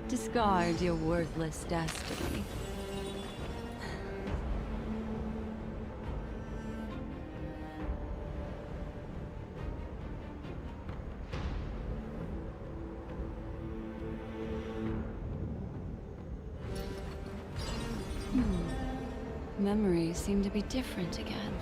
Discard your worthless destiny. Memories seem to be different again.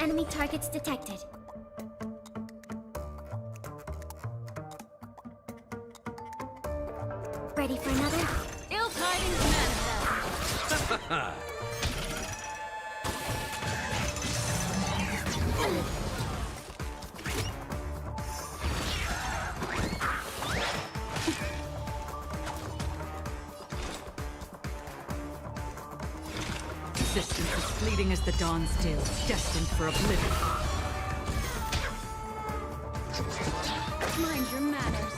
Enemy targets detected. Ready for another? Ill tidings manifest. Existence is fleeting as the dawn still, destined for oblivion. Mind your manners.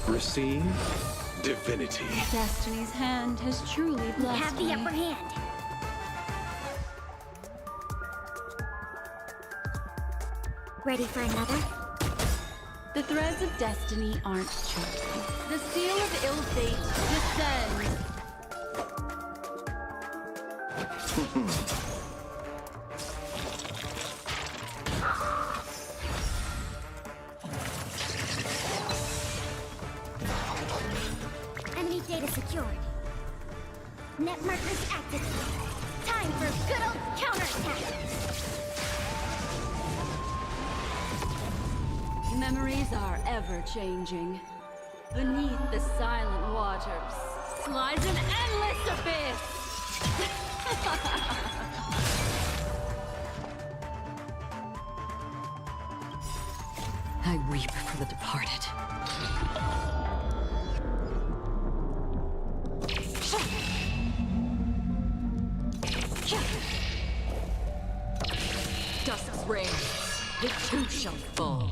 Receive divinity. Destiny's hand has truly blessed Have the me. upper hand. Ready for another? The threads of destiny aren't chosen. The seal of ill fate descends. Enemy data secured. Net markers activated. Time for good old counterattack. Memories are ever changing. Beneath the silent waters lies an endless abyss. I weep for the departed. Dusk's reign, it too shall fall.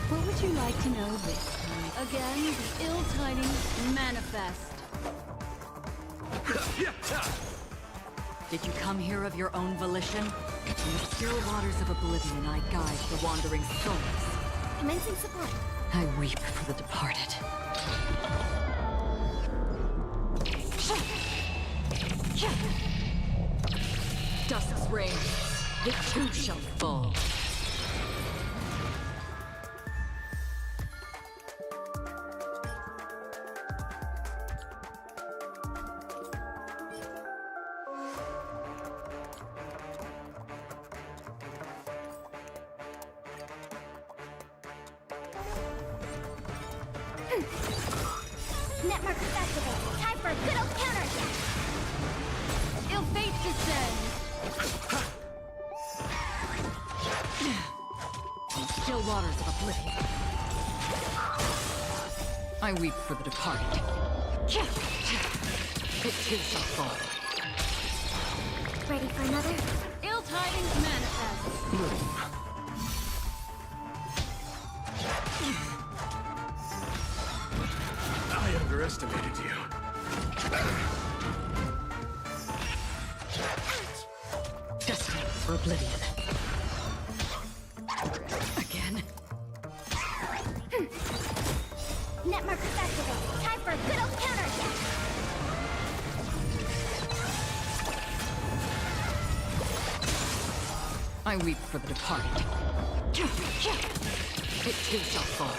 What would you like to know this time? Again, the ill tidings manifest. Did you come here of your own volition? In the still waters of oblivion, I guide the wandering souls. Commencing support. I weep for the departed. Dusk's reign, it too shall fall. Net markers activated. Time for a good old counterattack. Ill fate descends. In still waters of oblivion, I weep for the departed. It too shall fall. Ready for another? Ill tidings manifest. I underestimated you. Destined for oblivion. Again? Net markers activated. Time for a good old counterattack. I weep for the departed. It too shall fall.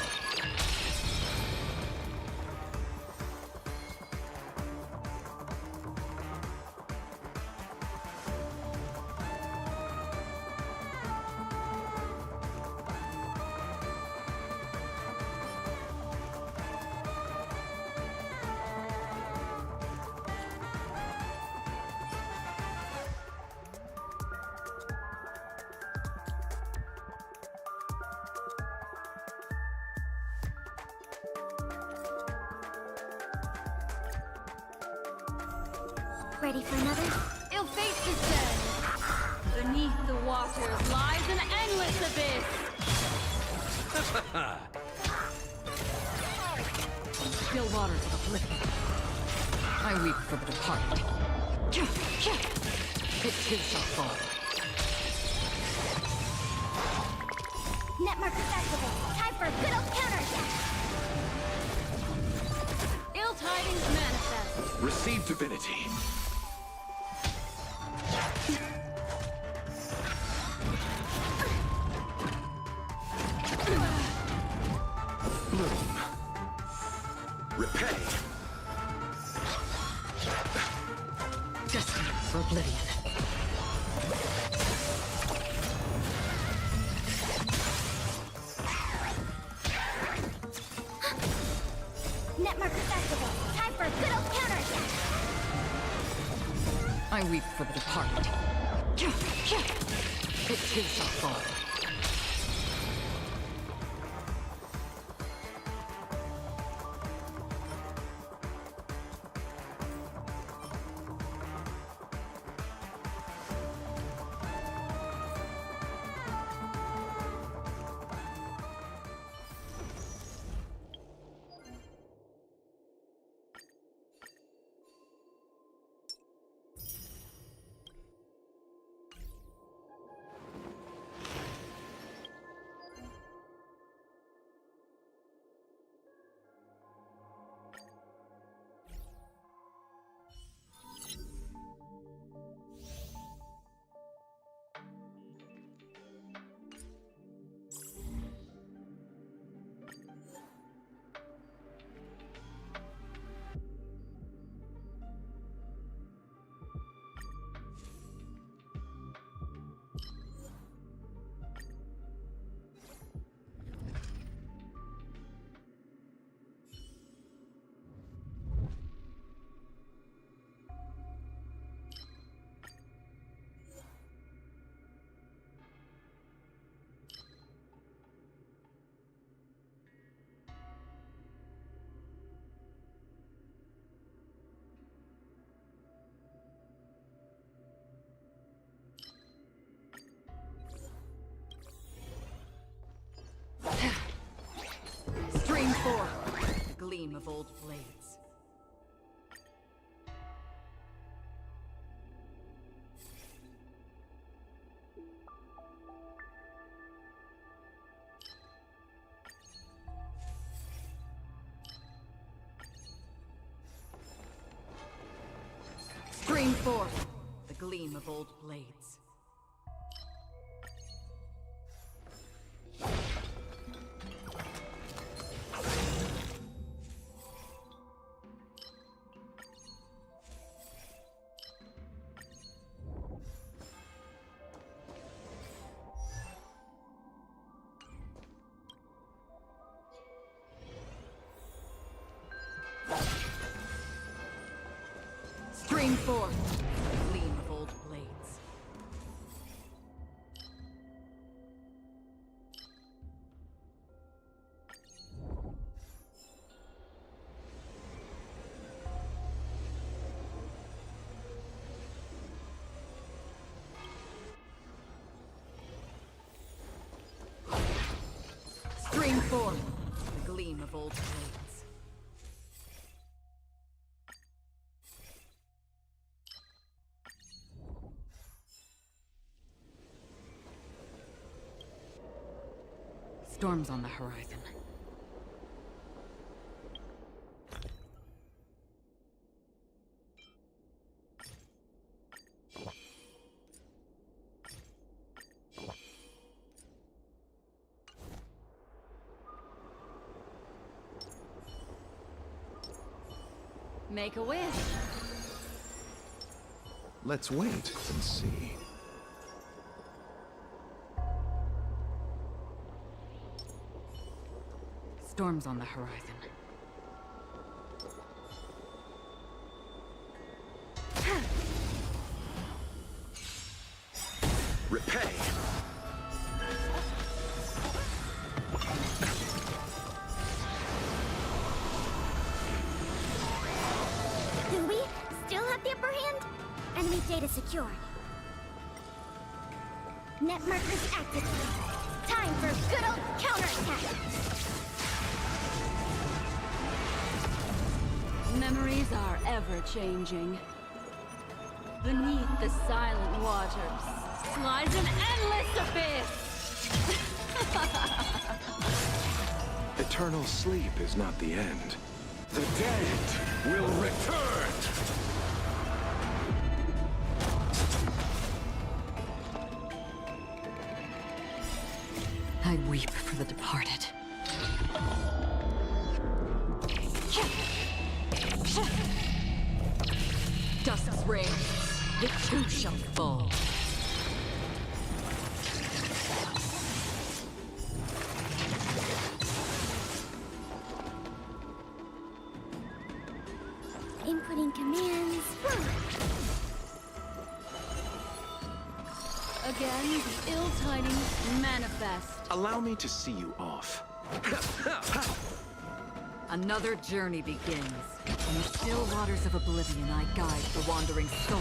Ready for another? Ill fate descends. Beneath the waters lies an endless abyss. In still waters of oblivion, I weep for the departed. It too shall fall. Net markers activated. Time for a good old counterattack. Ill tidings manifest. Receive divinity. Bloom. Repay. Destined for oblivion. Net markers activated. Time for a good old counterattack. I weep for the departed. It too shall fall. Stream forth, the gleam of old blades. Stream forth, the gleam of old blades. Stream forth the gleam of old blades. Stream forth the gleam of old blades. Storms on the horizon. Make a wish. Let's wait and see. Storms on the horizon. Repay! Do we still have the upper hand? Enemy data secured. Net markers activated. Time for good old counterattack. Memories are ever-changing. Beneath the silent waters lies an endless abyss! Eternal sleep is not the end. The dead will return! I weep for the departed. Dusk's reign, the two shall fall. Inputting commands. Again, the ill tidings manifest. Allow me to see you off. Another journey begins. In the still waters of oblivion, I guide the wandering souls.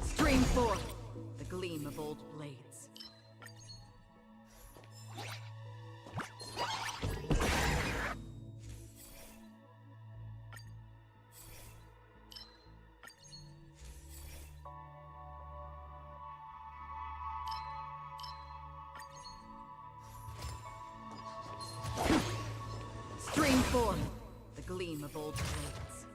Stream forth the gleam of old blades. Stream forth the gleam of old blades.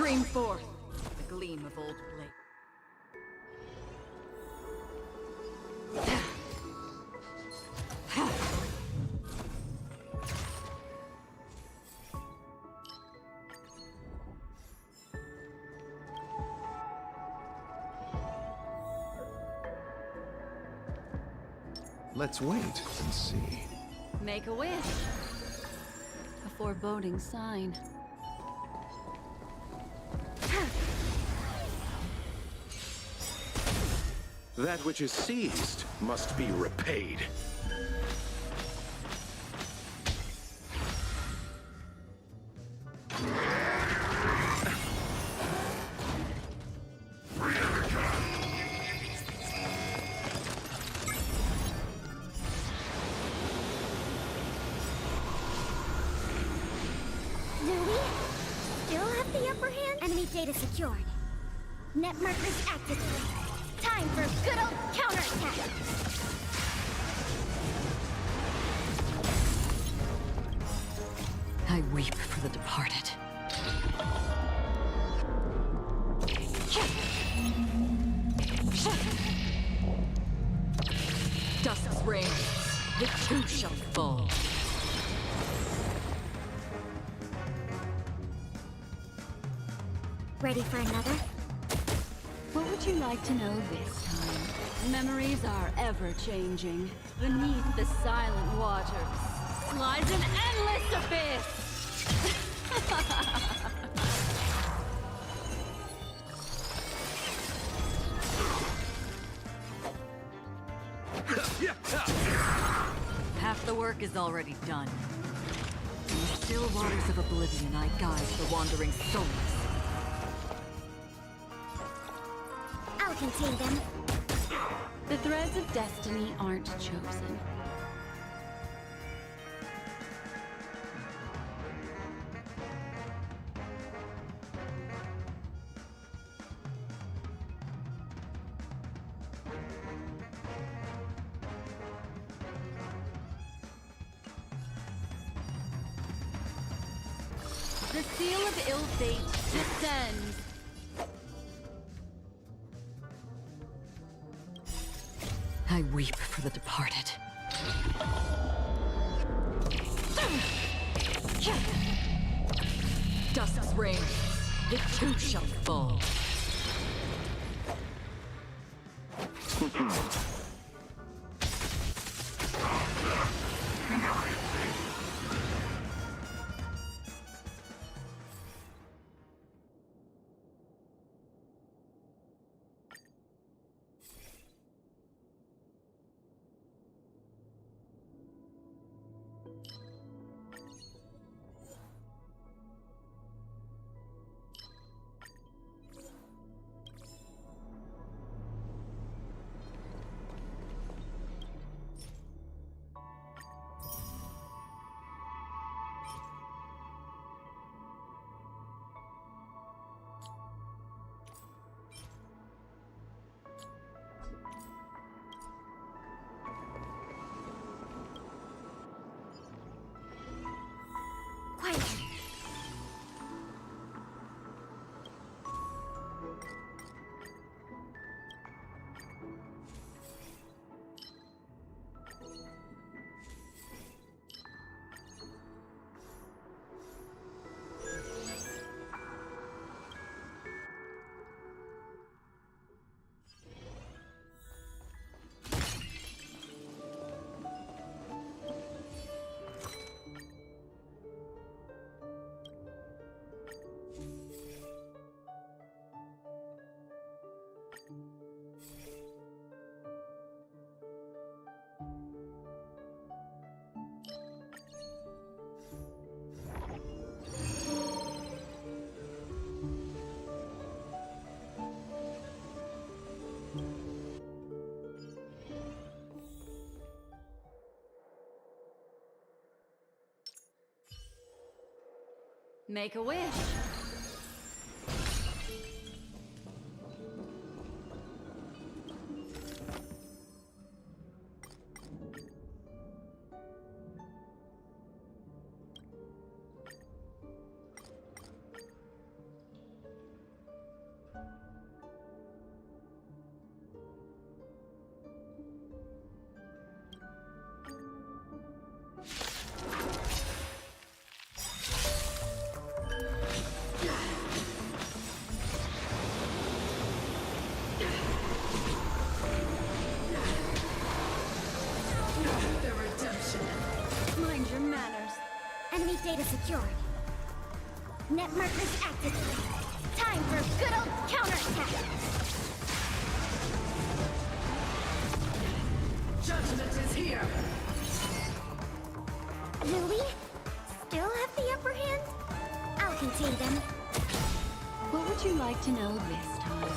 Stream forth the gleam of old blade. Let's wait and see. Make a wish. A foreboding sign. That which is seized must be repaid. Do we still have the upper hand? Enemy data secured. Net markers activated. Time for good old counterattack. I weep for the departed. Dusk's reign, the two shall fall. Ready for another? What would you like to know this time? Memories are ever-changing. Beneath the silent waters lies an endless abyss! Half the work is already done. In the still waters of oblivion, I guide the wandering souls. I'll contain them. The threads of destiny aren't chosen. The seal of ill fate descends. I weep for the departed. Dusk's reign, the two shall fall. Quiet. Make a wish. your manners. Enemy data secured. Net markers activated. Time for good old counterattack. Judgment is here! Louis, still have the upper hand? I'll contain them. What would you like to know this time?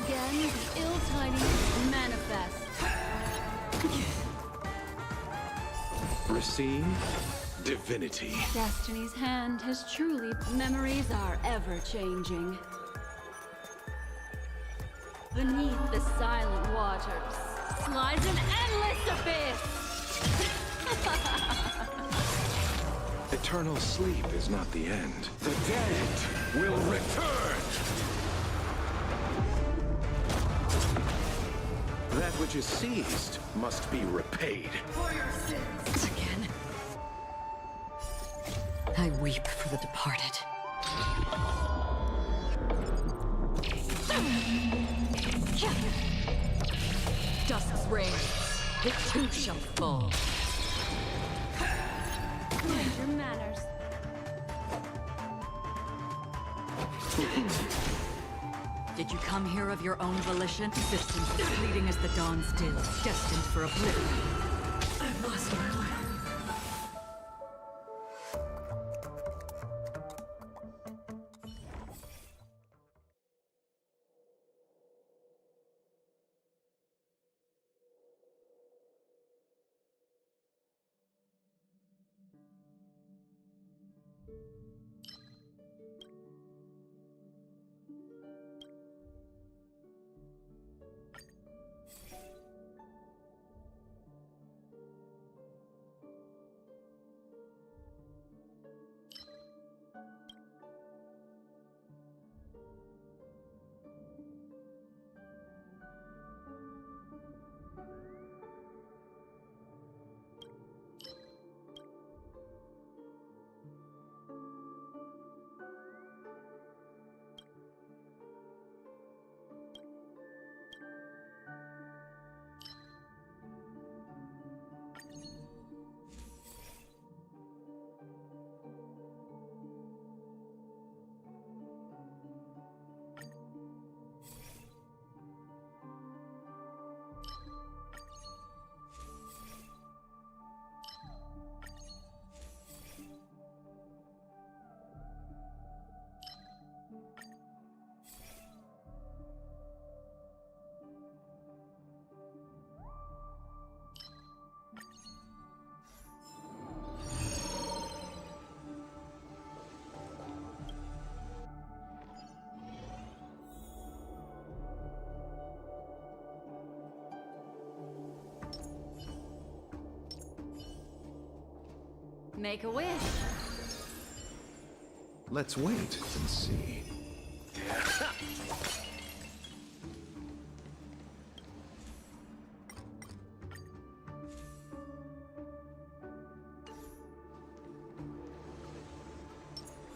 Again, the ill tidings manifest. Receive divinity. Destiny's hand has truly... Memories are ever-changing. Beneath the silent waters lies an endless abyss! Eternal sleep is not the end. The dead will return! That which is seized must be repaid. For your sins! Again. I weep for the departed. Dusk's reign, it too shall fall. Mind your manners. Did you come here of your own volition? Existence as fleeting as the dawn still, destined for oblivion. I've lost my way. Make a wish. Let's wait and see.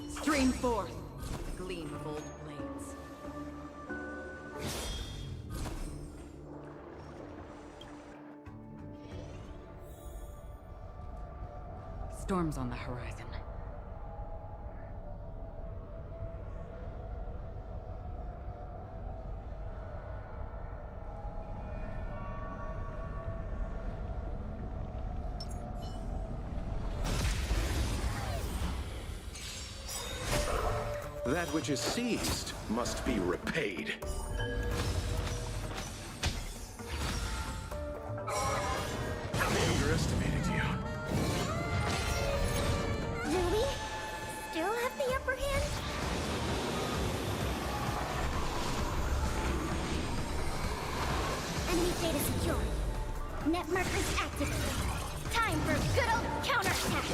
Stream forth, gleam of old blades. Storms on the horizon. That which is seized must be repaid. I underestimated you. Louis, still have the upper hand? Enemy data secured. Net markers activated. Time for good old counterattack.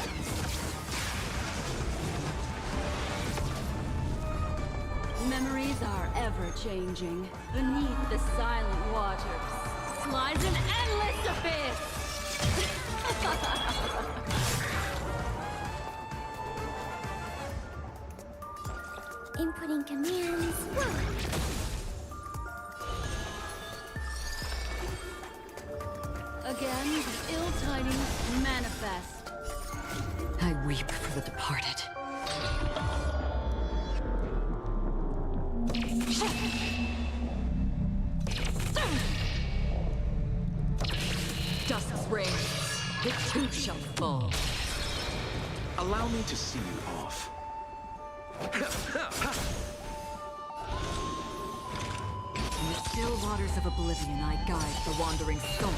Memories are ever-changing. Beneath the silent waters lies an endless abyss! Inputting commands. Again, the ill-timed tidings manifest. I weep for the departed. Dusk's reign, it too shall fall. Allow me to see you off. In the still waters of oblivion, I guide the wandering souls.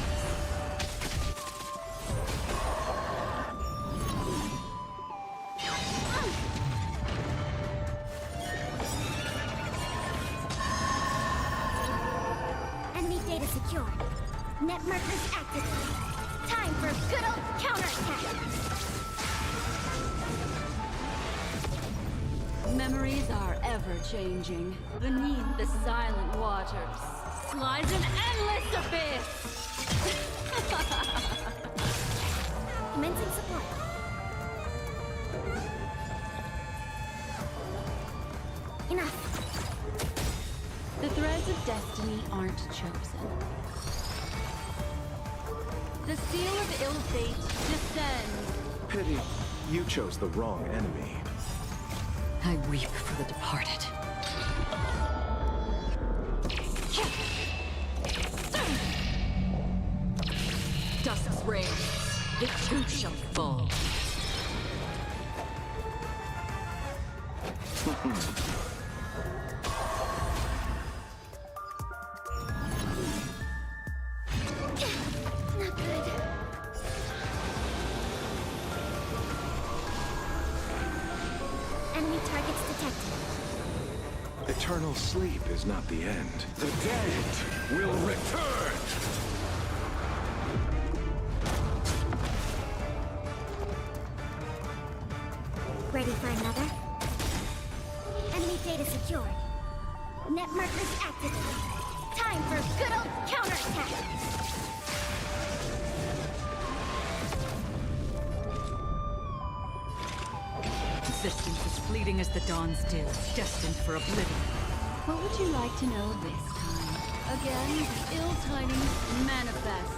Enemy data secured. Net markers activated. Time for a good old counterattack. Memories are ever changing. Beneath the silent waters lies an endless abyss. Commencing support. Enough. The threads of destiny aren't chosen. The seal of ill fate descends. Pity, you chose the wrong enemy. I weep for the departed. Dusk's reign, it too shall fall. Not good. Enemy targets detected. Eternal sleep is not the end. The dead will return! Ready for another? Enemy data secured. Net markers activated. Time for a good old counterattack. Existence is fleeting as the dawn's dew, destined for oblivion. What would you like to know this time? Again, the ill tidings manifest.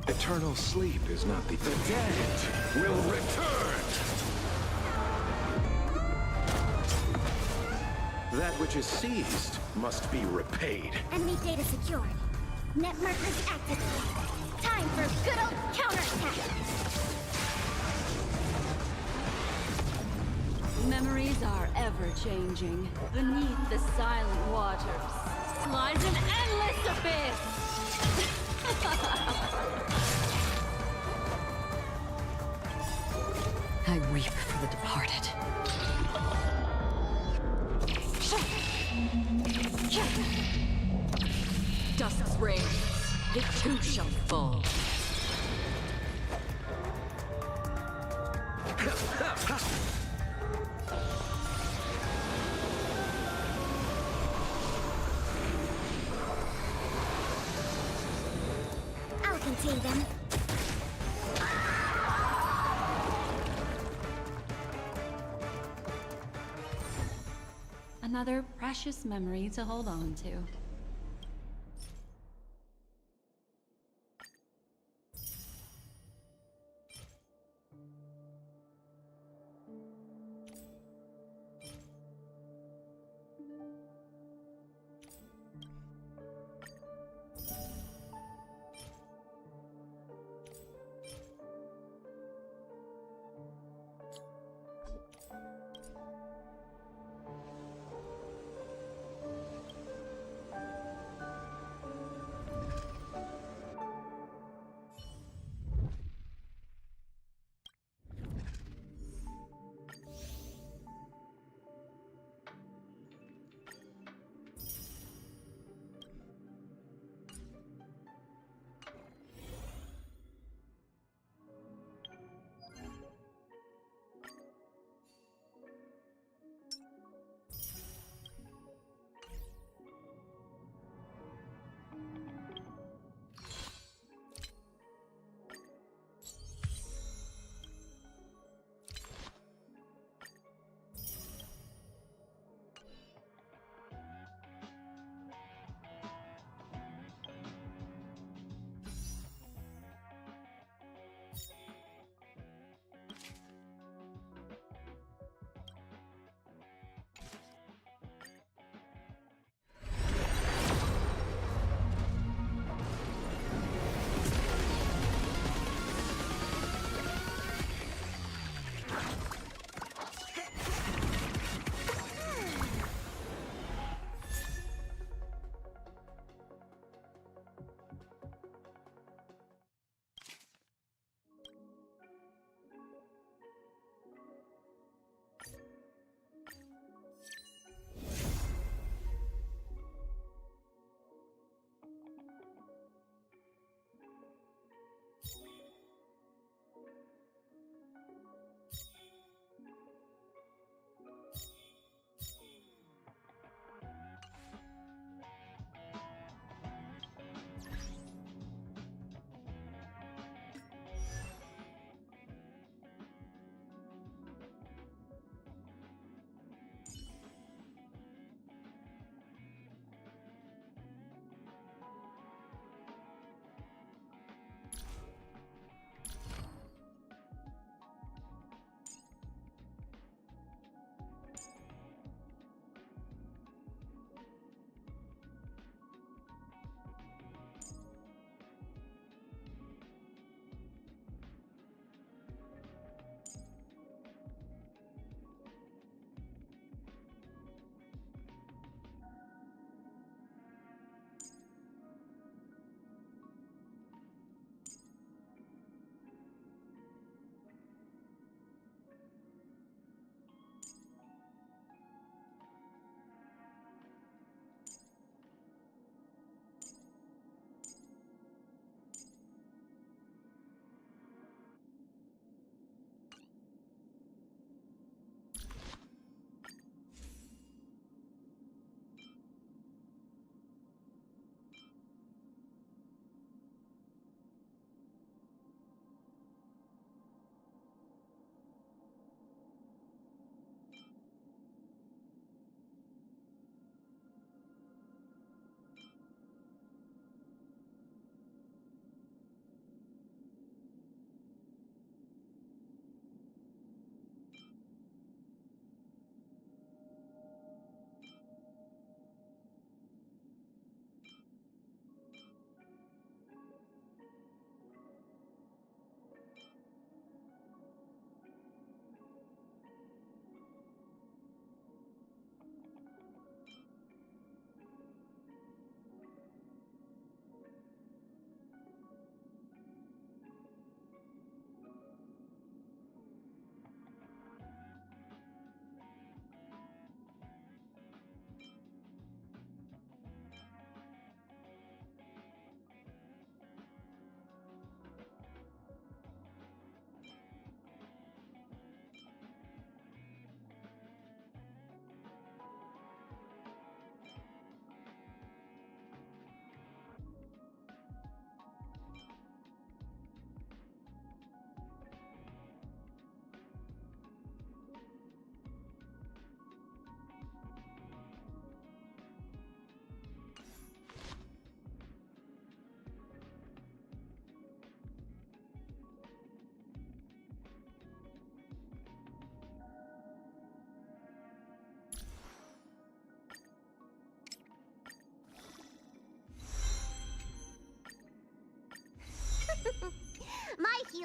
Eternal sleep is not the... The dead will return! That which is seized must be repaid. Enemy data secured. Net markers activated. Time for a good old counterattack. Memories are ever changing. Beneath the silent waters lies an endless abyss. I weep for the departed. Dusk's reign, it too shall fall. I'll contain them. Another precious memory to hold on to.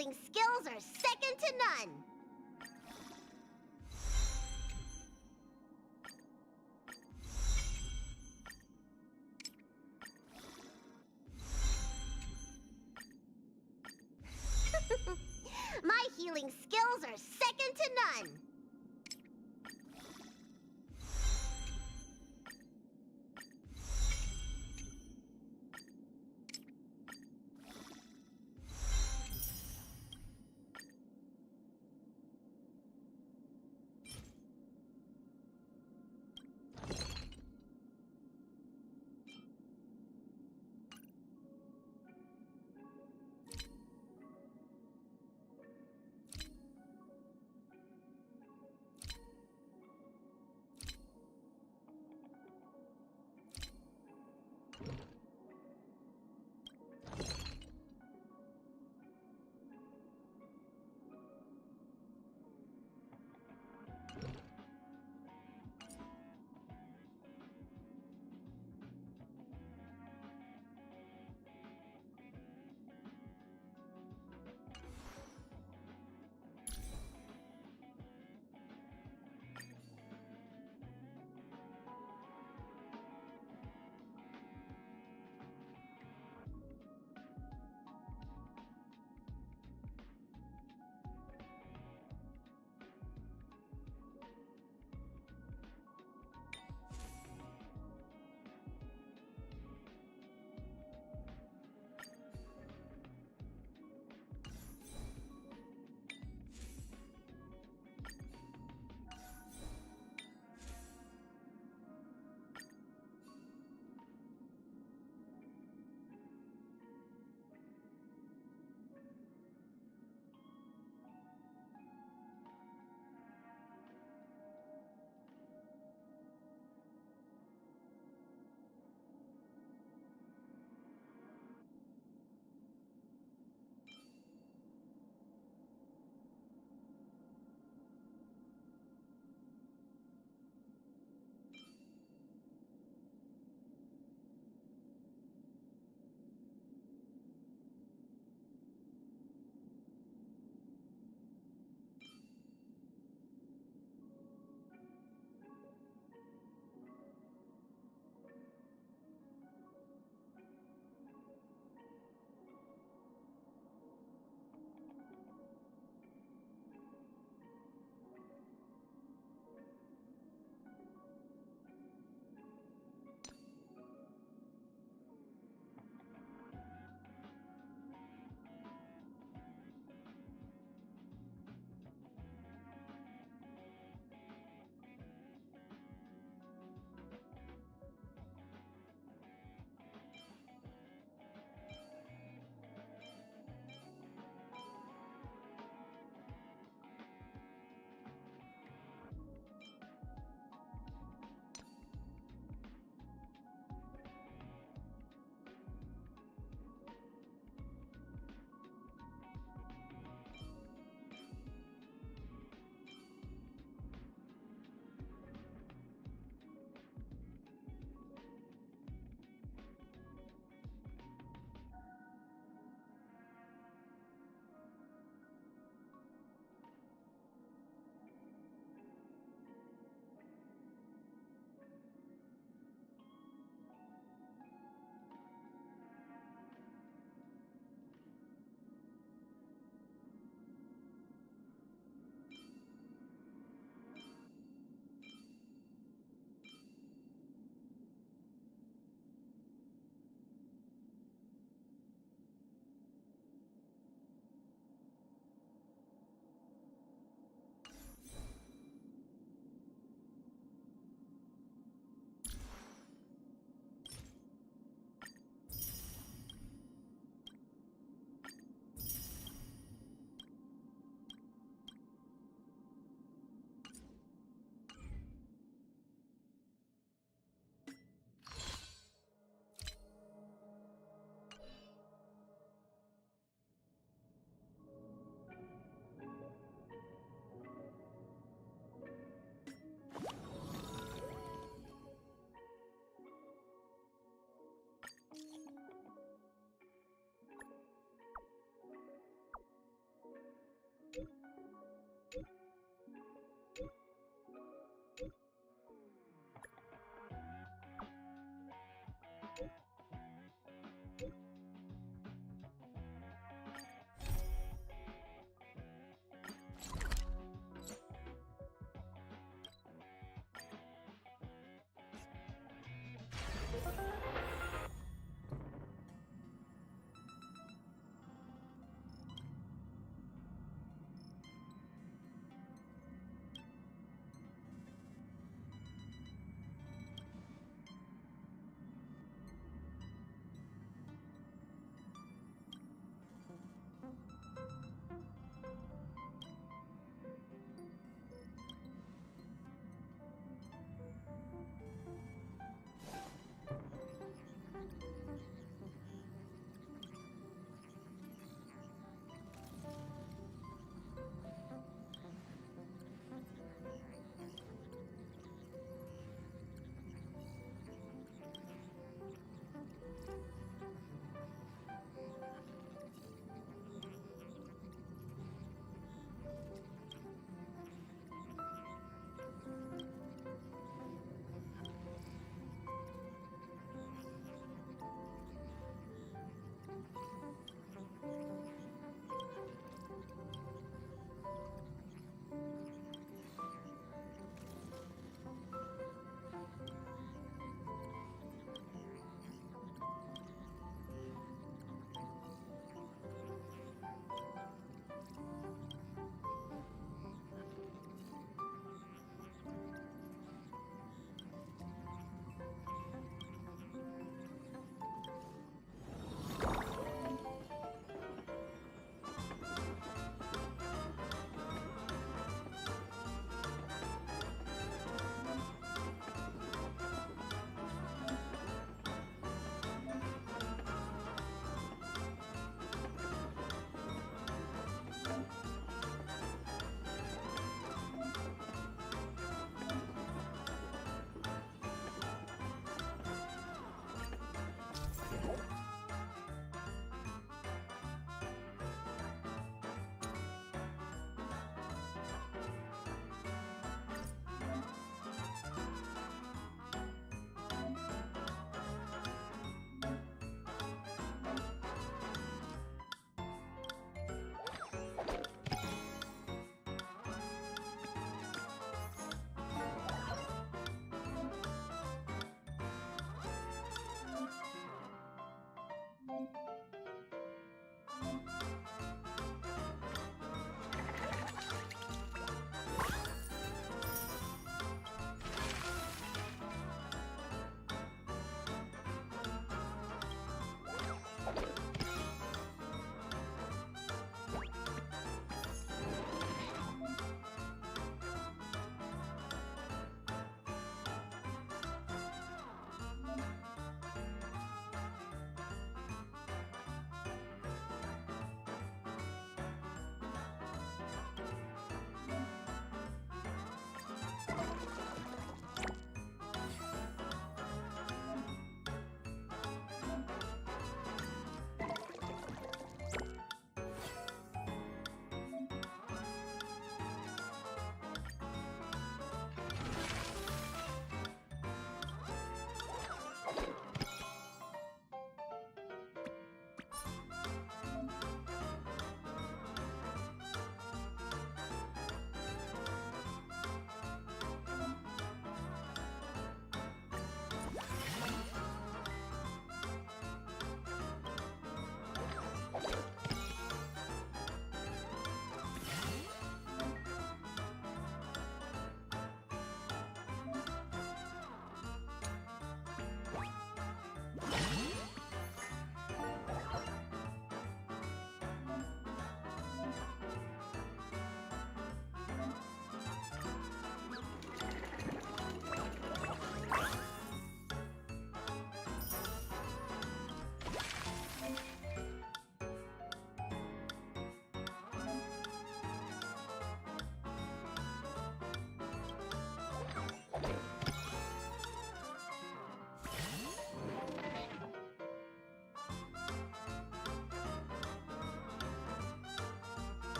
healing skills are second to none. My healing skills are second to none.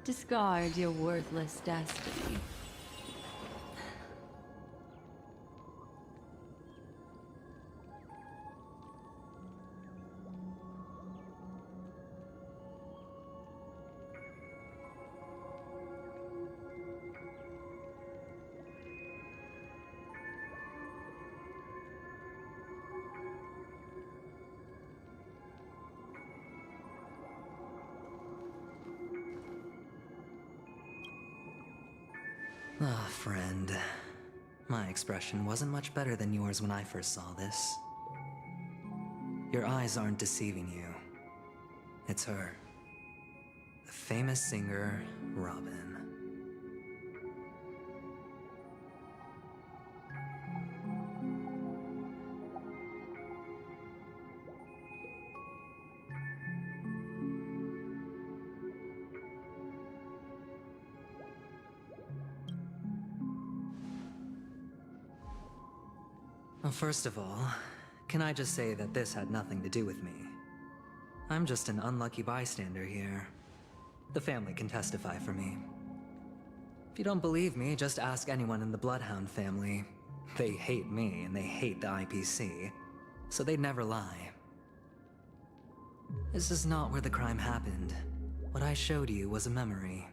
Discard your worthless destiny. Ah, friend. My expression wasn't much better than yours when I first saw this. Your eyes aren't deceiving you. It's her. The famous singer, Robin. Well, first of all, can I just say that this had nothing to do with me? I'm just an unlucky bystander here. The family can testify for me. If you don't believe me, just ask anyone in the Bloodhound family. They hate me and they hate the IPC, so they'd never lie. This is not where the crime happened. What I showed you was a memory.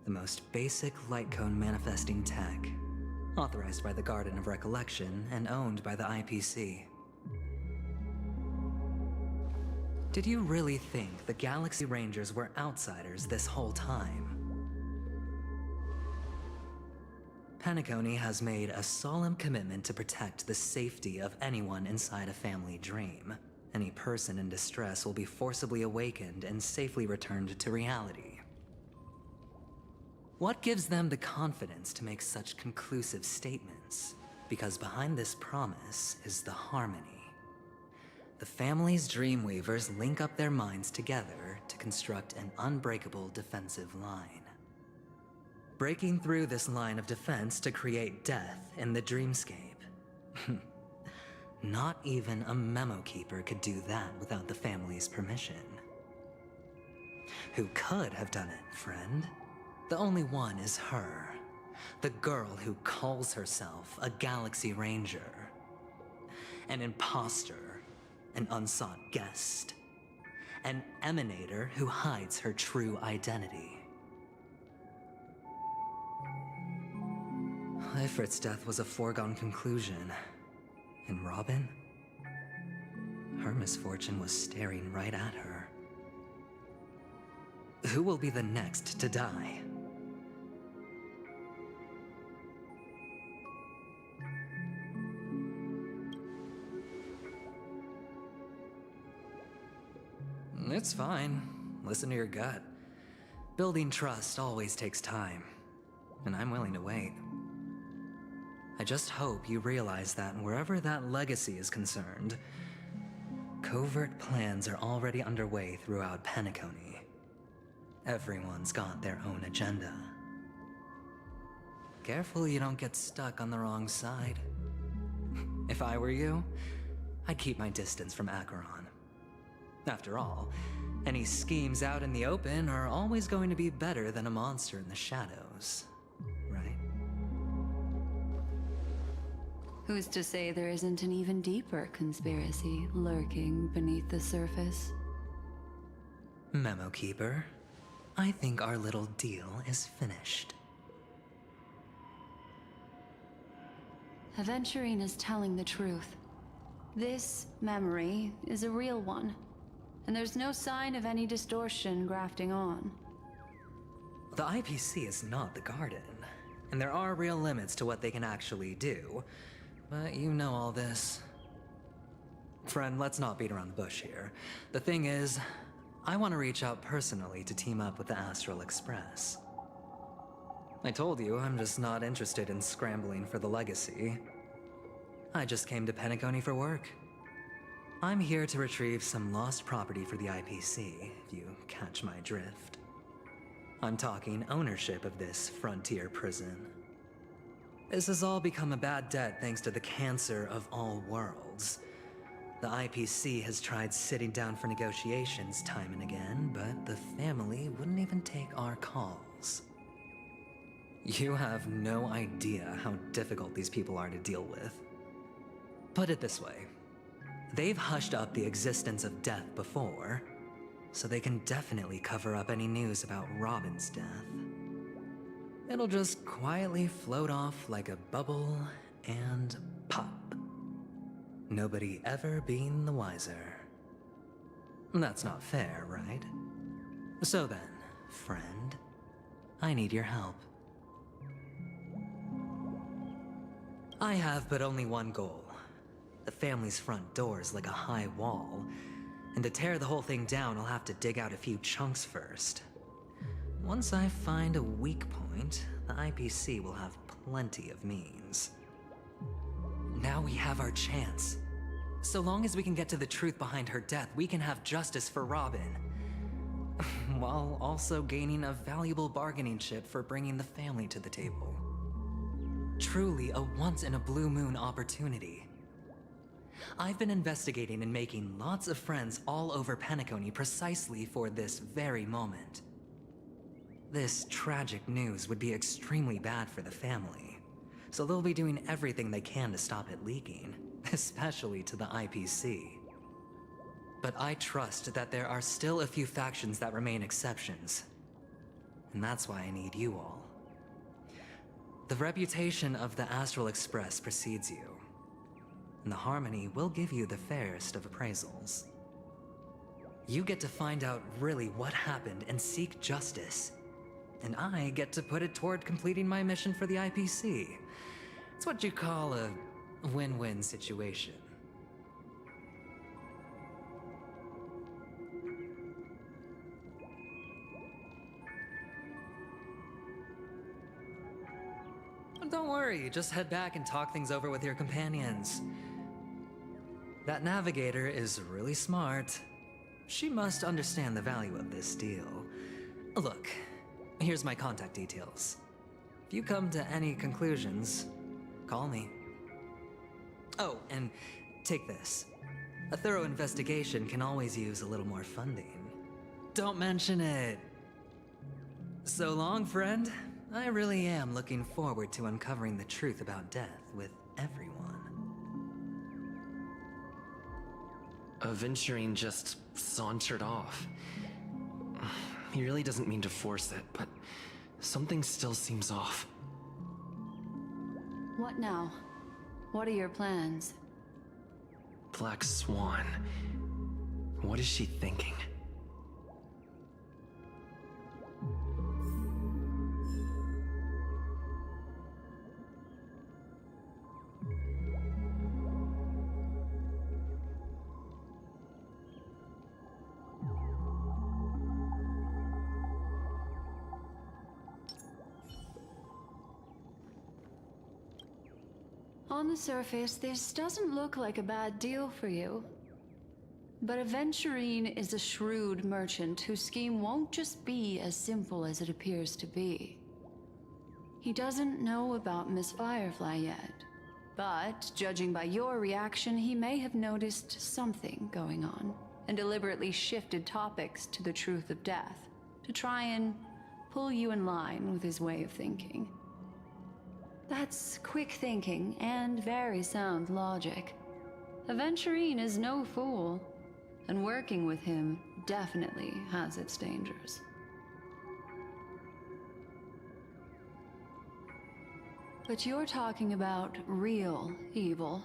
The most basic light cone manifesting tech. Authorized by the Garden of Recollection and owned by the IPC. Did you really think the Galaxy Rangers were outsiders this whole time? Penacony has made a solemn commitment to protect the safety of anyone inside a family dream. Any person in distress will be forcibly awakened and safely returned to reality. What gives them the confidence to make such conclusive statements? Because behind this promise is the harmony. The family's Dreamweavers link up their minds together to construct an unbreakable defensive line. Breaking through this line of defense to create death in the dreamscape. Not even a memo keeper could do that without the family's permission. Who could have done it, friend? The only one is her. The girl who calls herself a Galaxy Ranger. An imposter, an unsought guest. An emanator who hides her true identity. Ifrit's death was a foregone conclusion. And Robin? Her misfortune was staring right at her. Who will be the next to die? It's fine. Listen to your gut. Building trust always takes time, and I'm willing to wait. I just hope you realize that wherever that legacy is concerned, covert plans are already underway throughout Penacony. Everyone's got their own agenda. Careful you don't get stuck on the wrong side. If I were you, I'd keep my distance from Acheron. After all, any schemes out in the open are always going to be better than a monster in the shadows, right? Who's to say there isn't an even deeper conspiracy lurking beneath the surface? Memo Keeper, I think our little deal is finished. Aventurine is telling the truth. This memory is a real one, and there's no sign of any distortion grafting on. The IPC is not the Garden, and there are real limits to what they can actually do. But you know all this. Friend, let's not beat around the bush here. The thing is, I want to reach out personally to team up with the Astral Express. I told you I'm just not interested in scrambling for the legacy. I just came to Penacony for work. I'm here to retrieve some lost property for the IPC, if you catch my drift. I'm talking ownership of this frontier prison. This has all become a bad debt thanks to the cancer of all worlds. The IPC has tried sitting down for negotiations time and again, but the family wouldn't even take our calls. You have no idea how difficult these people are to deal with. Put it this way. They've hushed up the existence of death before, so they can definitely cover up any news about Robin's death. It'll just quietly float off like a bubble and pop. Nobody ever being the wiser. That's not fair, right? So then, friend, I need your help. I have but only one goal. The family's front door is like a high wall, and to tear the whole thing down, I'll have to dig out a few chunks first. Once I find a weak point, the IPC will have plenty of means. Now we have our chance. So long as we can get to the truth behind her death, we can have justice for Robin. While also gaining a valuable bargaining chip for bringing the family to the table. Truly a once-in-a-blue-moon opportunity. I've been investigating and making lots of friends all over Penacony precisely for this very moment. This tragic news would be extremely bad for the family, so they'll be doing everything they can to stop it leaking, especially to the IPC. But I trust that there are still a few factions that remain exceptions, and that's why I need you all. The reputation of the Astral Express precedes you, and the Harmony will give you the fairest of appraisals. You get to find out really what happened and seek justice, and I get to put it toward completing my mission for the IPC. It's what you call a win-win situation. Don't worry, just head back and talk things over with your companions. That navigator is really smart. She must understand the value of this deal. Look, here's my contact details. If you come to any conclusions, call me. Oh, and take this. A thorough investigation can always use a little more funding. Don't mention it. So long, friend. I really am looking forward to uncovering the truth about death with everyone. Aventurine just sauntered off. He really doesn't mean to force it, but something still seems off. What now? What are your plans? Black Swan. What is she thinking? On the surface, this doesn't look like a bad deal for you. But Aventurine is a shrewd merchant whose scheme won't just be as simple as it appears to be. He doesn't know about Miss Firefly yet, but judging by your reaction, he may have noticed something going on and deliberately shifted topics to the truth of death to try and pull you in line with his way of thinking. That's quick thinking and very sound logic. Aventurine is no fool, and working with him definitely has its dangers. But you're talking about real evil.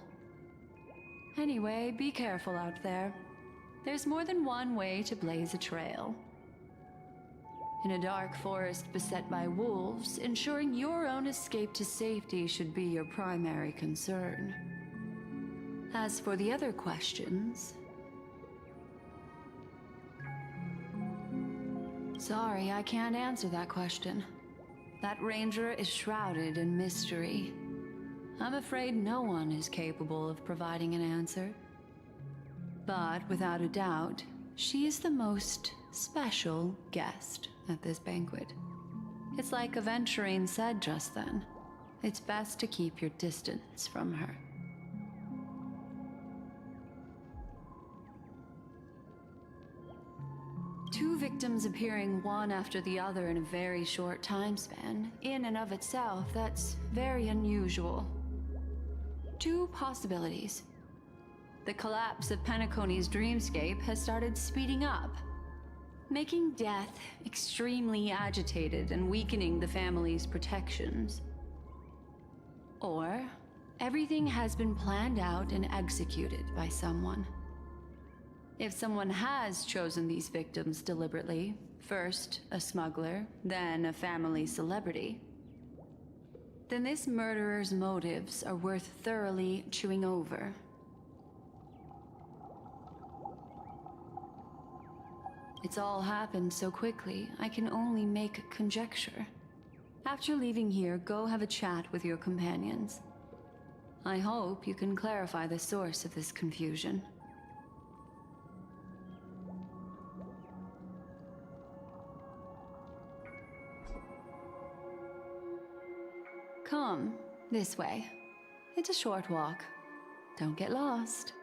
Anyway, be careful out there. There's more than one way to blaze a trail. In a dark forest beset by wolves, ensuring your own escape to safety should be your primary concern. As for the other questions... Sorry, I can't answer that question. That ranger is shrouded in mystery. I'm afraid no one is capable of providing an answer. But without a doubt, she is the most special guest at this banquet. It's like Aventurine said just then. It's best to keep your distance from her. 2 victims appearing one after the other in a very short time span, in and of itself, that's very unusual. 2 possibilities. The collapse of Penacony's dreamscape has started speeding up, making death extremely agitated and weakening the family's protections. Or everything has been planned out and executed by someone. If someone has chosen these victims deliberately, first a smuggler, then a family celebrity, then this murderer's motives are worth thoroughly chewing over. It's all happened so quickly, I can only make conjecture. After leaving here, go have a chat with your companions. I hope you can clarify the source of this confusion. Come, this way. It's a short walk. Don't get lost.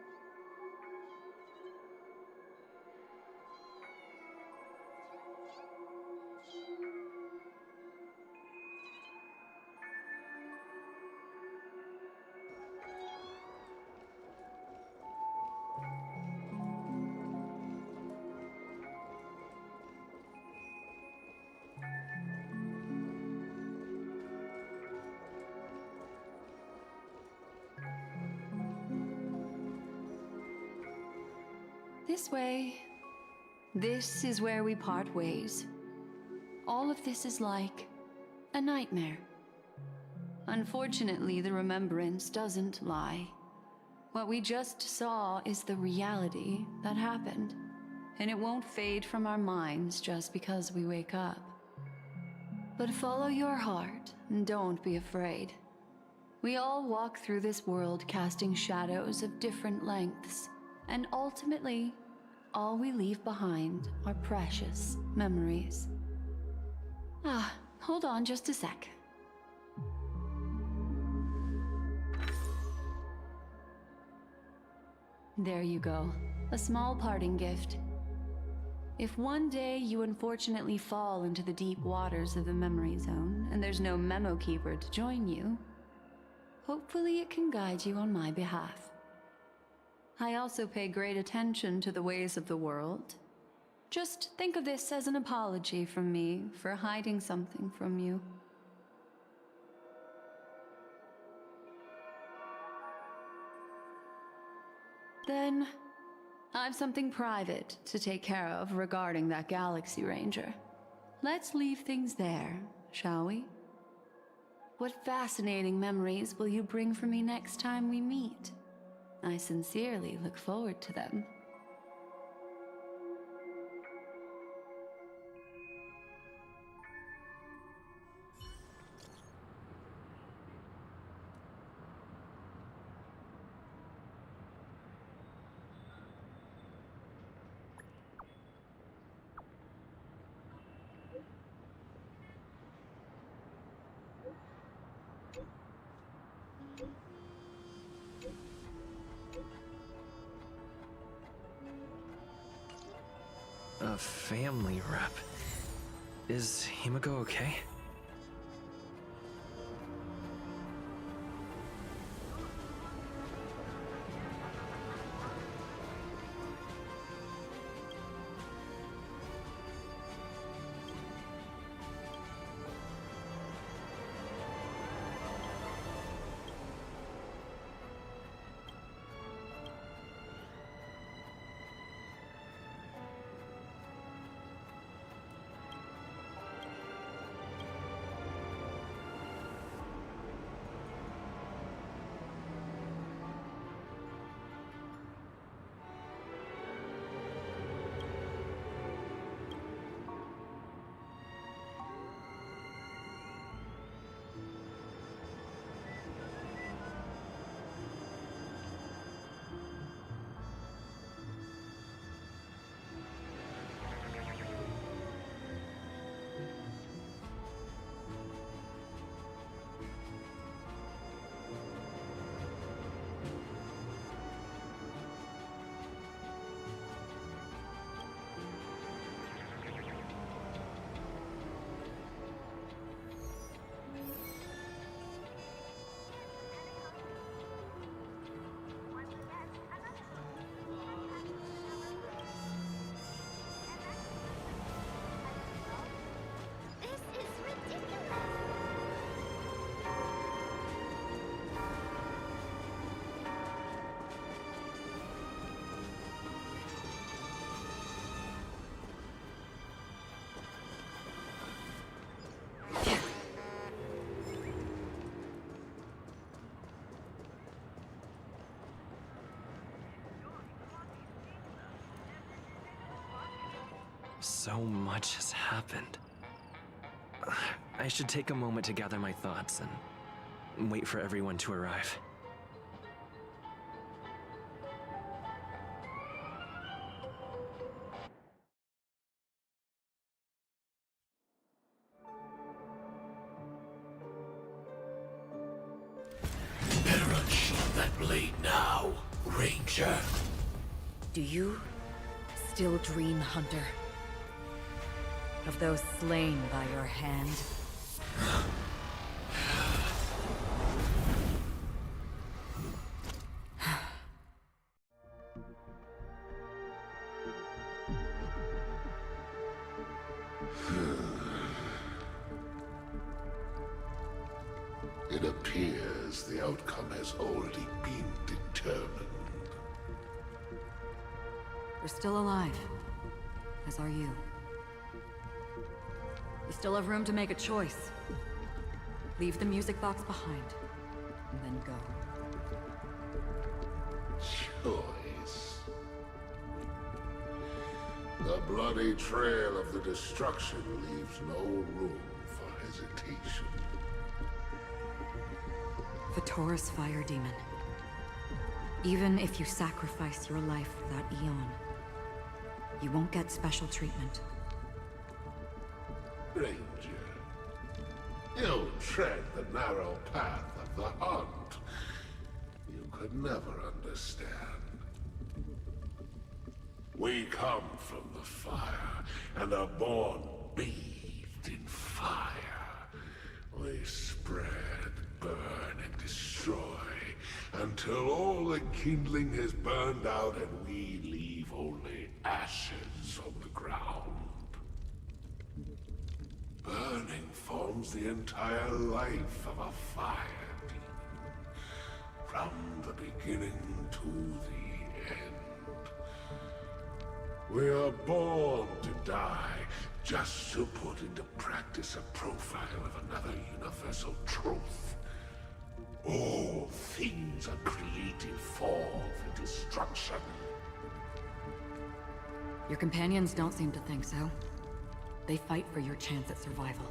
This way. This is where we part ways. All of this is like a nightmare. Unfortunately, the remembrance doesn't lie. What we just saw is the reality that happened, and it won't fade from our minds just because we wake up. But follow your heart and don't be afraid. We all walk through this world casting shadows of different lengths, and ultimately, all we leave behind are precious memories. Hold on just a sec. There you go. A small parting gift. If one day you unfortunately fall into the deep waters of the memory zone, and there's no memo keeper to join you, hopefully it can guide you on my behalf. I also pay great attention to the ways of the world. Just think of this as an apology from me for hiding something from you. Then, I've something private to take care of regarding that Galaxy Ranger. Let's leave things there, shall we? What fascinating memories will you bring for me next time we meet? I sincerely look forward to them. A family rep. Is Himiko okay? So much has happened. I should take a moment to gather my thoughts and wait for everyone to arrive. Better unsheath that blade now, Ranger. Do you still dream, Hunter? Of those slain by your hand? It appears the outcome has already been determined. You're still alive, as are you. You still have room to make a choice. Leave the music box behind, and then go. Choice. The bloody trail of the destruction leaves no room for hesitation. The Taurus Fire Demon. Even if you sacrifice your life for that Eon, you won't get special treatment. Ranger, you tread the narrow path of the hunt. You could never understand. We come from the fire, and are born bathed in fire. We spread, burn, and destroy, until all the kindling has burned out and we leave only ashes on the ground. Burning forms the entire life of a fire demon, from the beginning to the end. We are born to die, just to put into practice a profile of another universal truth. All things are created for the destruction. Your companions don't seem to think so. They fight for your chance at survival.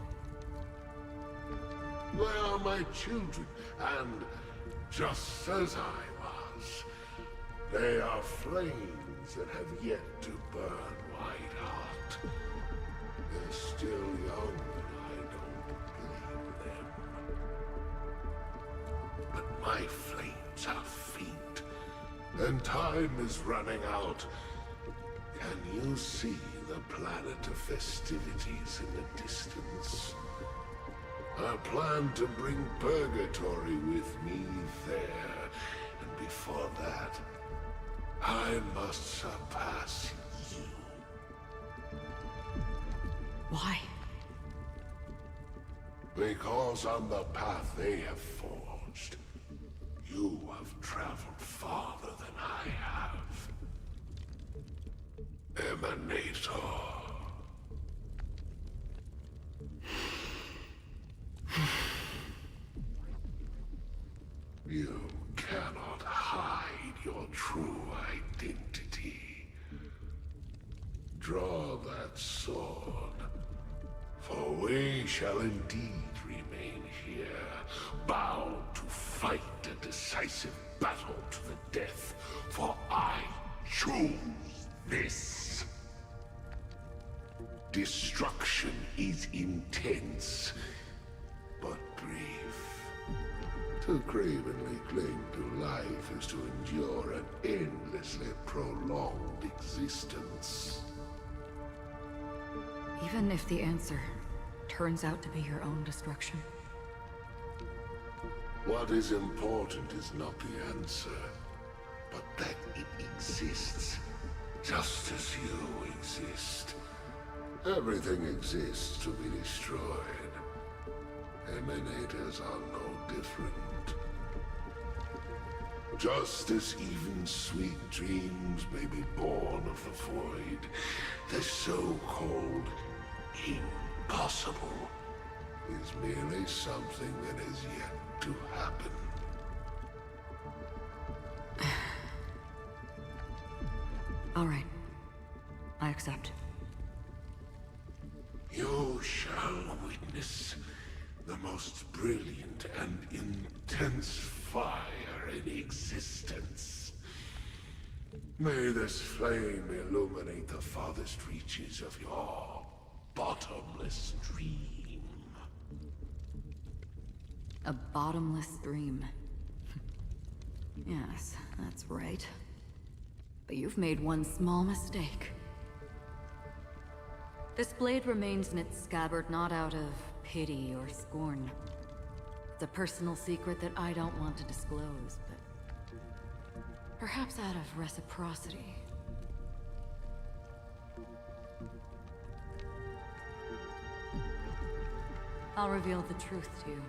They are my children, and just as I was, they are flames that have yet to burn white hot. They're still young, and I don't blame them. But my flames are faint, and time is running out. Can you see the planet of festivities in the distance? I plan to bring Purgatory with me there, and before that, I must surpass you. Why? Because on the path they have forged, you have traveled farther than I have. Emanator. You cannot hide your true identity. Draw that sword, for we shall indeed remain here, bound to fight a decisive battle to the death, for I choose this. Destruction is intense, but brief. To cravenly cling to life is to endure an endlessly prolonged existence. Even if the answer turns out to be your own destruction. What is important is not the answer, but that it exists, just as you exist. Everything exists to be destroyed. Emanators are no different. Just as even sweet dreams may be born of the void, the so-called impossible is merely something that is yet to happen. All right. I accept. You shall witness the most brilliant and intense fire in existence. May this flame illuminate the farthest reaches of your bottomless dream. A bottomless dream. Yes, that's right. But you've made one small mistake. This blade remains in its scabbard not out of pity or scorn. It's a personal secret that I don't want to disclose, but perhaps out of reciprocity. I'll reveal the truth to you.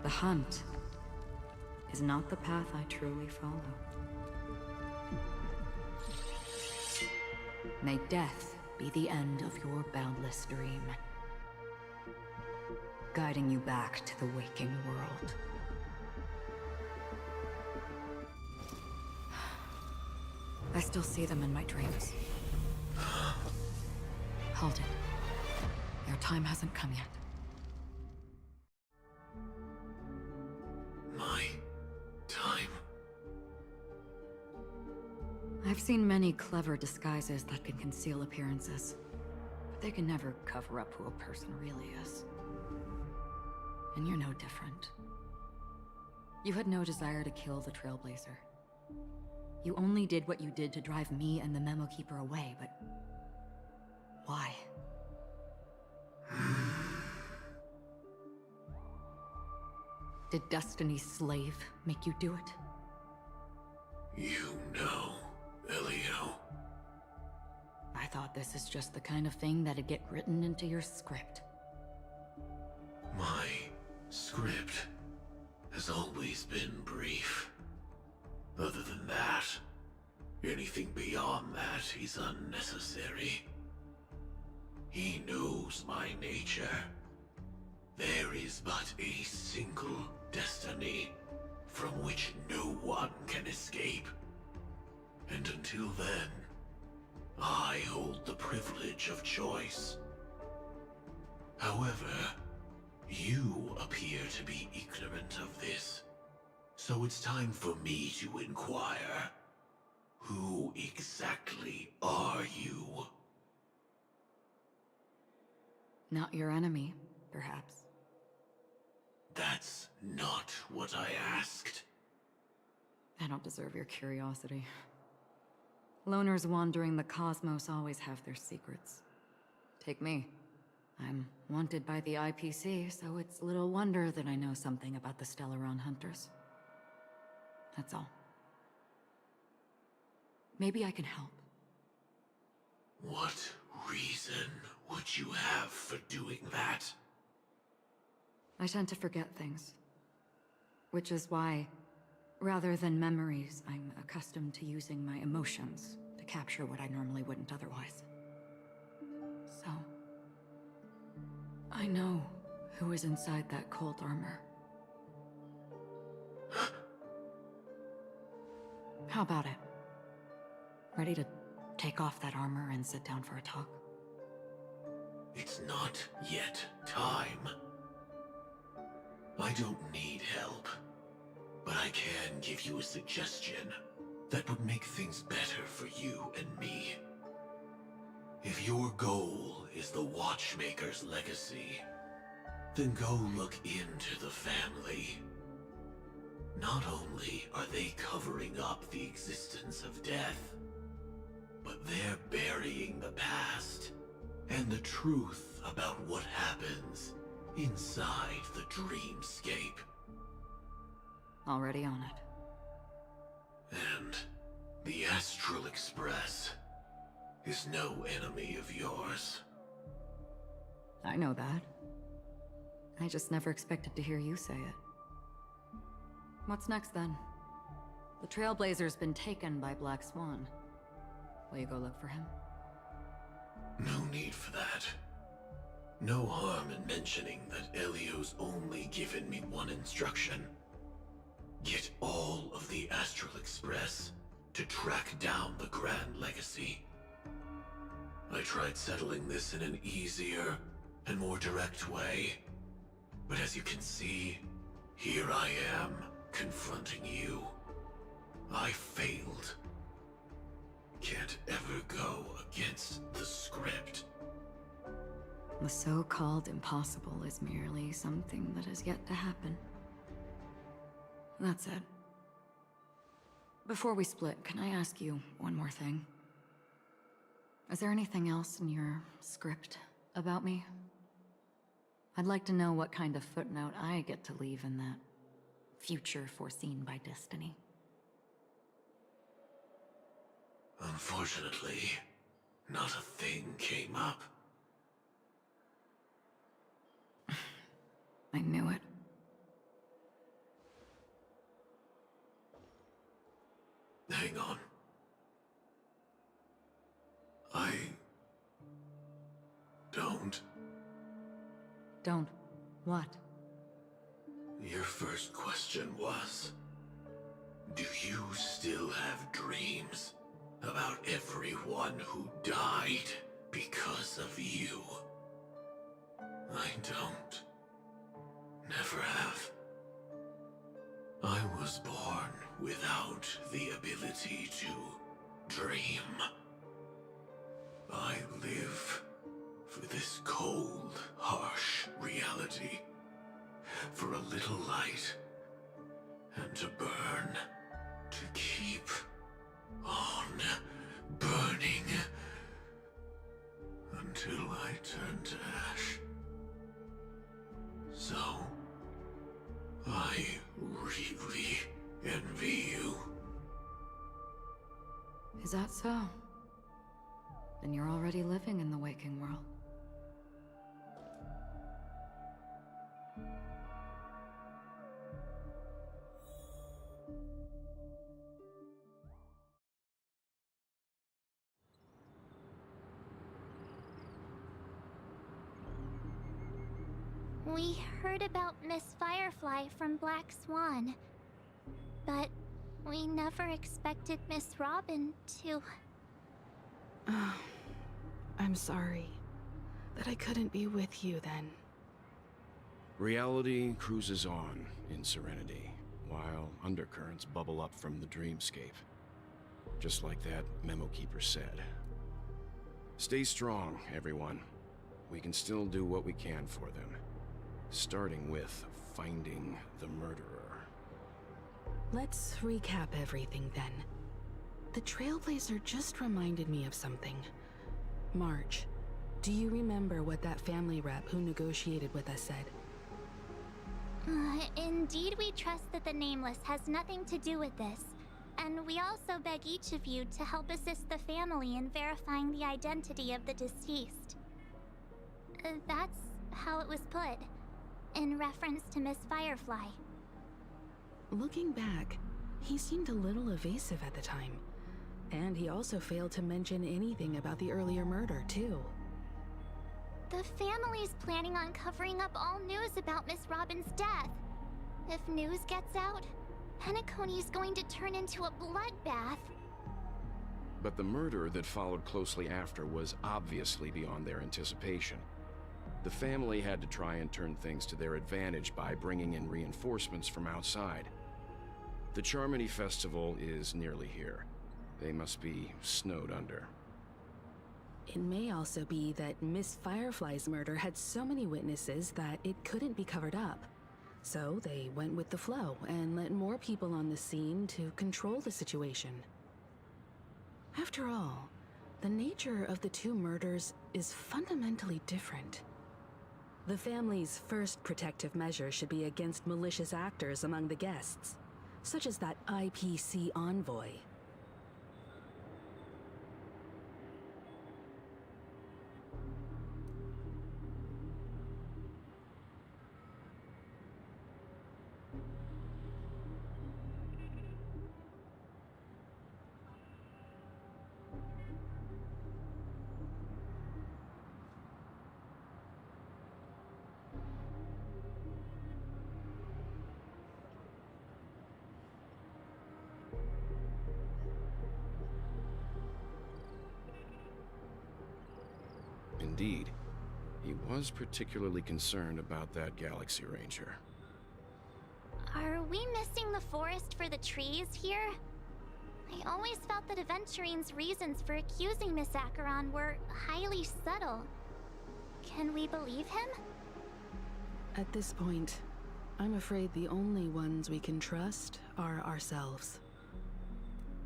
The hunt is not the path I truly follow. May death be the end of your boundless dream, guiding you back to the waking world. I still see them in my dreams. Hold it. Your time hasn't come yet. My time? I've seen many clever disguises that can conceal appearances, but they can never cover up who a person really is. And you're no different. You had no desire to kill the Trailblazer. You only did what you did to drive me and the Memo Keeper away, but why? Did Destiny's slave make you do it? You know, Elio. I thought this is just the kind of thing that'd get written into your script. My script has always been brief. Other than that, anything beyond that is unnecessary. He knows my nature. There is but a single destiny from which no one can escape. And until then, I hold the privilege of choice. However, you appear to be ignorant of this. So it's time for me to inquire. Who exactly are you? Not your enemy, perhaps. That's not what I asked. I don't deserve your curiosity. Loners wandering the cosmos always have their secrets. Take me. I'm wanted by the IPC, so it's little wonder that I know something about the Stellaron Hunters. That's all. Maybe I can help. What reason would you have for doing that? I tend to forget things. Which is why, rather than memories, I'm accustomed to using my emotions to capture what I normally wouldn't otherwise. So, I know who is inside that cold armor. How about it? Ready to take off that armor and sit down for a talk? It's not yet time. I don't need help, but I can give you a suggestion that would make things better for you and me. If your goal is the Watchmaker's legacy, then go look into the family. Not only are they covering up the existence of death, but they're burying the past and the truth about what happens inside the dreamscape. Already on it. And the Astral Express is no enemy of yours. I know that. I just never expected to hear you say it. What's next then? The Trailblazer's been taken by Black Swan. Will you go look for him? No need for that. No harm in mentioning that Elio's only given me one instruction. Get all of the Astral Express to track down the Grand Legacy. I tried settling this in an easier and more direct way. But as you can see, here I am, confronting you. I failed. Can't ever go against the script. The so-called impossible is merely something that has yet to happen. That's it. Before we split, can I ask you one more thing? Is there anything else in your script about me? I'd like to know what kind of footnote I get to leave in that future foreseen by destiny. Unfortunately, not a thing came up. I knew it. Hang on. I don't. Don't. What? Your first question was, do you still have dreams about everyone who died because of you? I don't. Never have. I was born without the ability to dream. I live for this cold, harsh reality. For a little light, and to burn, to keep on burning, until I turn to ash. So, I really envy you. Is that so? Then you're already living in the waking world. We heard about Miss Firefly from Black Swan, but we never expected Miss Robin to... I'm sorry that I couldn't be with you then. Reality cruises on in Serenity, while undercurrents bubble up from the dreamscape. Just like that memo keeper said. Stay strong, everyone. We can still do what we can for them. Starting with finding the murderer. Let's recap everything then. The Trailblazer just reminded me of something. March, do you remember what that family rep who negotiated with us said? Indeed, we trust that the Nameless has nothing to do with this. And we also beg each of you to help assist the family in verifying the identity of the deceased. That's how it was put, in reference to Miss Firefly. Looking back, he seemed a little evasive at the time. And he also failed to mention anything about the earlier murder, too. The family's planning on covering up all news about Miss Robin's death. If news gets out, Penacony's going to turn into a bloodbath. But the murder that followed closely after was obviously beyond their anticipation. The family had to try and turn things to their advantage by bringing in reinforcements from outside. The Charmony Festival is nearly here. They must be snowed under. It may also be that Miss Firefly's murder had so many witnesses that it couldn't be covered up. So they went with the flow and let more people on the scene to control the situation. After all, the nature of the two murders is fundamentally different. The family's first protective measure should be against malicious actors among the guests, such as that IPC envoy. Indeed, he was particularly concerned about that Galaxy Ranger. Are we missing the forest for the trees here? I always felt that Aventurine's reasons for accusing Miss Acheron were highly subtle. Can we believe him? At this point, I'm afraid the only ones we can trust are ourselves.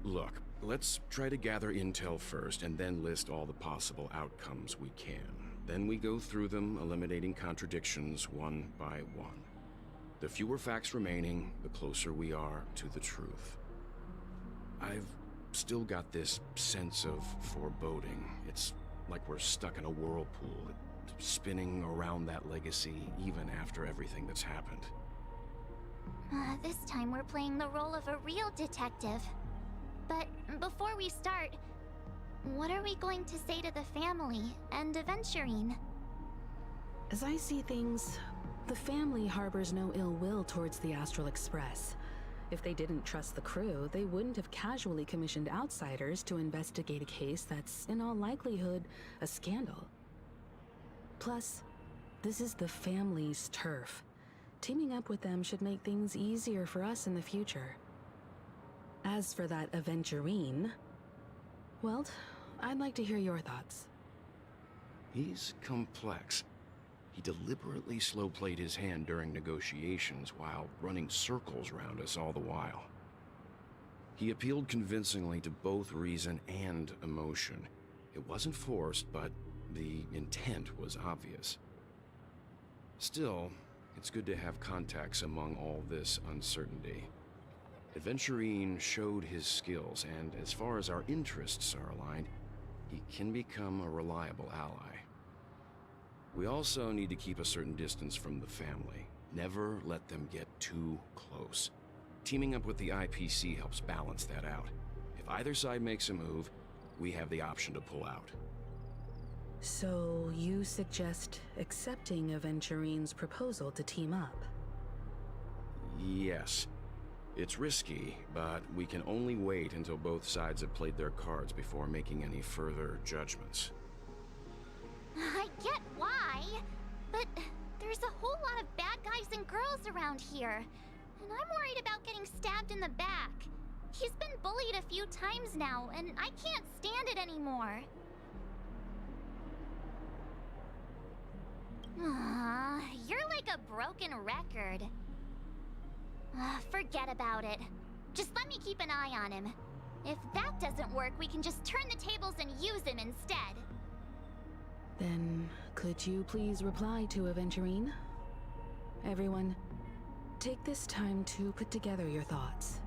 Look, let's try to gather intel first and then list all the possible outcomes we can. Then we go through them, eliminating contradictions one by one. The fewer facts remaining, the closer we are to the truth. I've still got this sense of foreboding. It's like we're stuck in a whirlpool, spinning around that legacy even after everything that's happened. This time we're playing the role of a real detective. But before we start, what are we going to say to the family and Aventurine? As I see things, the family harbors no ill will towards the Astral Express. If they didn't trust the crew, they wouldn't have casually commissioned outsiders to investigate a case that's, in all likelihood, a scandal. Plus, this is the family's turf. Teaming up with them should make things easier for us in the future. As for that Aventurine, well, I'd like to hear your thoughts. He's complex. He deliberately slow-played his hand during negotiations while running circles around us all the while. He appealed convincingly to both reason and emotion. It wasn't forced, but the intent was obvious. Still, it's good to have contacts among all this uncertainty. Aventurine showed his skills, and as far as our interests are aligned, he can become a reliable ally. We also need to keep a certain distance from the family. Never let them get too close. Teaming up with the IPC helps balance that out. If either side makes a move, we have the option to pull out. So, you suggest accepting Aventurine's proposal to team up? Yes. It's risky, but we can only wait until both sides have played their cards before making any further judgments. I get why, but there's a whole lot of bad guys and girls around here, and I'm worried about getting stabbed in the back. He's been bullied a few times now, and I can't stand it anymore. You're like a broken record. Forget about it. Just let me keep an eye on him. If that doesn't work, we can just turn the tables and use him instead. Then, could you please reply to Aventurine? Everyone, take this time to put together your thoughts.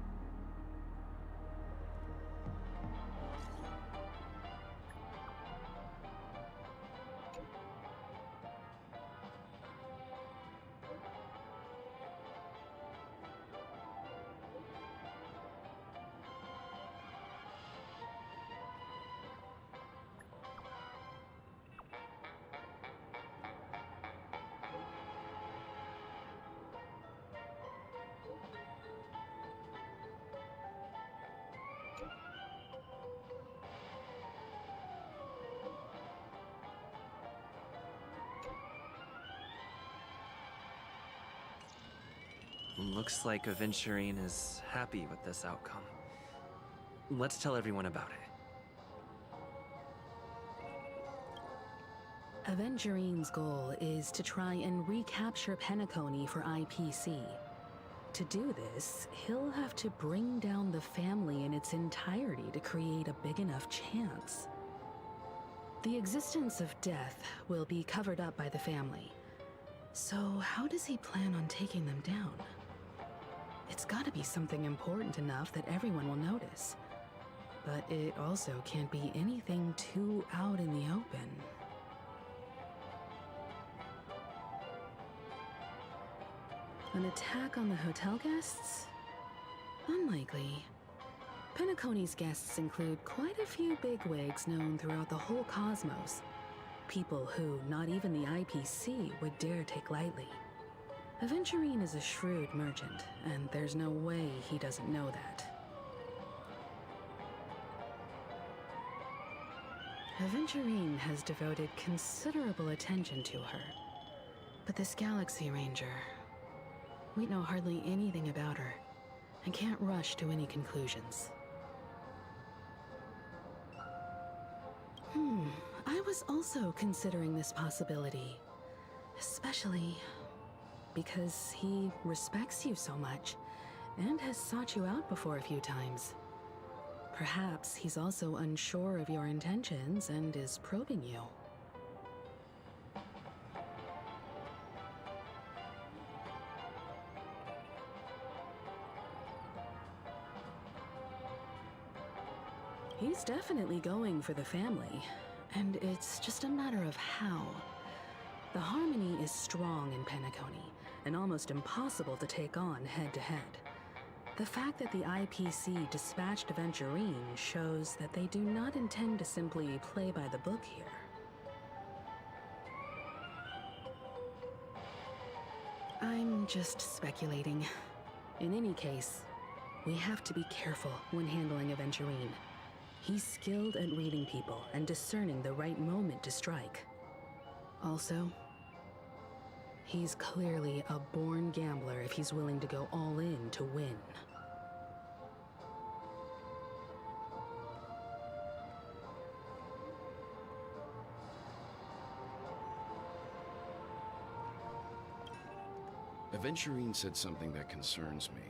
Looks like Aventurine is happy with this outcome. Let's tell everyone about it. Aventurine's goal is to try and recapture Penacony for IPC. To do this, he'll have to bring down the family in its entirety to create a big enough chance. The existence of death will be covered up by the family. So how does he plan on taking them down? It's gotta be something important enough that everyone will notice. But it also can't be anything too out in the open. An attack on the hotel guests? Unlikely. Penacony's guests include quite a few bigwigs known throughout the whole cosmos. People who not even the IPC would dare take lightly. Aventurine is a shrewd merchant, and there's no way he doesn't know that. Aventurine has devoted considerable attention to her. But this Galaxy Ranger, we know hardly anything about her and can't rush to any conclusions. I was also considering this possibility, especially because he respects you so much and has sought you out before a few times. Perhaps he's also unsure of your intentions and is probing you. He's definitely going for the family, and it's just a matter of how. The harmony is strong in Penacony, and almost impossible to take on head-to-head. The fact that the IPC dispatched Aventurine shows that they do not intend to simply play by the book here. I'm just speculating. In any case, we have to be careful when handling Aventurine. He's skilled at reading people and discerning the right moment to strike. Also, he's clearly a born gambler if he's willing to go all in to win. Aventurine said something that concerns me.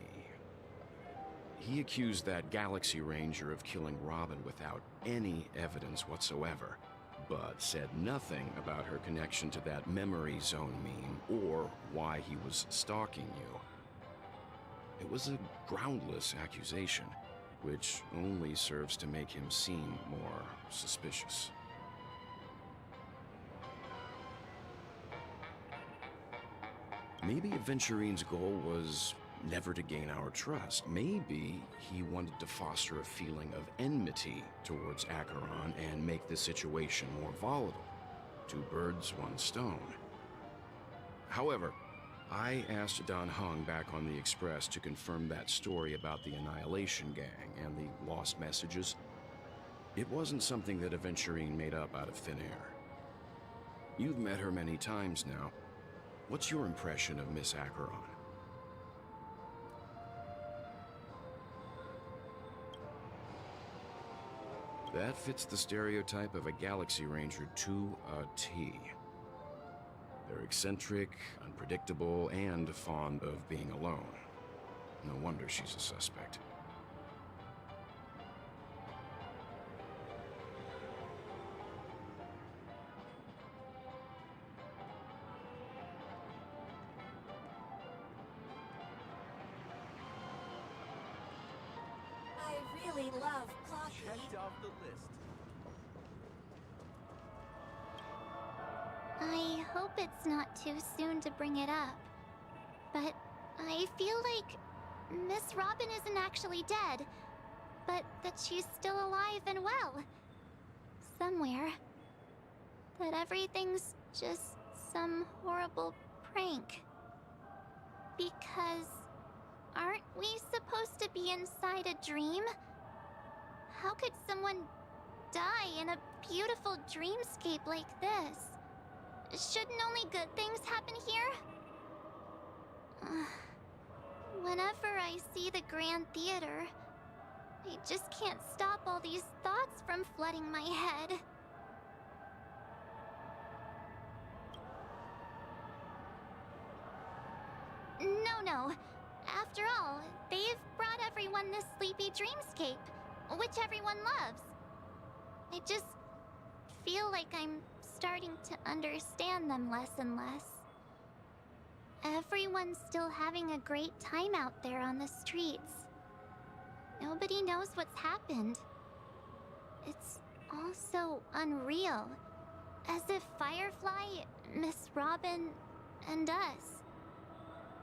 He accused that Galaxy Ranger of killing Robin without any evidence whatsoever, but said nothing about her connection to that memory zone meme or why he was stalking you. It was a groundless accusation, which only serves to make him seem more suspicious. Maybe Aventurine's goal was never to gain our trust. Maybe he wanted to foster a feeling of enmity towards Acheron and make the situation more volatile. Two birds, one stone. However, I asked Dan Heng back on the Express to confirm that story about the Annihilation Gang and the lost messages. It wasn't something that Aventurine made up out of thin air. You've met her many times now. What's your impression of Miss Acheron? That fits the stereotype of a Galaxy Ranger to a T. They're eccentric, unpredictable, and fond of being alone. No wonder she's a suspect. I really love coffee. Checked off the list. I hope it's not too soon to bring it up, but I feel like Miss Robin isn't actually dead, but that she's still alive and well. Somewhere. That everything's just some horrible prank. Because aren't we supposed to be inside a dream? How could someone die in a beautiful dreamscape like this? Shouldn't only good things happen here? Whenever I see the Grand Theater, I just can't stop all these thoughts from flooding my head. No. After all, they've brought everyone this sleepy dreamscape, which everyone loves. I just feel like I'm starting to understand them less and less. Everyone's still having a great time out there on the streets. Nobody knows what's happened. It's all so unreal. As if Firefly, Miss Robin, and us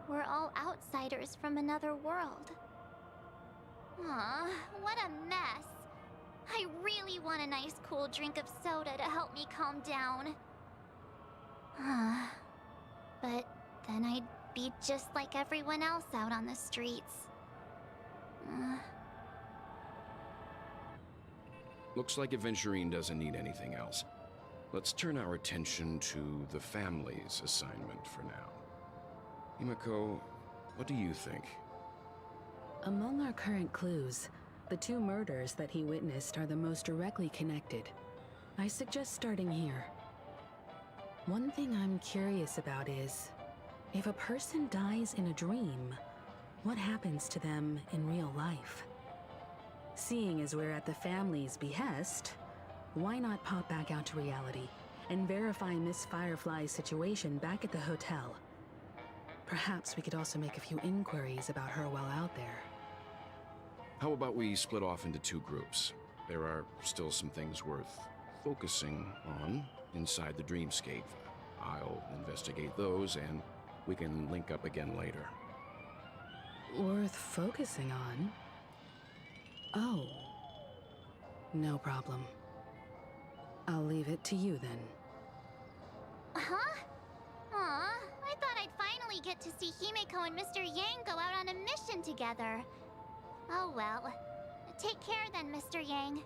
we're all outsiders from another world. Aw, what a mess. I really want a nice cool drink of soda to help me calm down. But then I'd be just like everyone else out on the streets. Looks like Aventurine doesn't need anything else. Let's turn our attention to the family's assignment for now. Himiko, what do you think? Among our current clues, the two murders that he witnessed are the most directly connected. I suggest starting here. One thing I'm curious about is, if a person dies in a dream, what happens to them in real life? Seeing as we're at the family's behest, why not pop back out to reality and verify Miss Firefly's situation back at the hotel? Perhaps we could also make a few inquiries about her while out there. How about we split off into two groups? There are still some things worth focusing on inside the dreamscape. I'll investigate those, and we can link up again later. Worth focusing on? Oh. No problem. I'll leave it to you then. Huh? Aw, I thought I'd finally get to see Himeko and Mr. Yang go out on a mission together. Oh well. Take care then, Mr. Yang.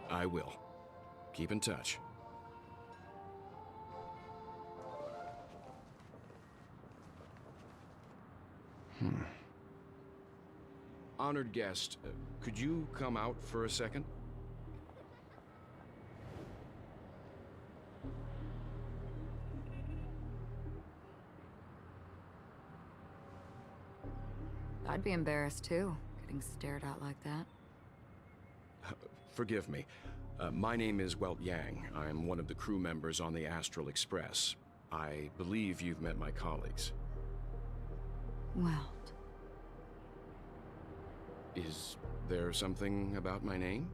I will. Keep in touch. Honored guest, could you come out for a second? I'd be embarrassed too, getting stared at like that. Forgive me. My name is Welt Yang. I'm one of the crew members on the Astral Express. I believe you've met my colleagues. Well, Is there something about my name?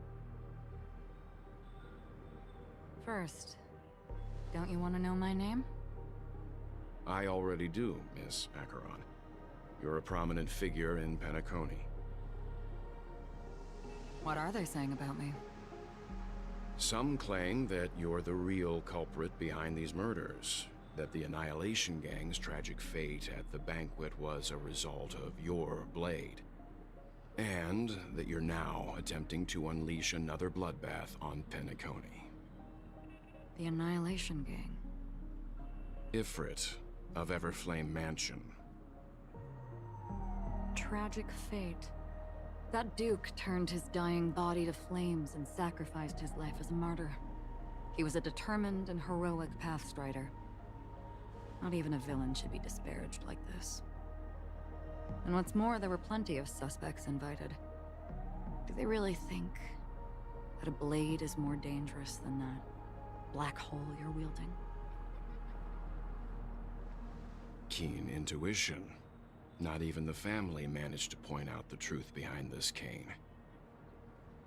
first, don't you want to know my name? I already do, Miss Acheron. You're a prominent figure in Penacony. What are they saying about me? Some claim that you're the real culprit behind these murders, that the Annihilation Gang's tragic fate at the banquet was a result of your blade, and that you're now attempting to unleash another bloodbath on Penacony. The Annihilation Gang. Ifrit of Everflame Mansion. Tragic fate. That Duke turned his dying body to flames and sacrificed his life as a martyr. He was a determined and heroic pathstrider. Not even a villain should be disparaged like this. And what's more, there were plenty of suspects invited. Do they really think that a blade is more dangerous than that black hole you're wielding? Keen intuition. Not even the family managed to point out the truth behind this cane.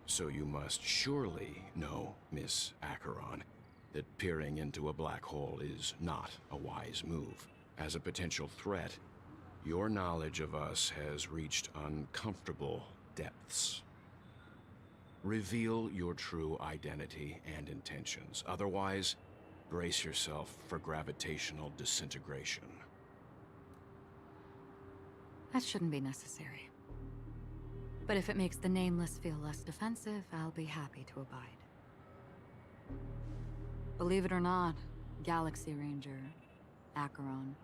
So you must surely know, Miss Acheron, that peering into a black hole is not a wise move. As a potential threat, your knowledge of us has reached uncomfortable depths. Reveal your true identity and intentions. Otherwise, brace yourself for gravitational disintegration. That shouldn't be necessary. But if it makes the Nameless feel less defensive, I'll be happy to abide. Believe it or not, Galaxy Ranger, Acheron,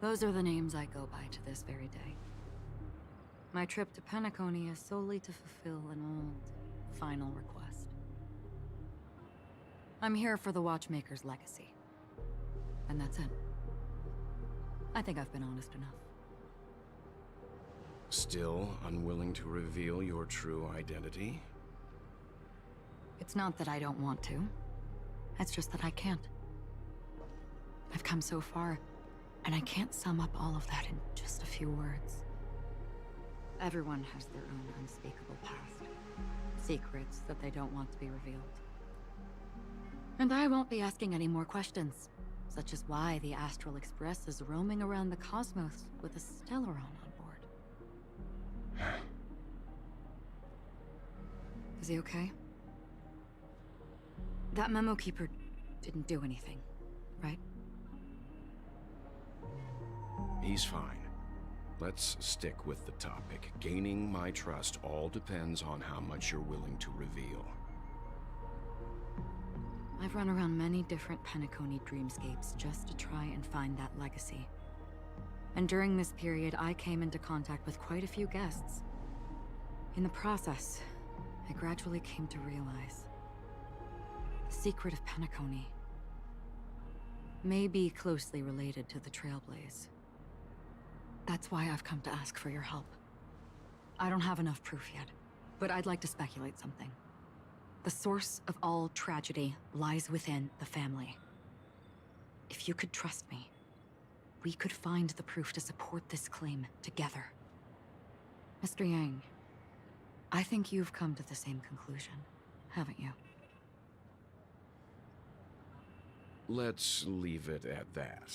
those are the names I go by to this very day. My trip to Penacony is solely to fulfill an old, final request. I'm here for the Watchmaker's legacy. And that's it. I think I've been honest enough. Still unwilling to reveal your true identity? It's not that I don't want to. It's just that I can't. I've come so far, and I can't sum up all of that in just a few words. Everyone has their own unspeakable past. Secrets that they don't want to be revealed. And I won't be asking any more questions, such as why the Astral Express is roaming around the cosmos with a Stellaron on board. Is he okay? That memo keeper didn't do anything, right? He's fine. Let's stick with the topic. Gaining my trust all depends on how much you're willing to reveal. I've run around many different Penacony dreamscapes just to try and find that legacy. And during this period, I came into contact with quite a few guests. In the process, I gradually came to realize the secret of Penacony may be closely related to the Trailblaze. That's why I've come to ask for your help. I don't have enough proof yet, but I'd like to speculate something. The source of all tragedy lies within the family. If you could trust me, we could find the proof to support this claim together. Mr. Yang, I think you've come to the same conclusion, haven't you? Let's leave it at that.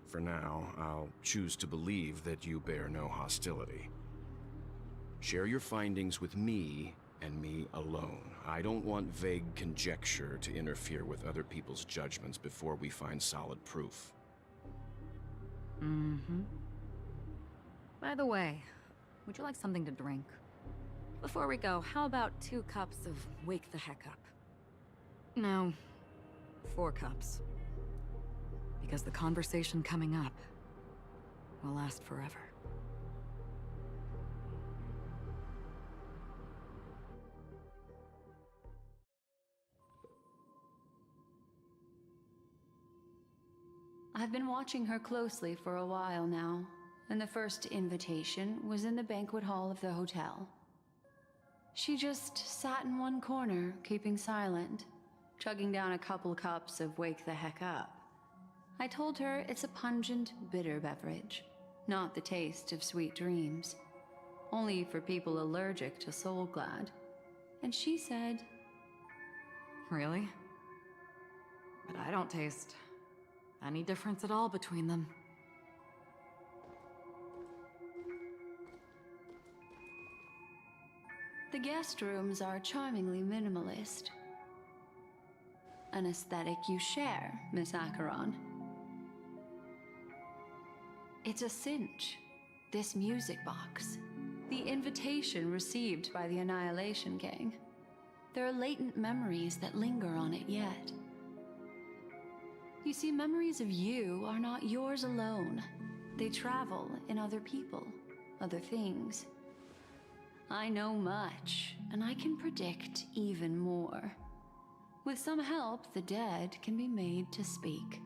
For now, I'll choose to believe that you bear no hostility. Share your findings with me and me alone. I don't want vague conjecture to interfere with other people's judgments before we find solid proof. Mm-hmm. By the way, would you like something to drink? Before we go, how about 2 cups of Wake the Heck Up? No, 4 cups. Because the conversation coming up will last forever. I've been watching her closely for a while now, and the first invitation was in the banquet hall of the hotel. She just sat in one corner, keeping silent, chugging down a couple cups of Wake the Heck Up. I told her it's a pungent, bitter beverage, not the taste of sweet dreams. Only for people allergic to Soul Glad. And she said, Really? But I don't taste any difference at all between them. the guest rooms are charmingly minimalist. An aesthetic you share, Miss Acheron. It's a cinch, this music box. The invitation received by the Annihilation Gang. There are latent memories that linger on it yet. You see, memories of you are not yours alone. They travel in other people, other things. I know much, and I can predict even more. With some help, the dead can be made to speak.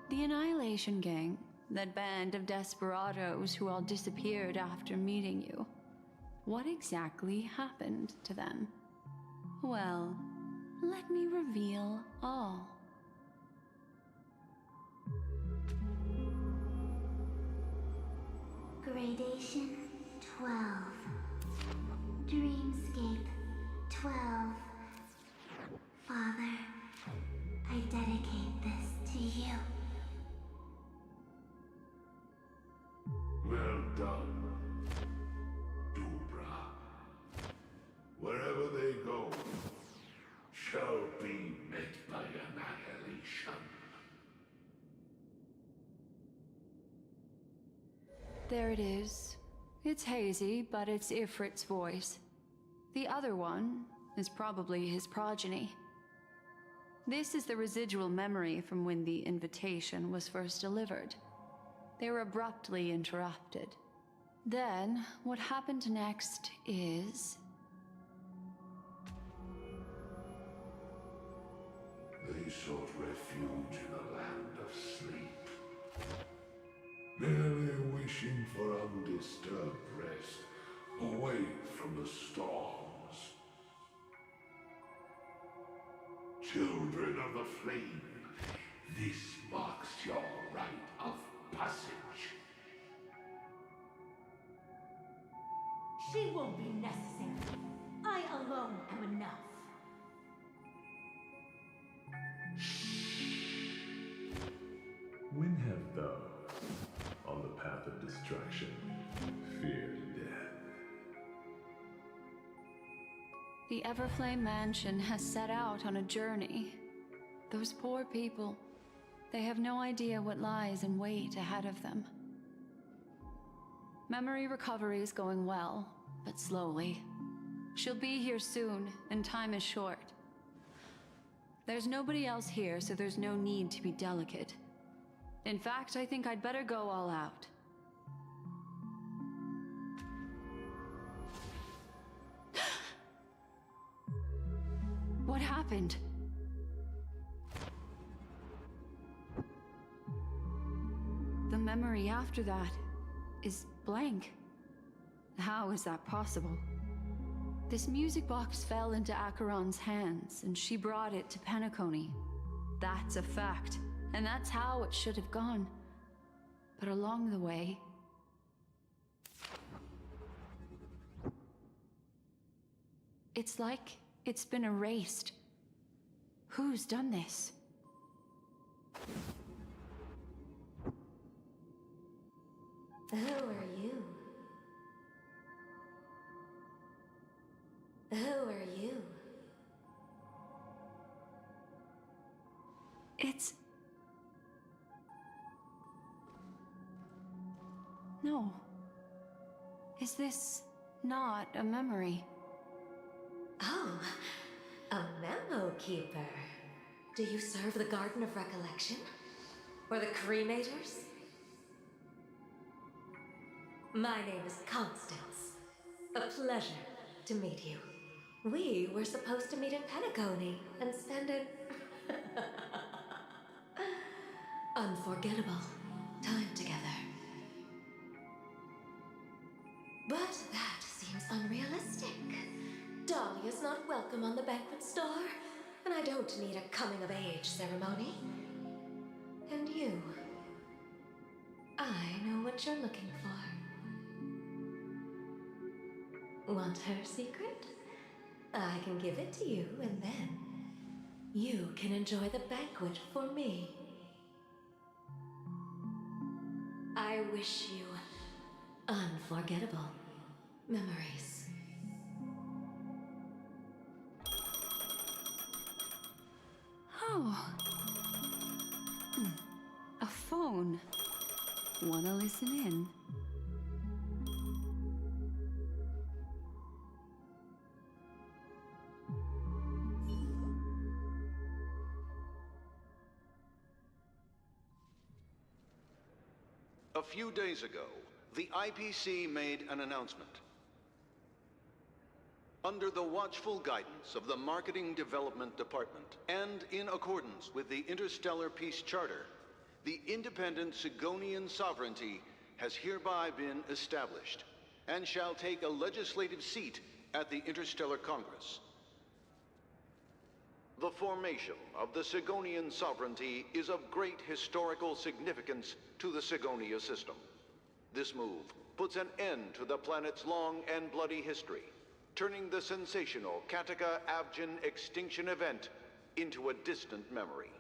The Annihilation Gang, that band of desperados who all disappeared after meeting you. What exactly happened to them? Well, let me reveal all. Gradation 12. Dreamscape 12. Father, I dedicate this to you. Well done, Dubra. Wherever they go, shall be met by annihilation. There it is. It's hazy, but it's Ifrit's voice. The other one is probably his progeny. This is the residual memory from when the invitation was first delivered. They were abruptly interrupted. Then, what happened next is... They sought refuge in a land of sleep, merely wishing for undisturbed rest, away from the storms. Children of the flame, this marks your rite of passage. She won't be necessary. I alone am enough. When have thou, on the path of destruction, feared death? The Everflame Mansion has set out on a journey. Those poor people, they have no idea what lies in wait ahead of them. Memory recovery is going well, but slowly. She'll be here soon, and time is short. There's nobody else here, so there's no need to be delicate. In fact, I think I'd better go all out. What happened? The memory after that is blank. How is that possible? This music box fell into Acheron's hands, and she brought it to Penacony. That's a fact, and that's how it should have gone. But along the way... it's like it's been erased. Who's done this? Who are you? Who are you? It's... no. Is this not a memory? Oh, a memo keeper. Do you serve the Garden of Recollection? Or the Cremators? My name is Constance. A pleasure to meet you. We were supposed to meet in Penacony and spend an unforgettable time together. But that seems unrealistic. Dahlia's not welcome on the banquet store, and I don't need a coming-of-age ceremony. And you, I know what you're looking for. Want her secret? I can give it to you, and then you can enjoy the banquet for me. I wish you unforgettable memories. Oh. A phone. Wanna listen in? A few days ago, the IPC made an announcement. Under the watchful guidance of the Marketing Development Department, and in accordance with the Interstellar Peace Charter, the independent Sigonian sovereignty has hereby been established, and shall take a legislative seat at the Interstellar Congress. The formation of the Sigonian sovereignty is of great historical significance to the Sigonia system. This move puts an end to the planet's long and bloody history, turning the sensational Kataka-Avgin extinction event into a distant memory.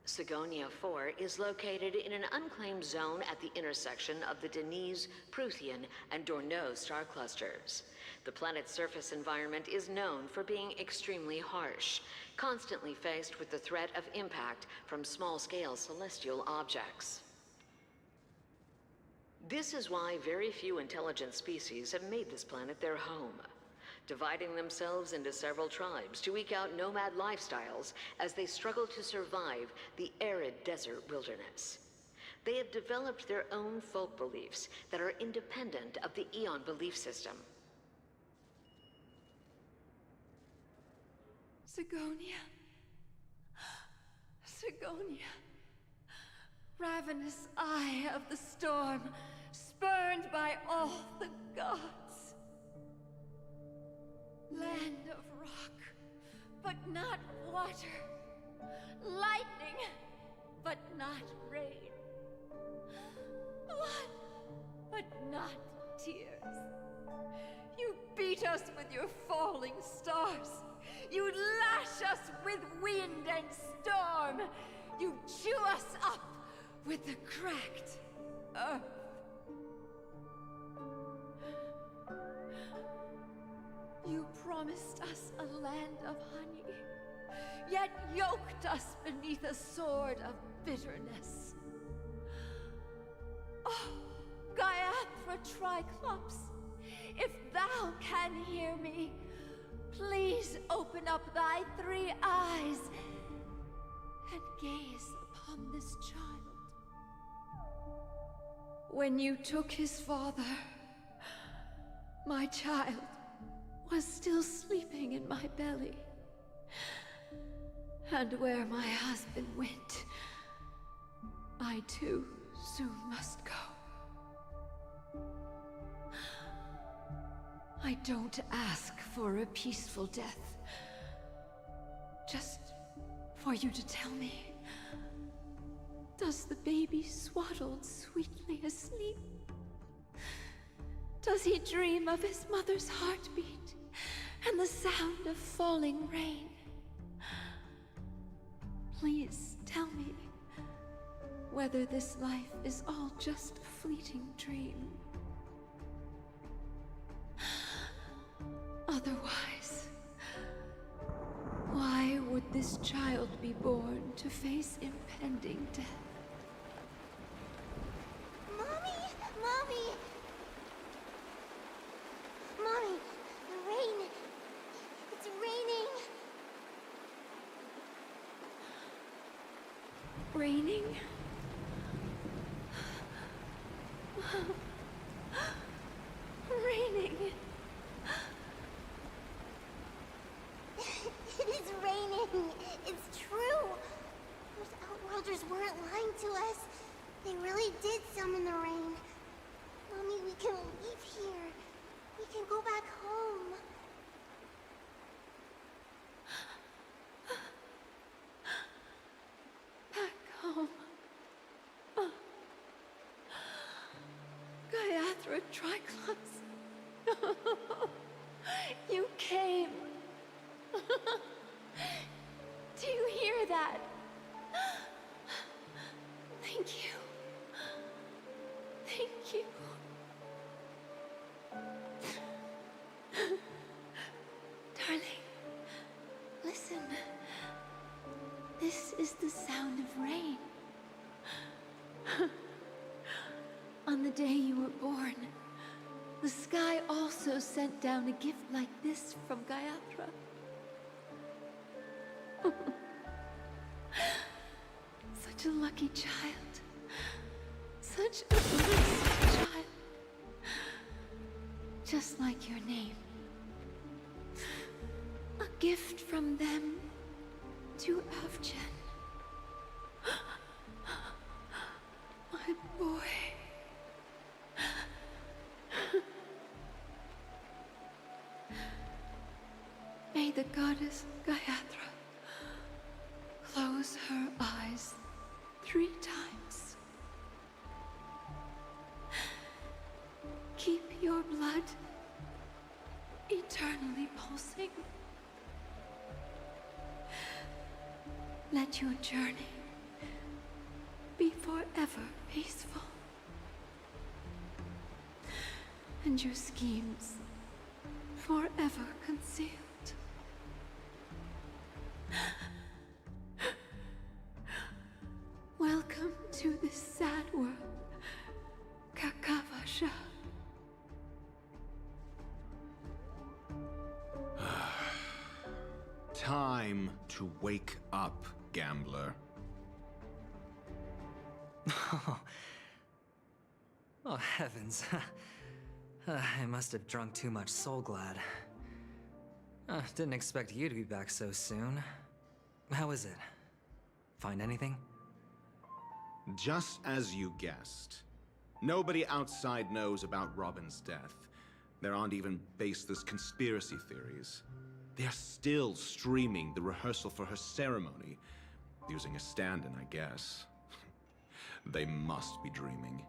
Sigonia 4 is located in an unclaimed zone at the intersection of the Denise, Prothean, and Dorneau star clusters. The planet's surface environment is known for being extremely harsh, constantly faced with the threat of impact from small-scale celestial objects. This is why very few intelligent species have made this planet their home, dividing themselves into several tribes to eke out nomad lifestyles as they struggle to survive the arid desert wilderness. They have developed their own folk beliefs that are independent of the Eon belief system. Sigonia. Sigonia. Ravenous eye of the storm, spurned by all the gods. Land of rock, but not water. Lightning, but not rain. Blood, but not tears. You beat us with your falling stars. You lash us with wind and storm. You chew us up with the cracked earth. You promised us a land of honey, yet yoked us beneath a sword of bitterness. Oh, Triclops, if thou can hear me, please open up thy 3 eyes and gaze upon this child. When you took his father, my child was still sleeping in my belly. And where my husband went, I too soon must go. I don't ask for a peaceful death. Just for you to tell me, does the baby swaddled sweetly asleep? Does he dream of his mother's heartbeat and the sound of falling rain? Please tell me whether this life is all just a fleeting dream. Otherwise, why would this child be born to face impending death? Mommy! Mommy! Mommy! The rain! It's raining! Raining? Raining. It is raining! It's true! Those Outworlders weren't lying to us. They really did summon the rain. Mommy, we can leave here. We can go back home. Back home. Gaiathra Triclops. You came. Do you hear that? Thank you. Thank you. Darling, listen. This is the sound of rain. On the day you were born, the sky also sent down a gift like this from Gaiathra. Such a lucky child. Such a blessed child. Just like your name. A gift from them to Avgen. My boy. May the goddess Gaiathra close her eyes 3 times. Keep your blood eternally pulsing. Let your journey be forever peaceful. And your schemes forever concealed. Welcome to this sad world, Kakavasha. Time to wake up, gambler. Oh, heavens. I must have drunk too much Soul Glad. Didn't expect you to be back so soon. How is it? Find anything? Just as you guessed. Nobody outside knows about Robin's death. There aren't even baseless conspiracy theories. They're still streaming the rehearsal for her ceremony. Using a stand-in, I guess. They must be dreaming.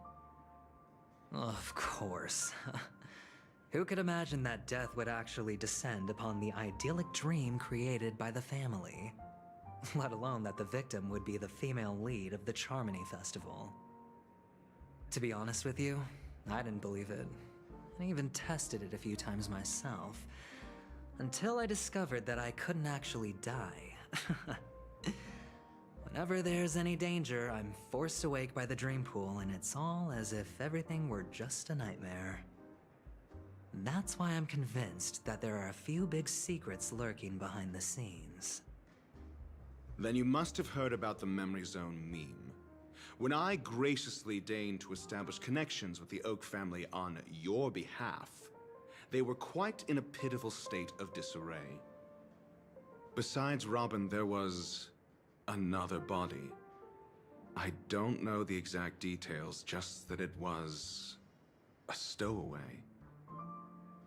Of course. Who could imagine that death would actually descend upon the idyllic dream created by the family? Let alone that the victim would be the female lead of the Charmony Festival. To be honest with you, I didn't believe it. I even tested it a few times myself. Until I discovered that I couldn't actually die. When Whenever there's any danger, I'm forced awake by the dream pool, and it's all as if everything were just a nightmare. That's why I'm convinced that there are a few big secrets lurking behind the scenes. Then you must have heard about the Memory Zone meme. When I graciously deigned to establish connections with the Oak family on your behalf, they were quite in a pitiful state of disarray. Besides Robin, there was another body. I don't know the exact details, just that it was a stowaway.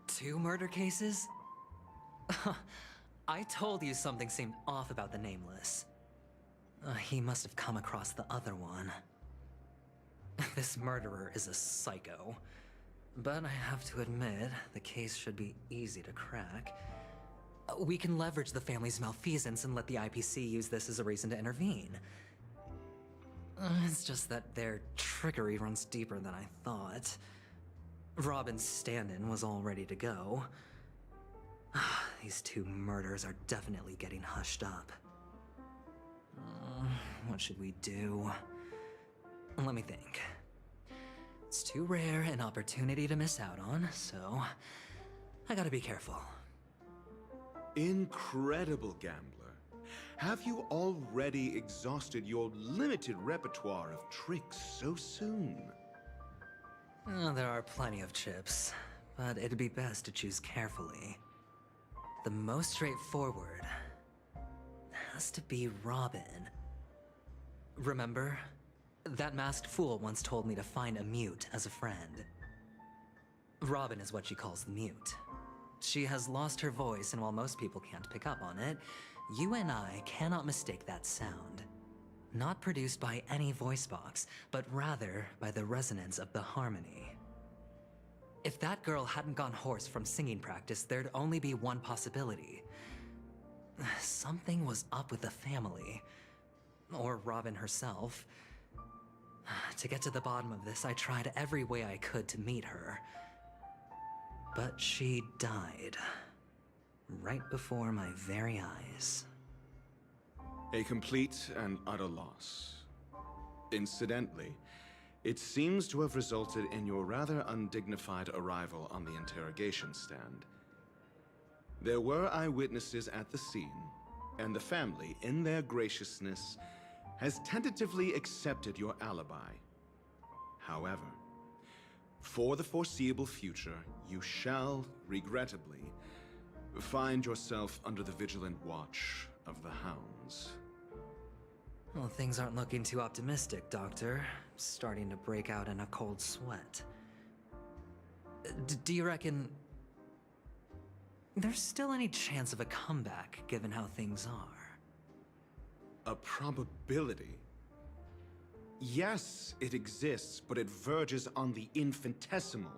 2 murder cases? I told you something seemed off about the Nameless. He must have come across the other one. This murderer is a psycho. But I have to admit, the case should be easy to crack. We can leverage the family's malfeasance and let the IPC use this as a reason to intervene. It's just that their trickery runs deeper than I thought. Robin's stand-in was all ready to go. These 2 murders are definitely getting hushed up. What should we do? Let me think. It's too rare an opportunity to miss out on, so I gotta be careful. Incredible gambler. Have you already exhausted your limited repertoire of tricks so soon? There are plenty of chips, but it'd be best to choose carefully. The most straightforward has to be Robin. Remember? That masked fool once told me to find a mute as a friend. Robin is what she calls the mute. She has lost her voice, and while most people can't pick up on it, you and I cannot mistake that sound. Not produced by any voice box, but rather by the resonance of the harmony. If that girl hadn't gone hoarse from singing practice, there'd only be one possibility. Something was up with the family. Or Robin herself. To get to the bottom of this, I tried every way I could to meet her. But she died. Right before my very eyes. A complete and utter loss. Incidentally, it seems to have resulted in your rather undignified arrival on the interrogation stand. There were eyewitnesses at the scene, and the family, in their graciousness, has tentatively accepted your alibi. However, for the foreseeable future, you shall, regrettably, find yourself under the vigilant watch of the Hounds. Well, things aren't looking too optimistic, Doctor. I'm starting to break out in a cold sweat. Do you reckon there's still any chance of a comeback, given how things are? A probability? Yes, it exists, but it verges on the infinitesimal.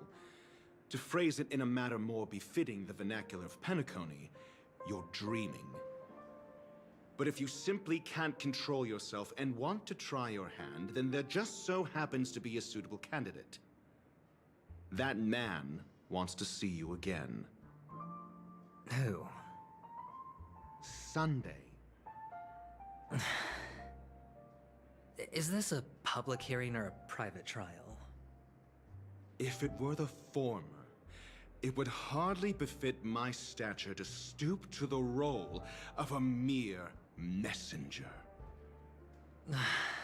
To phrase it in a manner more befitting the vernacular of Penacony, you're dreaming. But if you simply can't control yourself and want to try your hand, then there just so happens to be a suitable candidate. That man wants to see you again. Who? Sunday. Is this a public hearing or a private trial? If it were the former, it would hardly befit my stature to stoop to the role of a mere messenger.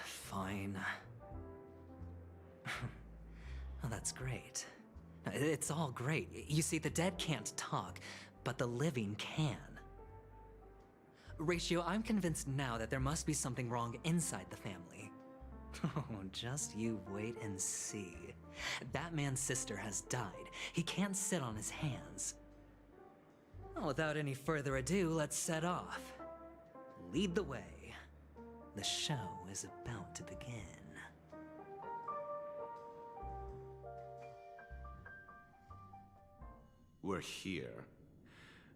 Fine. Oh, that's great. It's all great. You see, the dead can't talk, but the living can. Ratio, I'm convinced now that there must be something wrong inside the family. Oh, just you wait and see. That man's sister has died. He can't sit on his hands. Well, without any further ado, let's set off. Lead the way. The show is about to begin. We're here.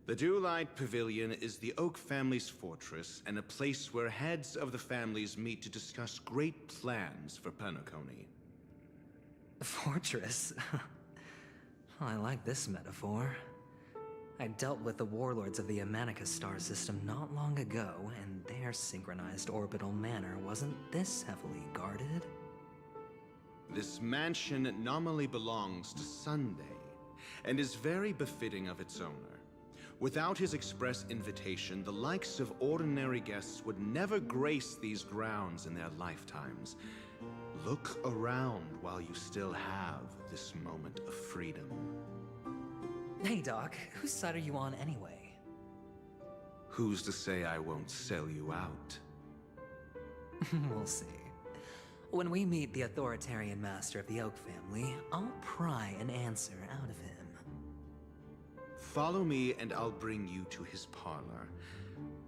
The Dewlight Pavilion is the Oak family's fortress and a place where heads of the families meet to discuss great plans for Penacony. Fortress? I like this metaphor. I dealt with the warlords of the Amanicus star system not long ago, and their synchronized orbital manor wasn't this heavily guarded. This mansion nominally belongs to Sunday, and is very befitting of its owner. Without his express invitation, the likes of ordinary guests would never grace these grounds in their lifetimes. Look around while you still have this moment of freedom. Hey, Doc, whose side are you on anyway? Who's to say I won't sell you out? We'll see. When we meet the authoritarian master of the Oak family, I'll pry an answer out of him. Follow me and I'll bring you to his parlor.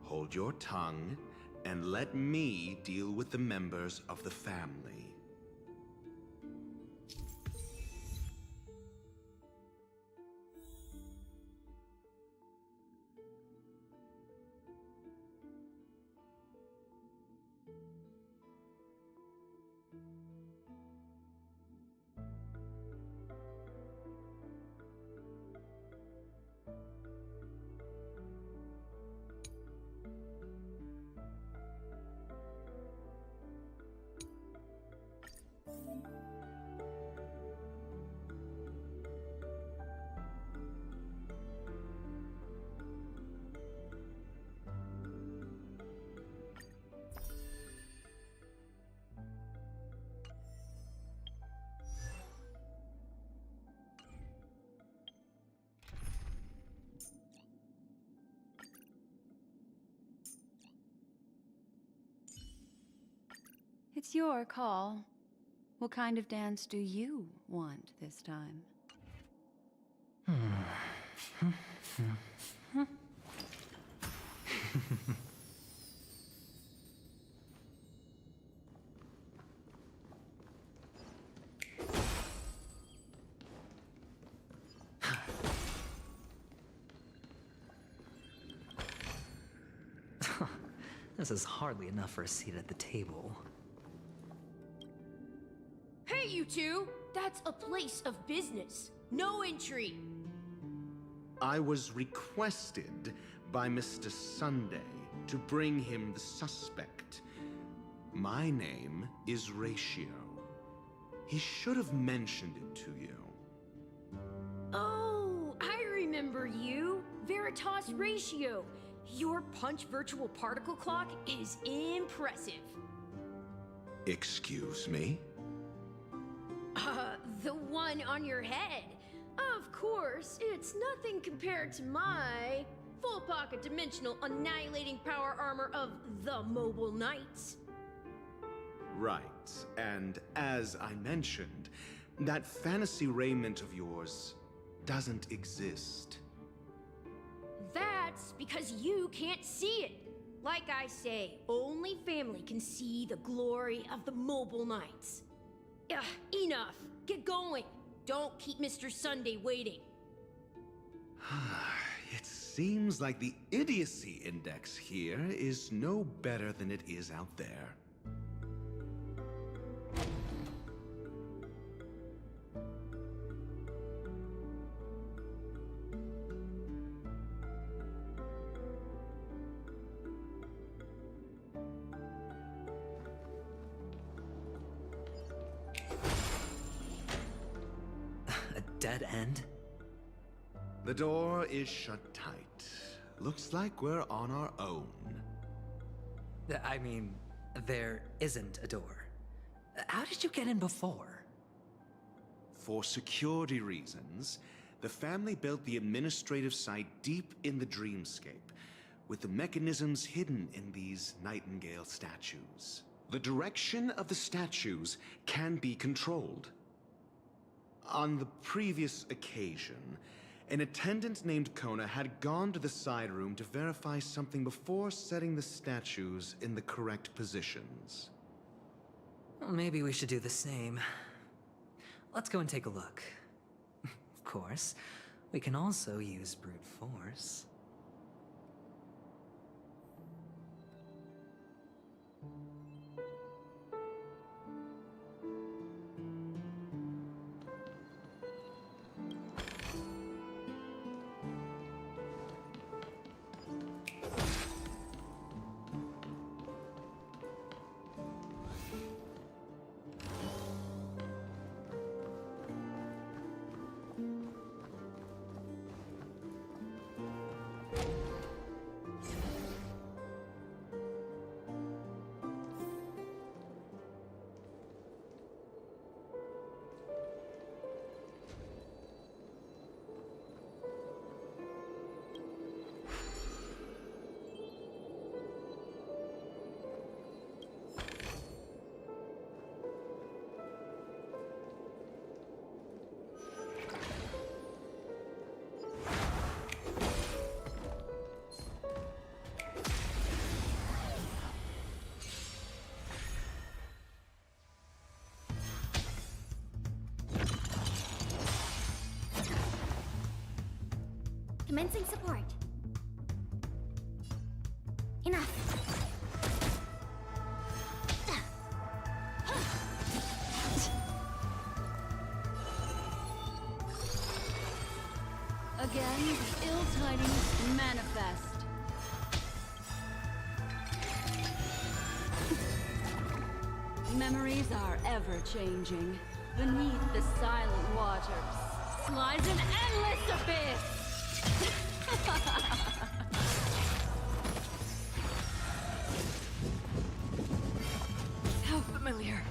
Hold your tongue and let me deal with the members of the family. It's your call. What kind of dance do you want this time? This is hardly enough for a seat at the table. Hey, you two! That's a place of business. No entry. I was requested by Mr. Sunday to bring him the suspect. My name is Ratio. He should have mentioned it to you. Oh, I remember you. Veritas Ratio. Your punch virtual particle clock is impressive. Excuse me? The one on your head. Of course, it's nothing compared to my full pocket dimensional annihilating power armor of the Mobile Knights. Right, and as I mentioned, that fantasy raiment of yours doesn't exist. That's because you can't see it. Like I say, only family can see the glory of the Mobile Knights. Ugh, enough. Get going. Don't keep Mr. Sunday waiting. It seems like the idiocy index here is no better than it is out there. Dead end? The door is shut tight. Looks like we're on our own. I mean, there isn't a door. How did you get in before? For security reasons, the family built the administrative site deep in the dreamscape, with the mechanisms hidden in these Nightingale statues. The direction of the statues can be controlled. On the previous occasion, an attendant named Kona had gone to the side room to verify something before setting the statues in the correct positions. Well, maybe we should do the same. Let's go and take a look. Of course, we can also use brute force. Commencing support. Enough. Again, the ill tidings manifest. Memories are ever changing. Beneath the silent waters lies an endless abyss! How familiar.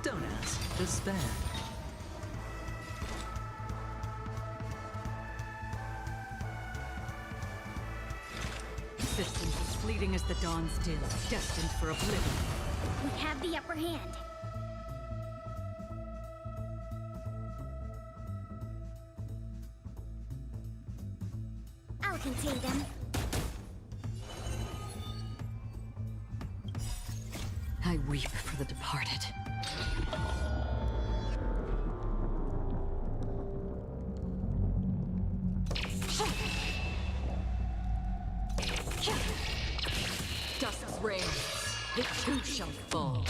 Don't ask, just stand. Existence as fleeting as the dawn's dim, destined for oblivion. We have the upper hand. I'll contain them. I weep for the departed. Dusk's reign, it too shall fall.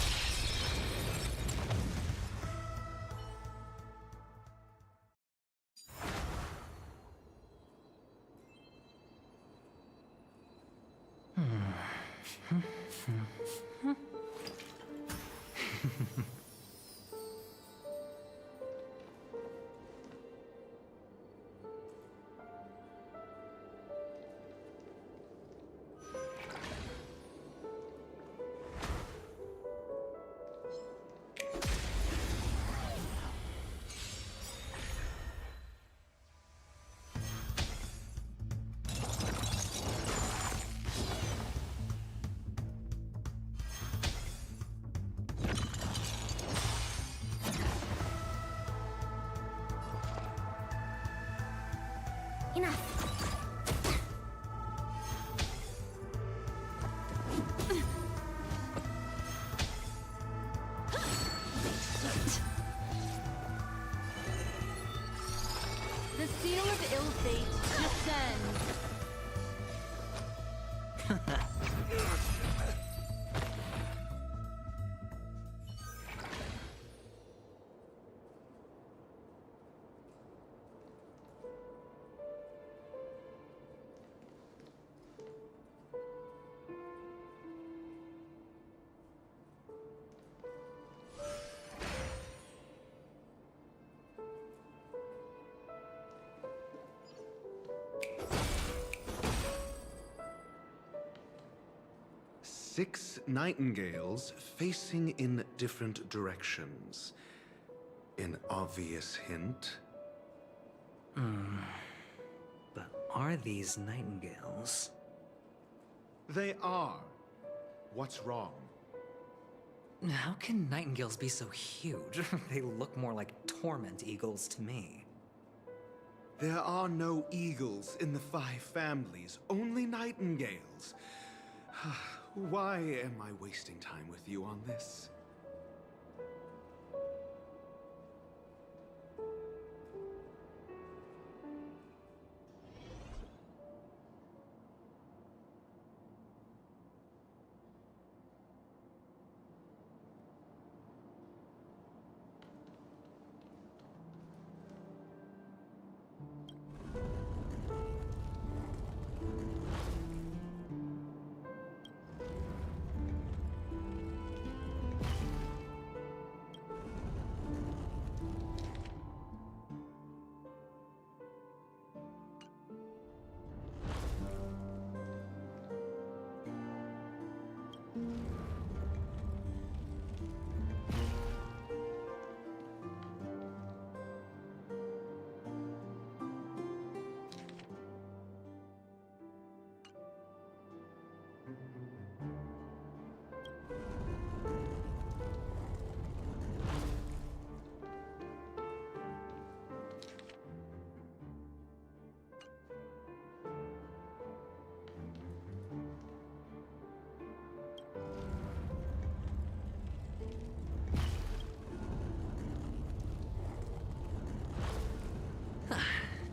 Enough. The seal of ill fate descends. Six nightingales facing in different directions. An obvious hint. But are these nightingales? They are. What's wrong? How can nightingales be so huge? They look more like torment eagles to me. There are no eagles in the five families, only nightingales. Why am I wasting time with you on this?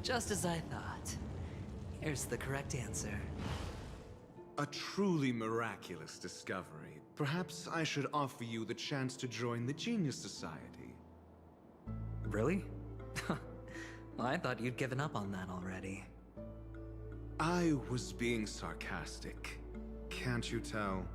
Just as I thought. Here's the correct answer. A truly miraculous discovery. Perhaps I should offer you the chance to join the Genius Society. Really? Well, I thought you'd given up on that already. I was being sarcastic. Can't you tell?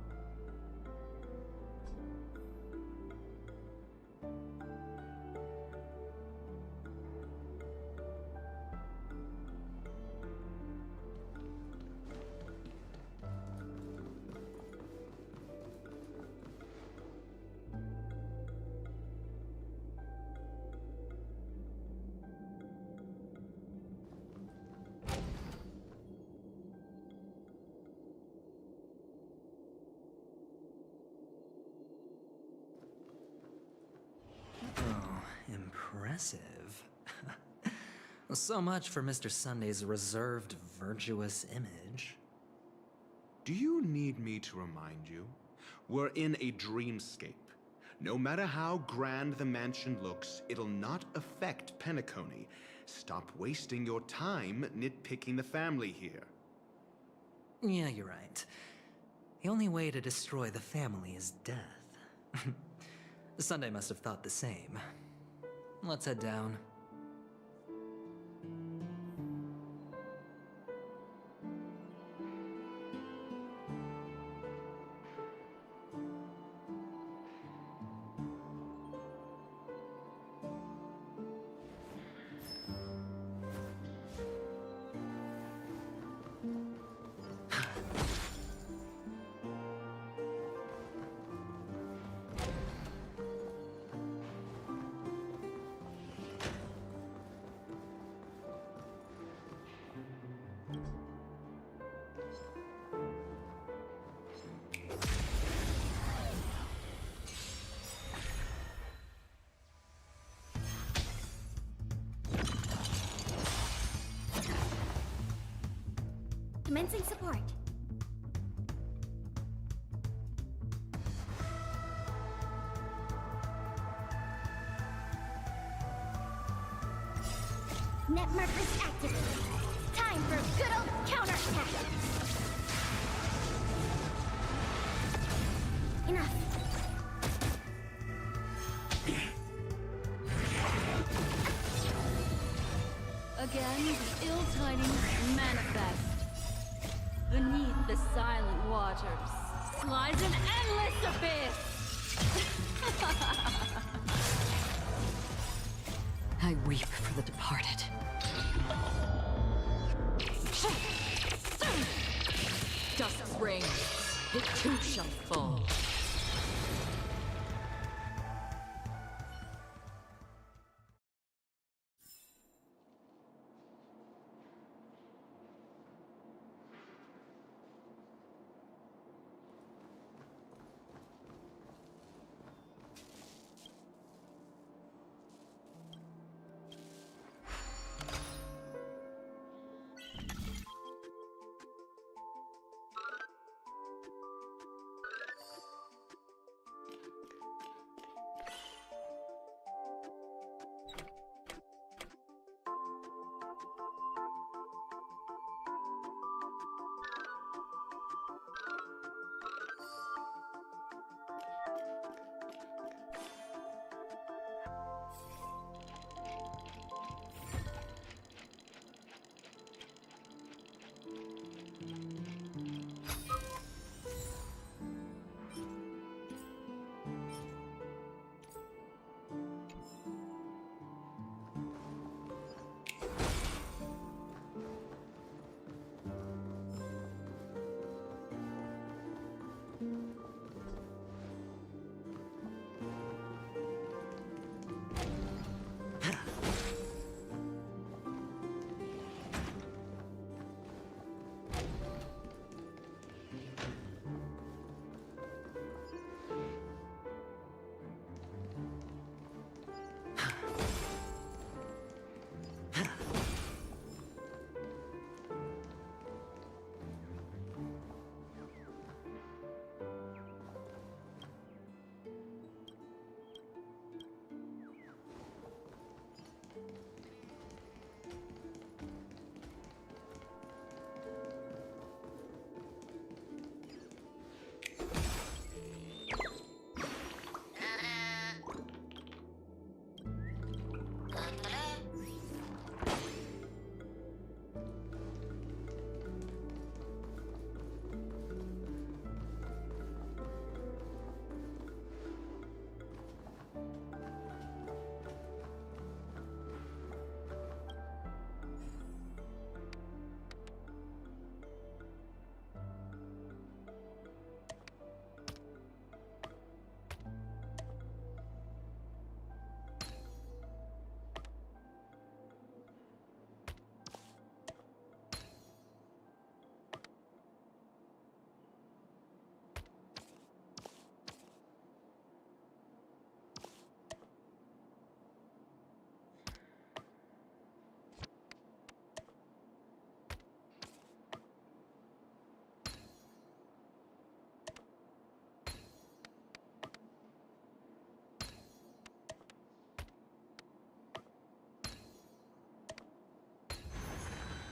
Oh, impressive. So much for Mr. Sunday's reserved, virtuous image. Do you need me to remind you? We're in a dreamscape. No matter how grand the mansion looks, it'll not affect Penacony. Stop wasting your time nitpicking the family here. Yeah, you're right. The only way to destroy the family is death. Sunday must have thought the same. Let's head down. Commencing support. Net markers activated. Time for a good old counterattack. Enough. Again, the ill tidings manifest. Beneath the silent waters lies an endless abyss! I weep for the departed. Dust rain, it too shall fall.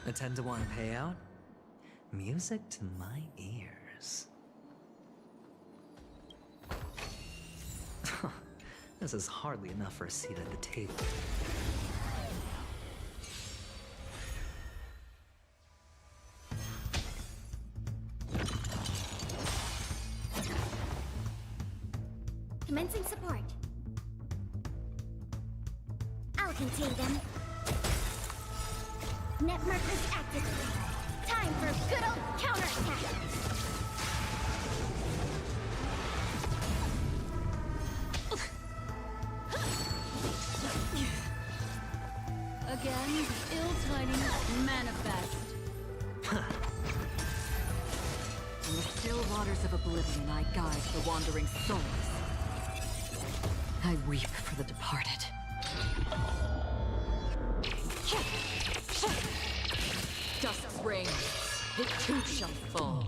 A 10-to-1 payout? Music to my ears. This is hardly enough for a seat at the table. Commencing support. I'll contain them. Net markers activated. Time for a good old counterattack. Again, ill tidings manifest. In the still waters of oblivion, I guide the wandering souls. I weep for the departed. Dusk's reign, it too shall fall.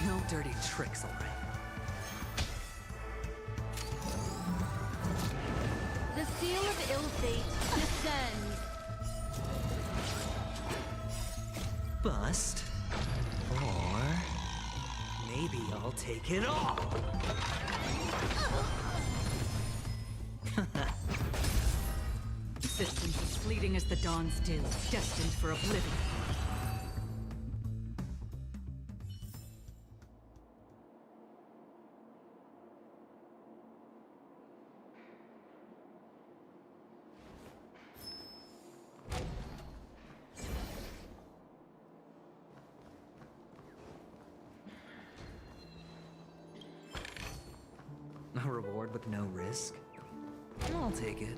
No dirty tricks, all right. The seal of ill fate descends. Bust. Or maybe I'll take it all. Existence as fleeting as the dawn's dew, destined for oblivion. A reward with no risk? I'll take it.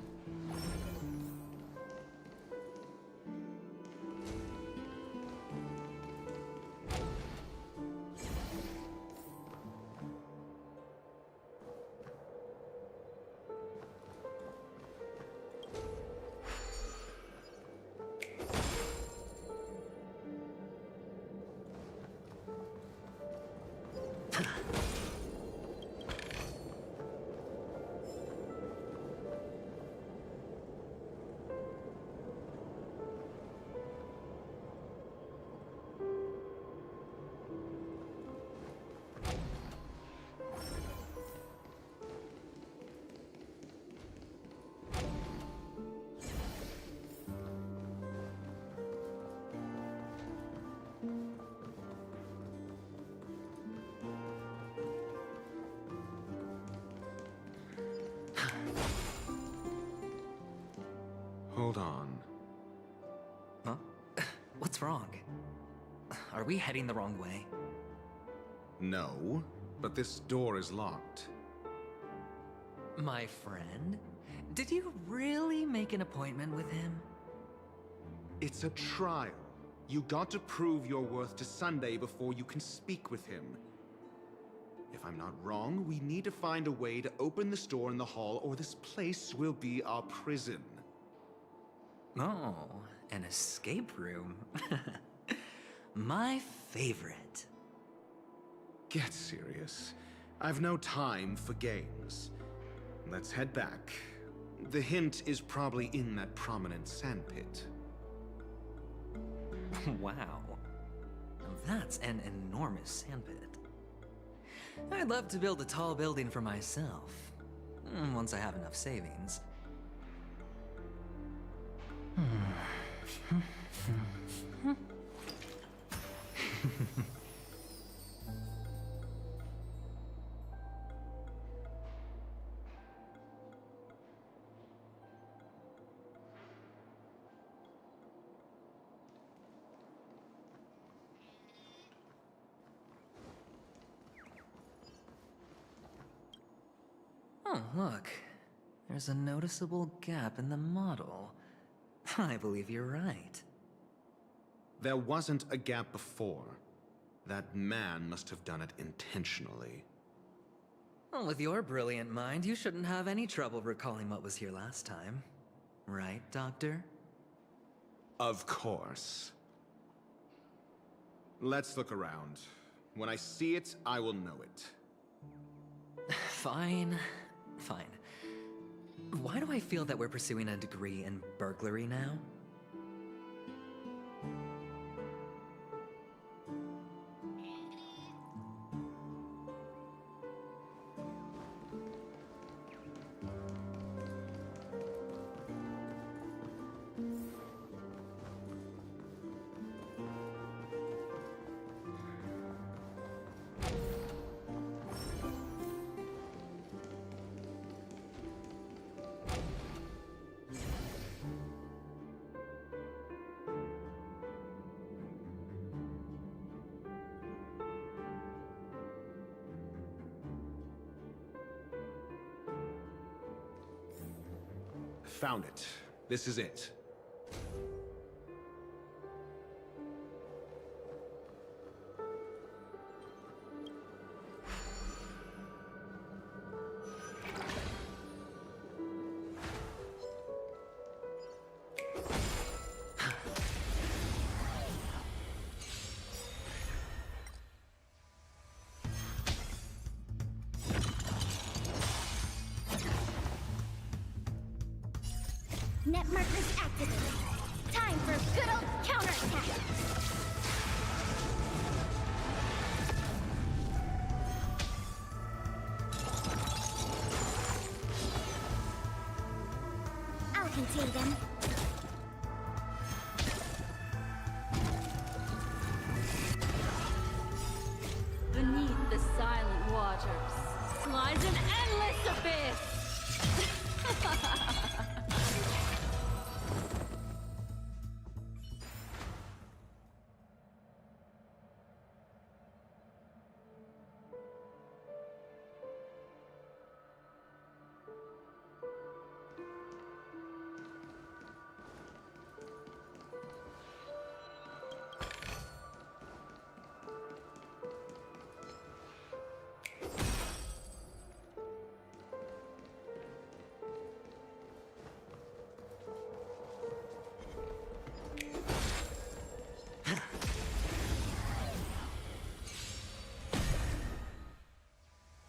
Hold on. Huh? What's wrong? Are we heading the wrong way? No, but this door is locked. My friend? Did you really make an appointment with him? It's a trial. You got to prove your worth to Sunday before you can speak with him. If I'm not wrong, we need to find a way to open this door in the hall, or this place will be our prison. Oh, an escape room. My favorite. Get serious. I've no time for games. Let's head back. The hint is probably in that prominent sandpit. Wow. That's an enormous sandpit. I'd love to build a tall building for myself. Once I have enough savings. Oh, look. There's a noticeable gap in the model. I believe you're right. There wasn't a gap before. That man must have done it intentionally. Well, with your brilliant mind, you shouldn't have any trouble recalling what was here last time. Right, Doctor? Of course. Let's look around. When I see it, I will know it. Fine. Fine. Why do I feel that we're pursuing a degree in burglary now? Found it. This is it. Net markers activated. Time for good old counterattack. I'll contain them. Beneath the silent waters lies an endless abyss!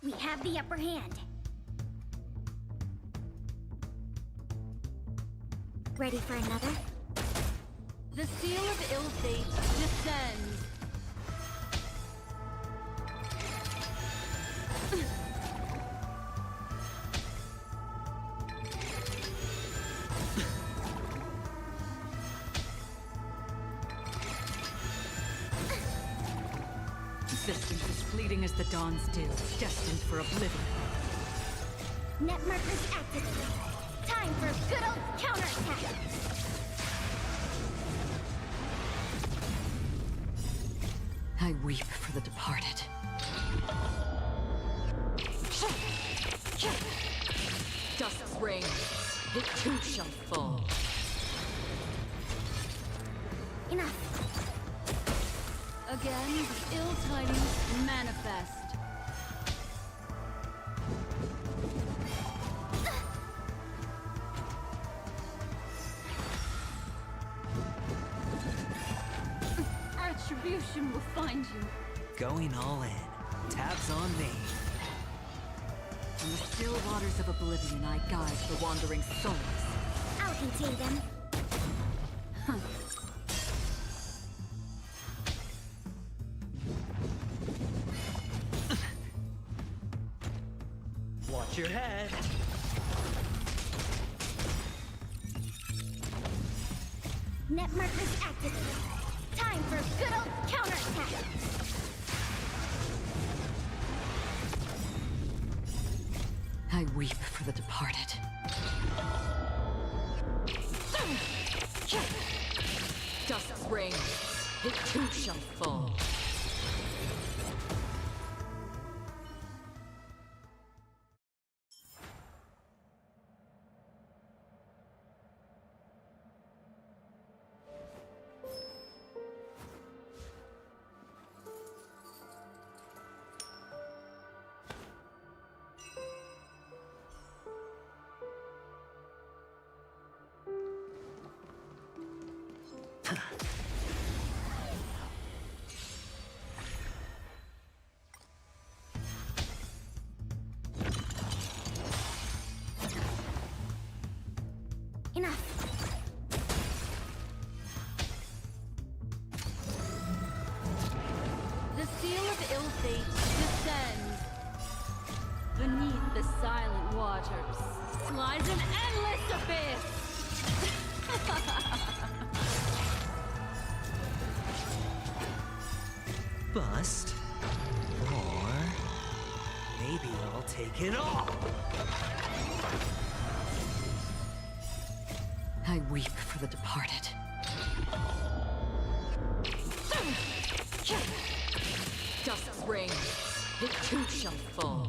We have the upper hand. Ready for another? The seal of ill fate descends. Existence as fleeting as the dawn's dew, destined for oblivion. Net markers activated. Time for good old counterattack. I weep for the departed. Dust reigns, it too shall fall. Enough. Again, the ill tidings manifest. Retribution will find you. Going all in. Tabs on me. In the still waters of oblivion, I guide the wandering souls. I'll contain them. Watch your head. Net markers activated. Time for good old counterattack. I weep for the departed. Dust reigns, it too shall fall. Enough. The seal of ill fate descends. Beneath the silent waters lies an endless abyss. Bust. Or maybe I'll take it all. I weep for the departed. Dusk's reign, it too shall fall.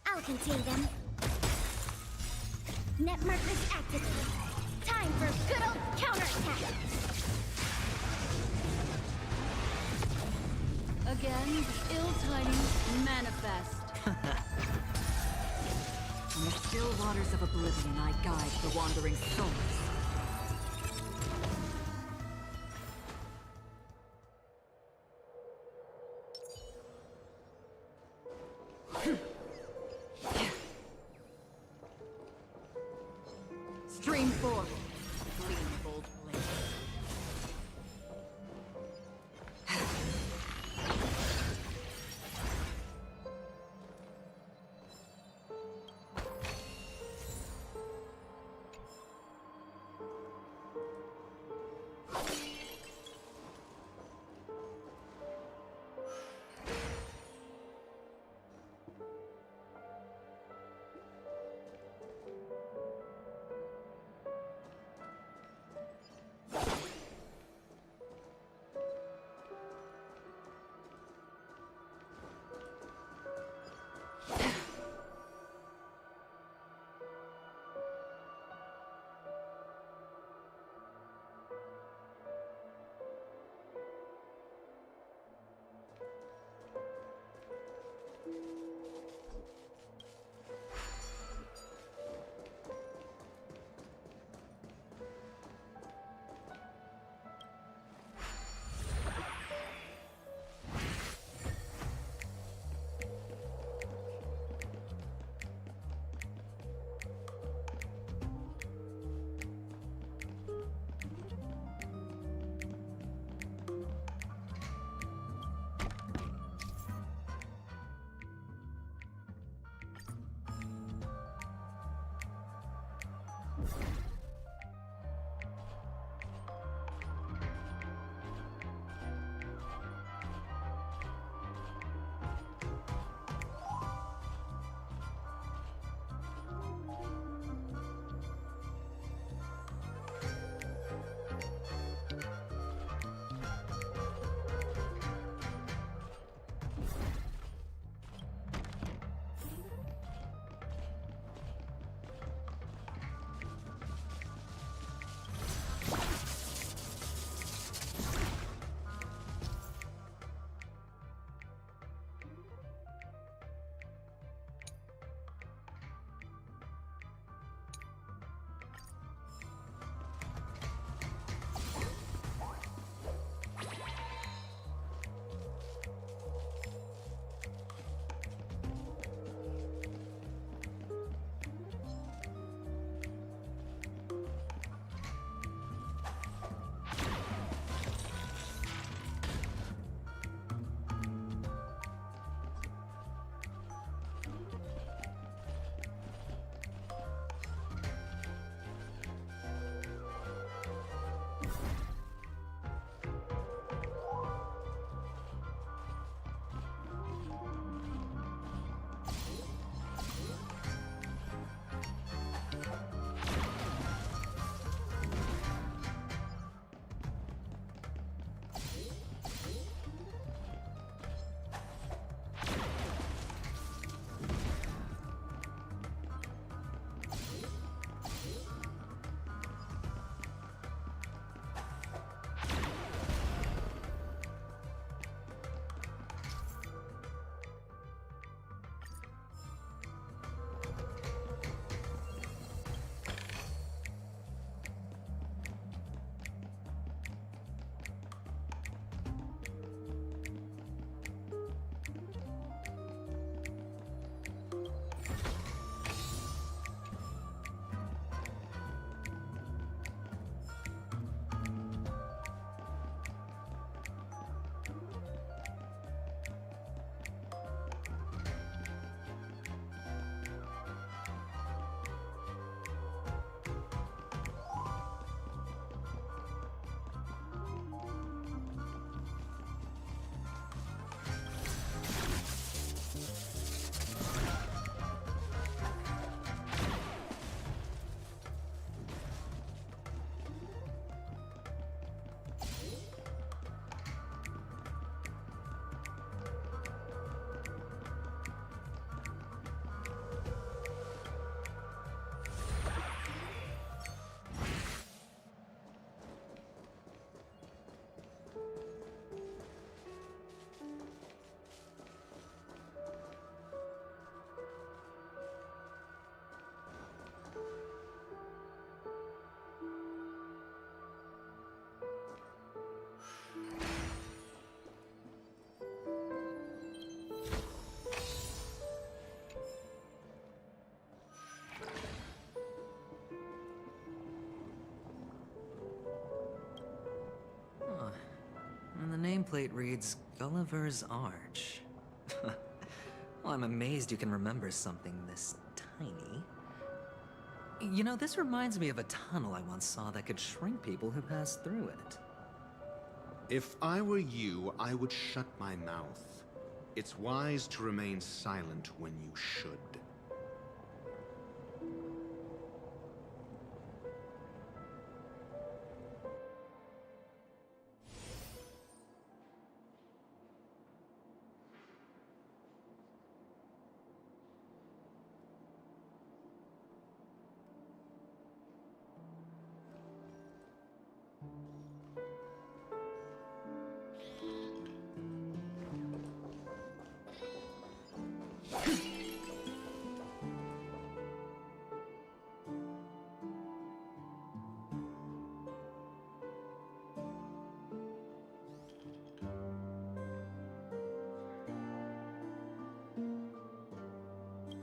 I'll contain them. Net markers activated. Time for good old counterattack. Again, the ill tidings manifest. In the still waters of oblivion, I guide the wandering souls. Stream forth, gleam bold blade. nameplate reads Gulliver's Arch. Well, I'm amazed you can remember something this tiny. You know, this reminds me of a tunnel I once saw that could shrink people who passed through it. If I were you, I would shut my mouth. It's wise to remain silent when you should.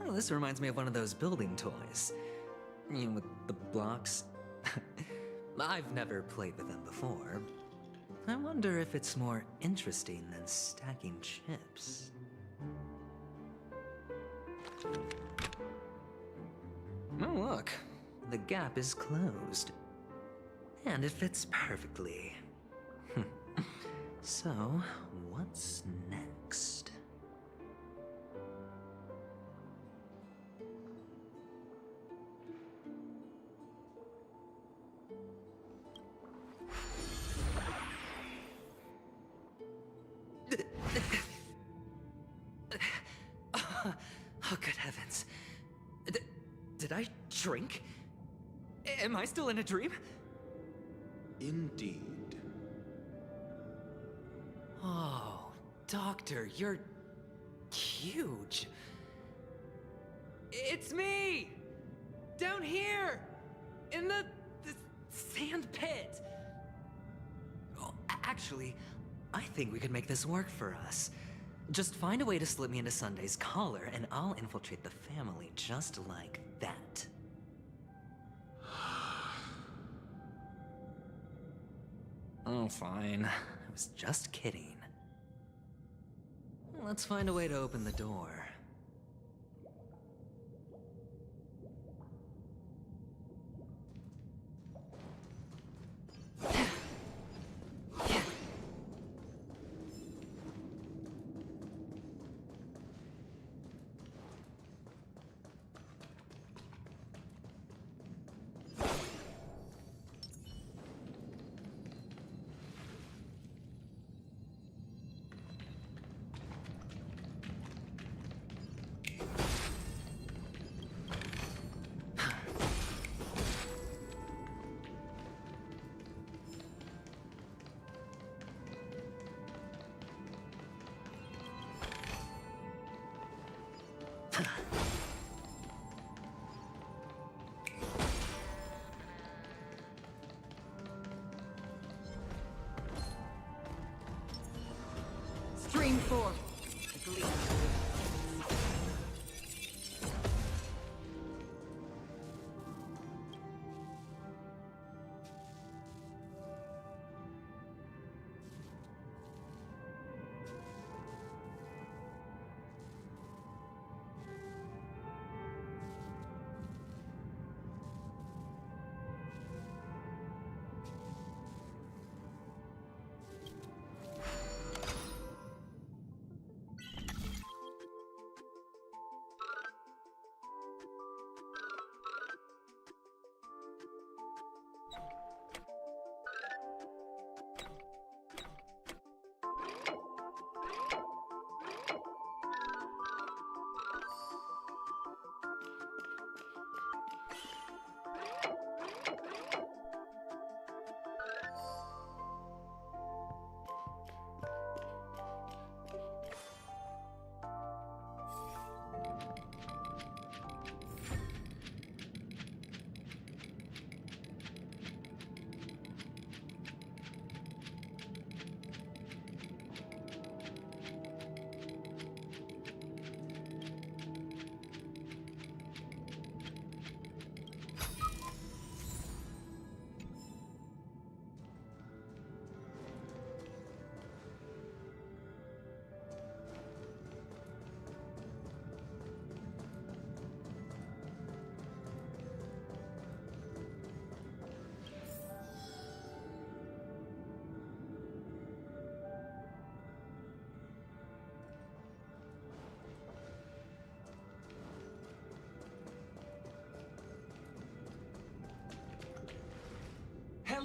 Oh, this reminds me of one of those building toys. You know, with the blocks. I've never played with them before. I wonder if it's more interesting than stacking chips. Oh, look. The gap is closed. And it fits perfectly. So, what's next? Oh, good heavens. Did I drink? Am I still in a dream? Indeed. Oh, Doctor, you're huge. It's me! Down here! In the sand pit! Oh, actually, I think we could make this work for us. Just find a way to slip me into Sunday's collar, and I'll infiltrate the family just like that. Oh, fine. I was just kidding. Let's find a way to open the door.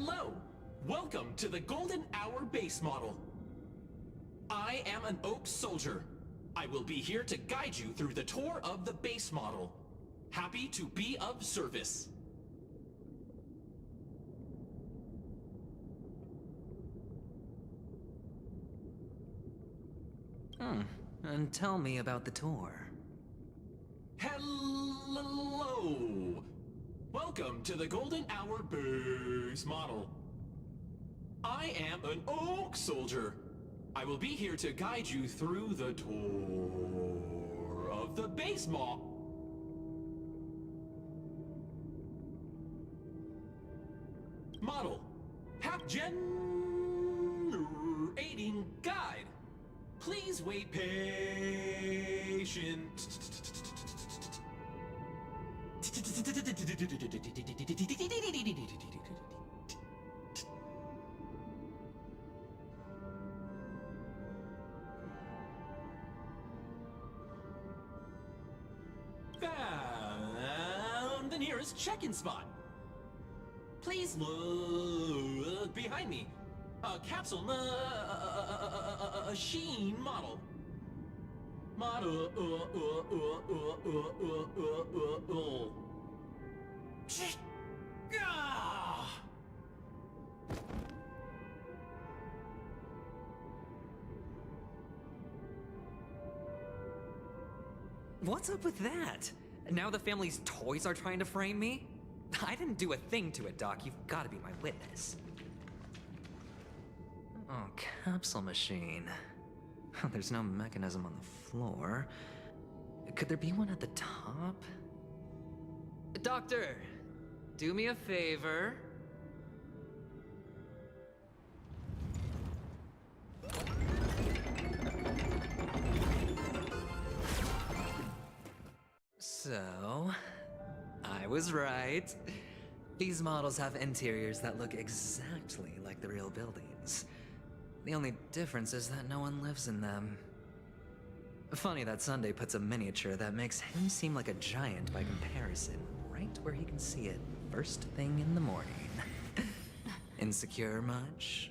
Hello! Welcome to the Golden Hour base model. I am an Oak Soldier. I will be here to guide you through the tour of the base model. Happy to be of service. And tell me about the tour. Hello! Welcome to the Golden Hour base model. I am an Oak Soldier. I will be here to guide you through the tour of the base model. Generating guide. Please wait patient. Found the nearest check-in spot. Please look behind me. A capsule machine model. What's up with that? Now the family's toys are trying to frame me? I didn't do a thing to it, Doc. You've got to be my witness. Oh, capsule machine. There's no mechanism on the floor. Could there be one at the top? Doctor, do me a favor. So, I was right. These models have interiors that look exactly like the real buildings. The only difference is that no one lives in them. Funny that Sunday puts a miniature that makes him seem like a giant by comparison, right where he can see it first thing in the morning. Insecure much?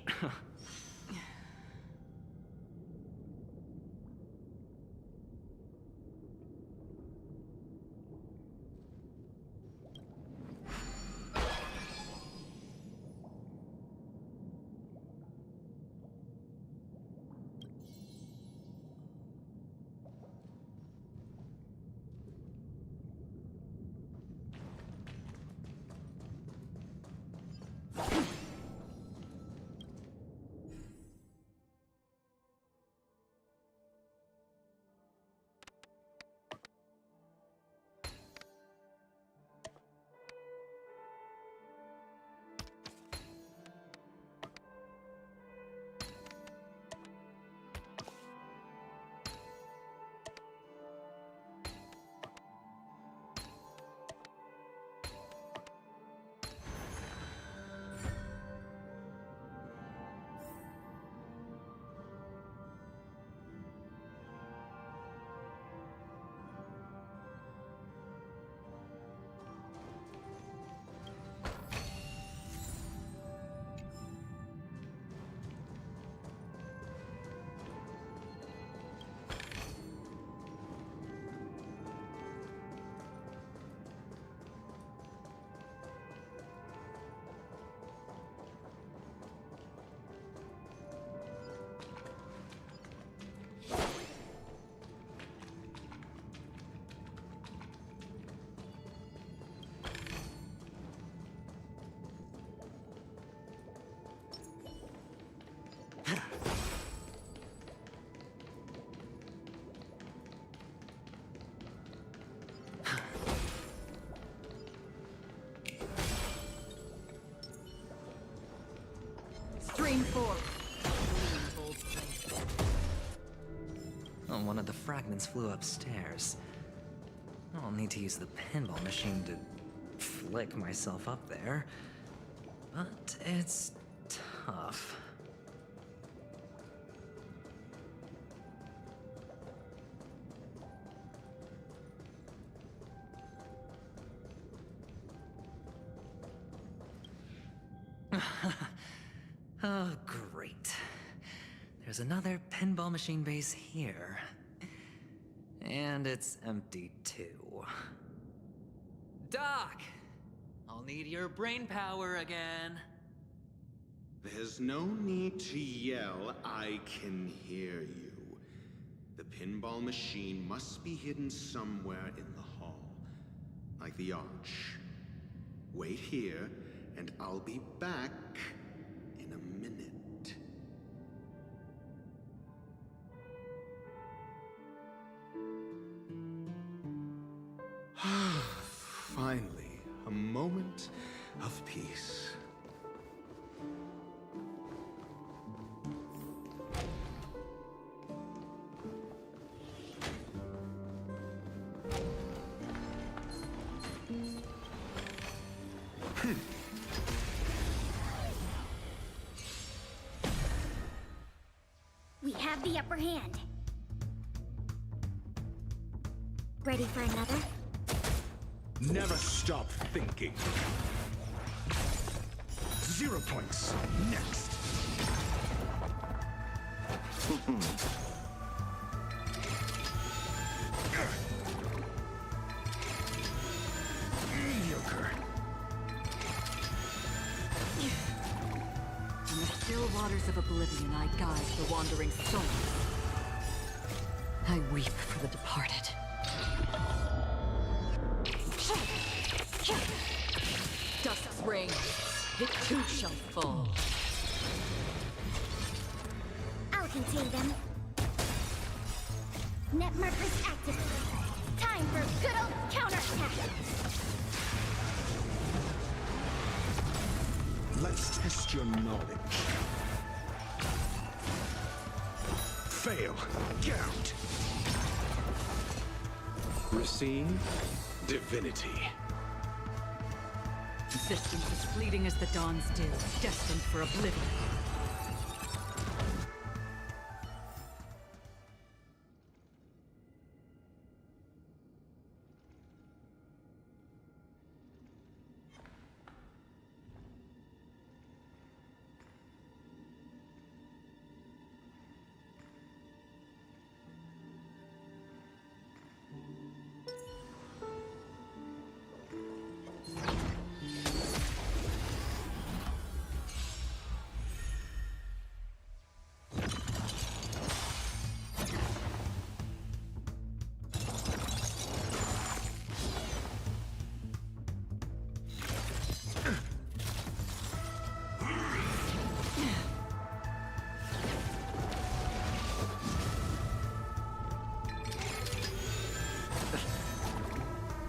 Stream 4. Oh, one of the fragments flew upstairs. I'll need to use the pinball machine to flick myself up there. But it's tough. Oh, great. There's another pinball machine base here. And it's empty too. Doc! I'll need your brain power again. There's no need to yell, I can hear you. The pinball machine must be hidden somewhere in the hall. Like the arch. Wait here, and I'll be back in a minute. Finally, a moment of peace. We have the upper hand. Ready for another? Never stop thinking. 0 points. Next. Mediocre. In the still waters of oblivion, I guide the wandering souls. I weep for the departed. Dust's reign, it too shall fall. I'll contain them. Net markers activated. Time for good old counterattack. Let's test your knowledge. Fail. Count. Receive divinity. Existence as fleeting as the dawn's dew, destined for oblivion.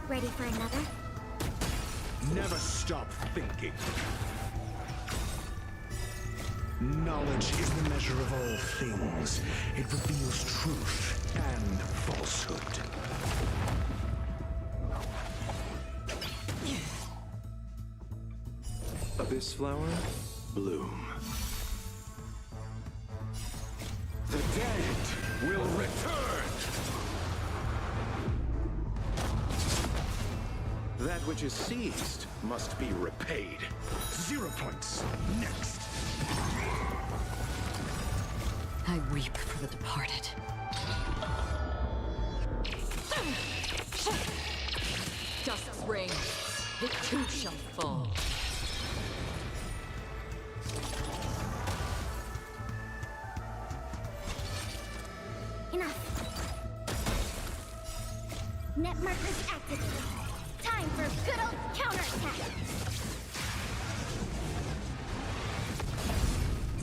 Ready for another? Never stop thinking. Knowledge is the measure of all things. It reveals truth and falsehood. Abyss flower, bloom. The dead will return! That which is seized must be repaid. 0 points. Next. I weep for the departed. Dust's reign, it too shall fall. Enough. Net markers activated. Time for good old counterattack.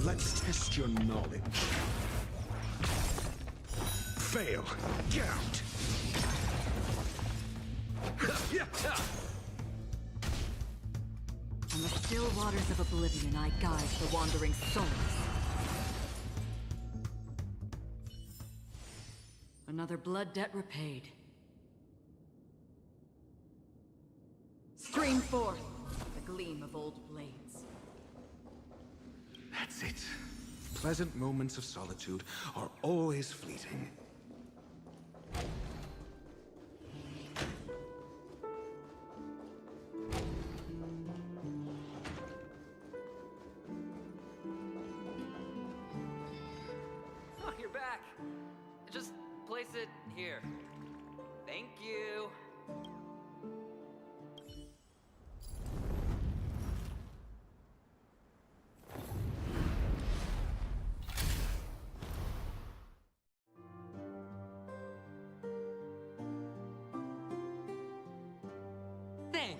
Let's test your knowledge. Fail. Count. On the still waters of oblivion, I guide the wandering souls. Another blood debt repaid. Stream forth the gleam of old blades. That's it. Pleasant moments of solitude are always fleeting.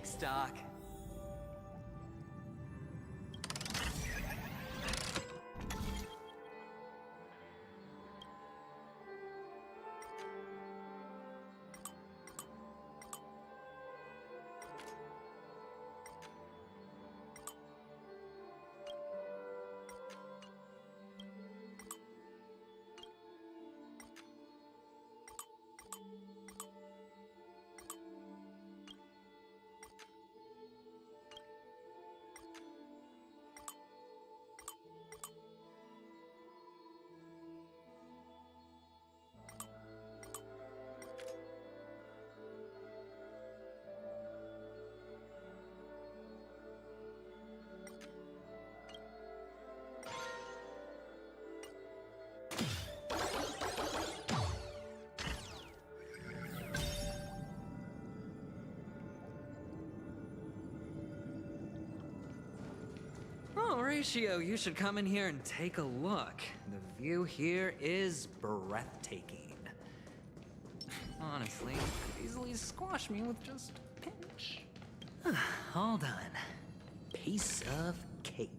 Thanks, Doc. Oh, Horatio, you should come in here and take a look. The view here is breathtaking. Honestly, you could easily squash me with just a pinch. All done. Piece of cake.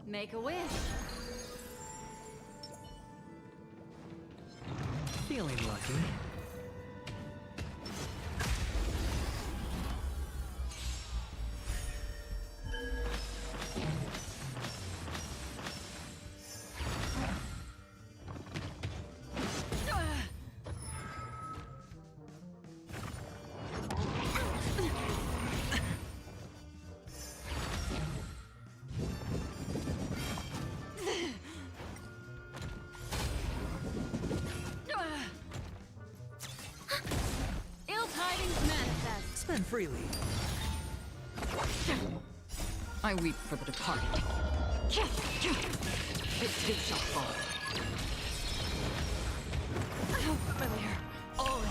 Make a wish. Feeling lucky. Ill tidings manifest. Spend freely. I weep for the departed. It too shall fall. How familiar. All of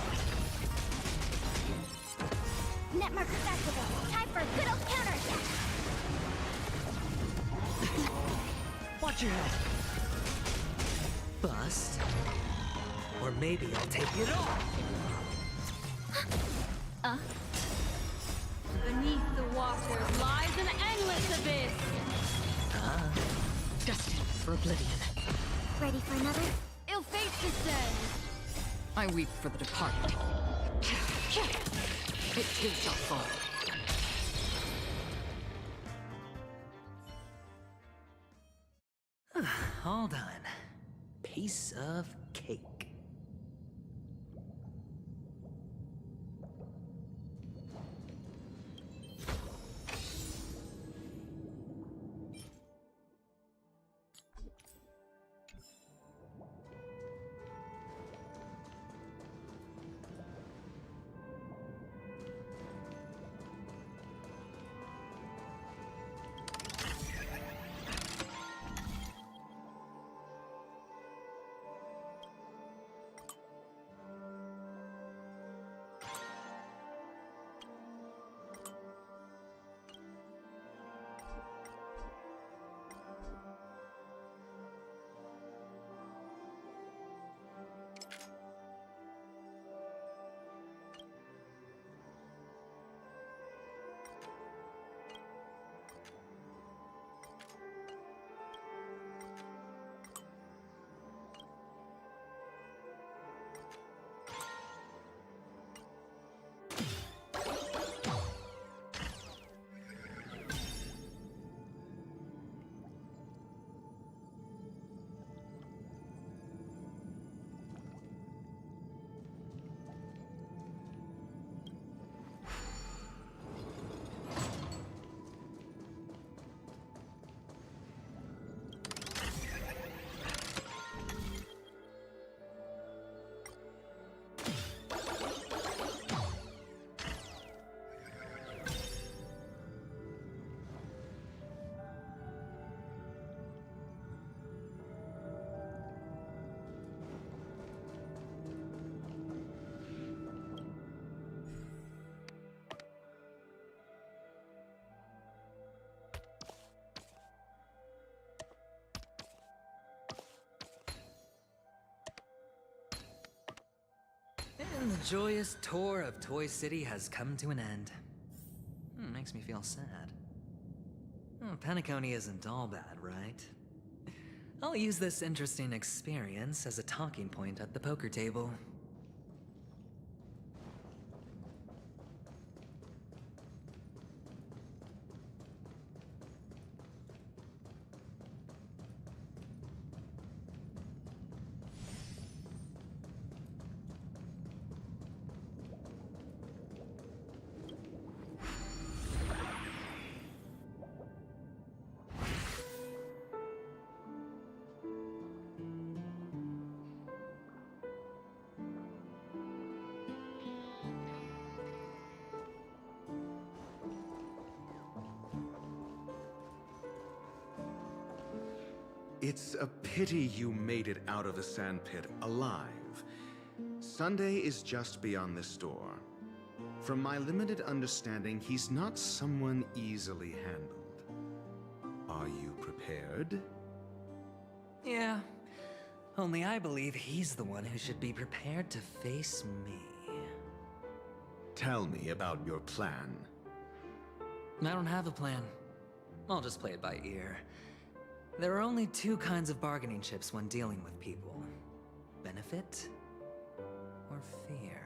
it. Net markers activated. Time for a good old counterattack. Watch your head. Bust. Or maybe I'll take it all. Beneath the waters lies an endless abyss. Destined for oblivion. Ready for another? Ill fate descends. I weep for the departed. It too shall fall. All done. Piece of cake. And the joyous tour of Toy City has come to an end. Makes me feel sad. Penacony isn't all bad, right? I'll use this interesting experience as a talking point at the poker table. It's a pity you made it out of the sandpit alive. Sunday is just beyond this door. From my limited understanding, he's not someone easily handled. Are you prepared? Yeah. Only I believe he's the one who should be prepared to face me. Tell me about your plan. I don't have a plan. I'll just play it by ear. There are only two kinds of bargaining chips when dealing with people. Benefit or fear.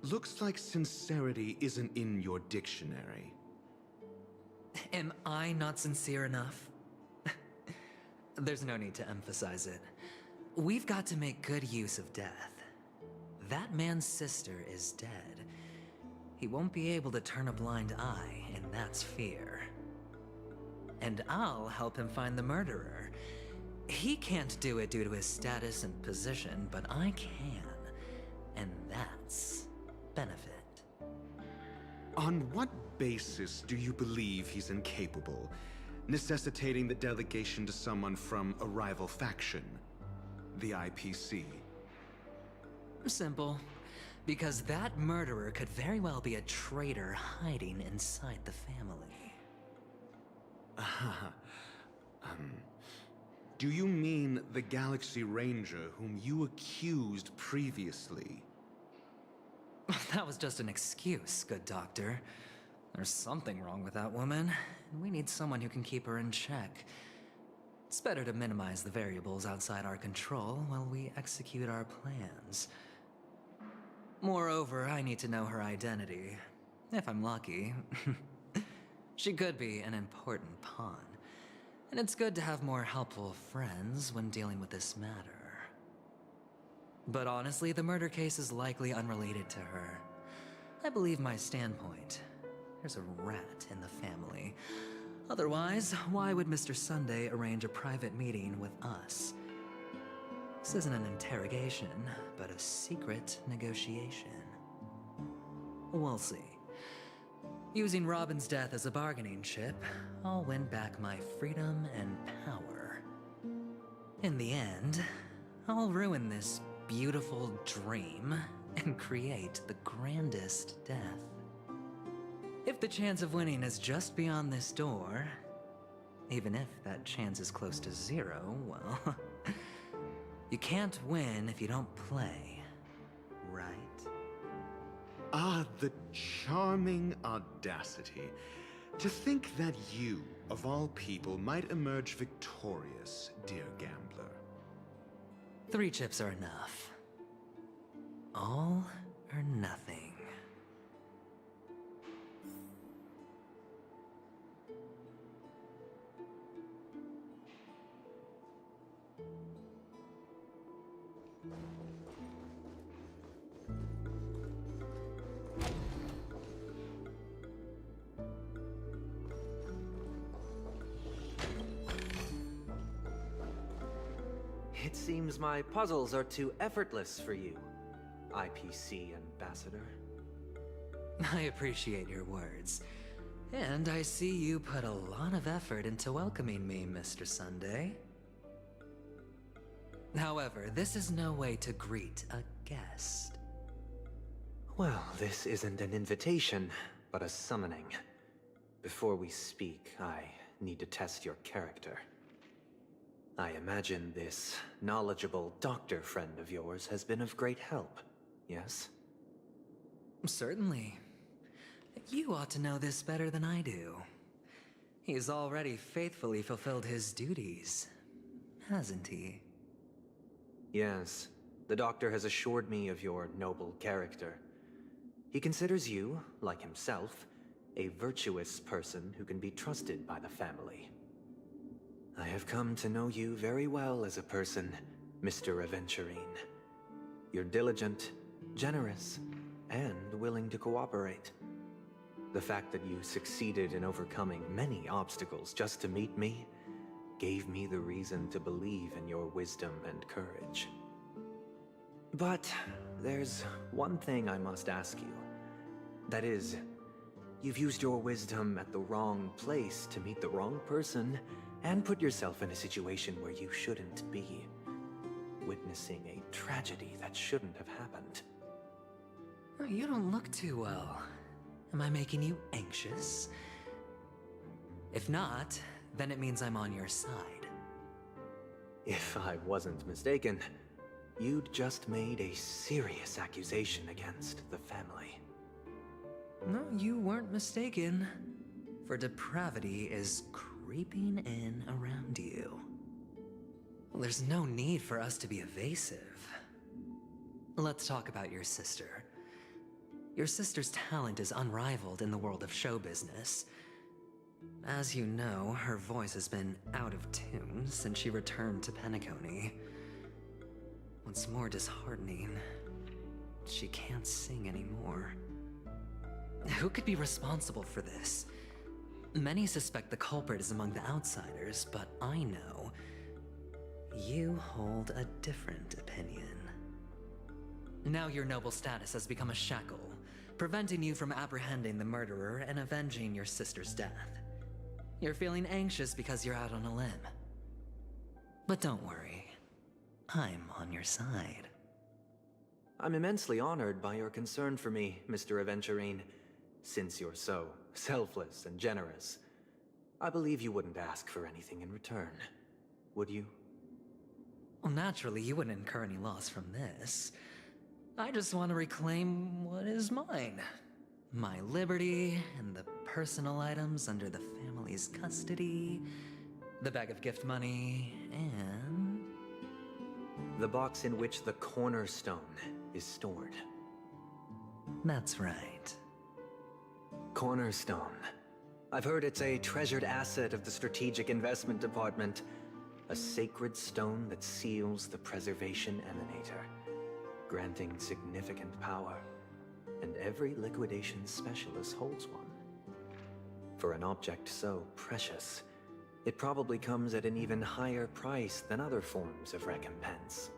Looks like sincerity isn't in your dictionary. Am I not sincere enough? There's no need to emphasize it. We've got to make good use of death. That man's sister is dead. He won't be able to turn a blind eye, and that's fear. And I'll help him find the murderer. He can't do it due to his status and position, but I can. And that's benefit. On what basis do you believe he's incapable, necessitating the delegation to someone from a rival faction, the IPC? Simple. Because that murderer could very well be a traitor hiding inside the family. Do you mean the Galaxy Ranger whom you accused previously? That was just an excuse, good doctor. There's something wrong with that woman, and we need someone who can keep her in check. It's better to minimize the variables outside our control while we execute our plans. Moreover, I need to know her identity. If I'm lucky. She could be an important pawn. And it's good to have more helpful friends when dealing with this matter. But honestly, the murder case is likely unrelated to her. I believe my standpoint. There's a rat in the family. Otherwise, why would Mr. Sunday arrange a private meeting with us? This isn't an interrogation, but a secret negotiation. We'll see. Using Robin's death as a bargaining chip, I'll win back my freedom and power. In the end, I'll ruin this beautiful dream and create the grandest death. If the chance of winning is just beyond this door, even if that chance is close to zero, well, you can't win if you don't play, right? Ah, the charming audacity. To think that you, of all people, might emerge victorious, dear gambler. 3 chips are enough. All or nothing. It seems my puzzles are too effortless for you, IPC Ambassador. I appreciate your words. And I see you put a lot of effort into welcoming me, Mr. Sunday. However, this is no way to greet a guest. Well, this isn't an invitation, but a summoning. Before we speak, I need to test your character. I imagine this knowledgeable doctor friend of yours has been of great help. yes? Certainly. You ought to know this better than I do. He's already faithfully fulfilled his duties, hasn't he? Yes. The doctor has assured me of your noble character. He considers you, like himself, a virtuous person who can be trusted by the family. I have come to know you very well as a person, Mr. Aventurine. You're diligent, generous, and willing to cooperate. The fact that you succeeded in overcoming many obstacles just to meet me gave me the reason to believe in your wisdom and courage. But there's one thing I must ask you. That is, you've used your wisdom at the wrong place to meet the wrong person and put yourself in a situation where you shouldn't be, witnessing a tragedy that shouldn't have happened. You don't look too well. Am I making you anxious? If not, then it means I'm on your side. If I wasn't mistaken, you'd just made a serious accusation against the family. No, you weren't mistaken. For depravity is creeping in around you. Well, there's no need for us to be evasive. Let's talk about your sister. Your sister's talent is unrivaled in the world of show business. As you know, her voice has been out of tune since she returned to Penacony. What's more disheartening, she can't sing anymore. Who could be responsible for this? Many suspect the culprit is among the outsiders, but I know you hold a different opinion. Now your noble status has become a shackle, preventing you from apprehending the murderer and avenging your sister's death. You're feeling anxious because you're out on a limb. But don't worry, I'm on your side. I'm immensely honored by your concern for me, Mr. Aventurine. Since you're so selfless and generous, I believe you wouldn't ask for anything in return, would you? Well, naturally, you wouldn't incur any loss from this. I just want to reclaim what is mine. My liberty and the personal items under the family's custody, the bag of gift money, and... the box in which the cornerstone is stored. That's right. Cornerstone. I've heard it's a treasured asset of the Strategic Investment Department. A sacred stone that seals the Preservation Emanator, granting significant power. And every liquidation specialist holds one. For an object so precious, it probably comes at an even higher price than other forms of recompense.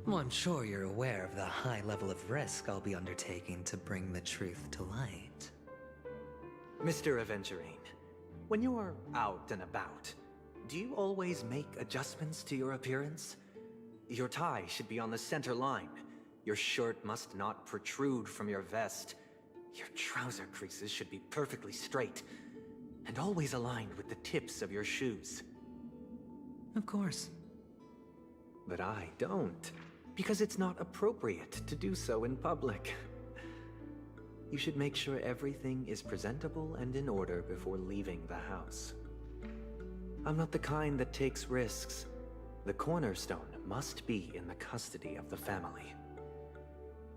Well, I'm sure you're aware of the high level of risk I'll be undertaking to bring the truth to light. Mr. Aventurine, when you're out and about, do you always make adjustments to your appearance? Your tie should be on the center line. Your shirt must not protrude from your vest. Your trouser creases should be perfectly straight, and always aligned with the tips of your shoes. Of course. But I don't, because it's not appropriate to do so in public. You should make sure everything is presentable and in order before leaving the house. I'm not the kind that takes risks. The cornerstone must be in the custody of the family.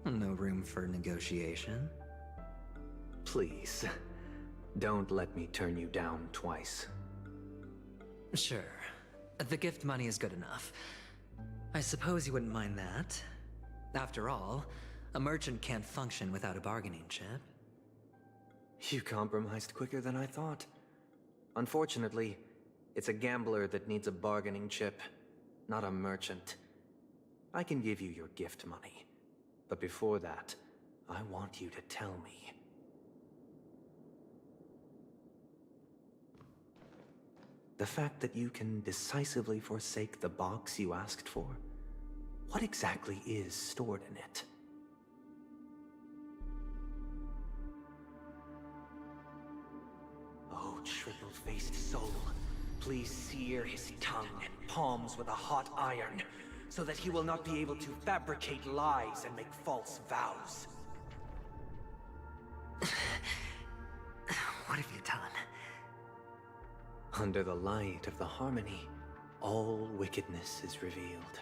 No room for negotiation? Please, don't let me turn you down twice. Sure. The gift money is good enough. I suppose you wouldn't mind that. After all, a merchant can't function without a bargaining chip. You compromised quicker than I thought. Unfortunately, it's a gambler that needs a bargaining chip, not a merchant. I can give you your gift money, but before that, I want you to tell me. The fact that you can decisively forsake the box you asked for, what exactly is stored in it? Oh, triple-faced soul, please sear his tongue and palms with a hot iron, so that he will not be able to fabricate lies and make false vows. What have you done? Under the light of the harmony, all wickedness is revealed.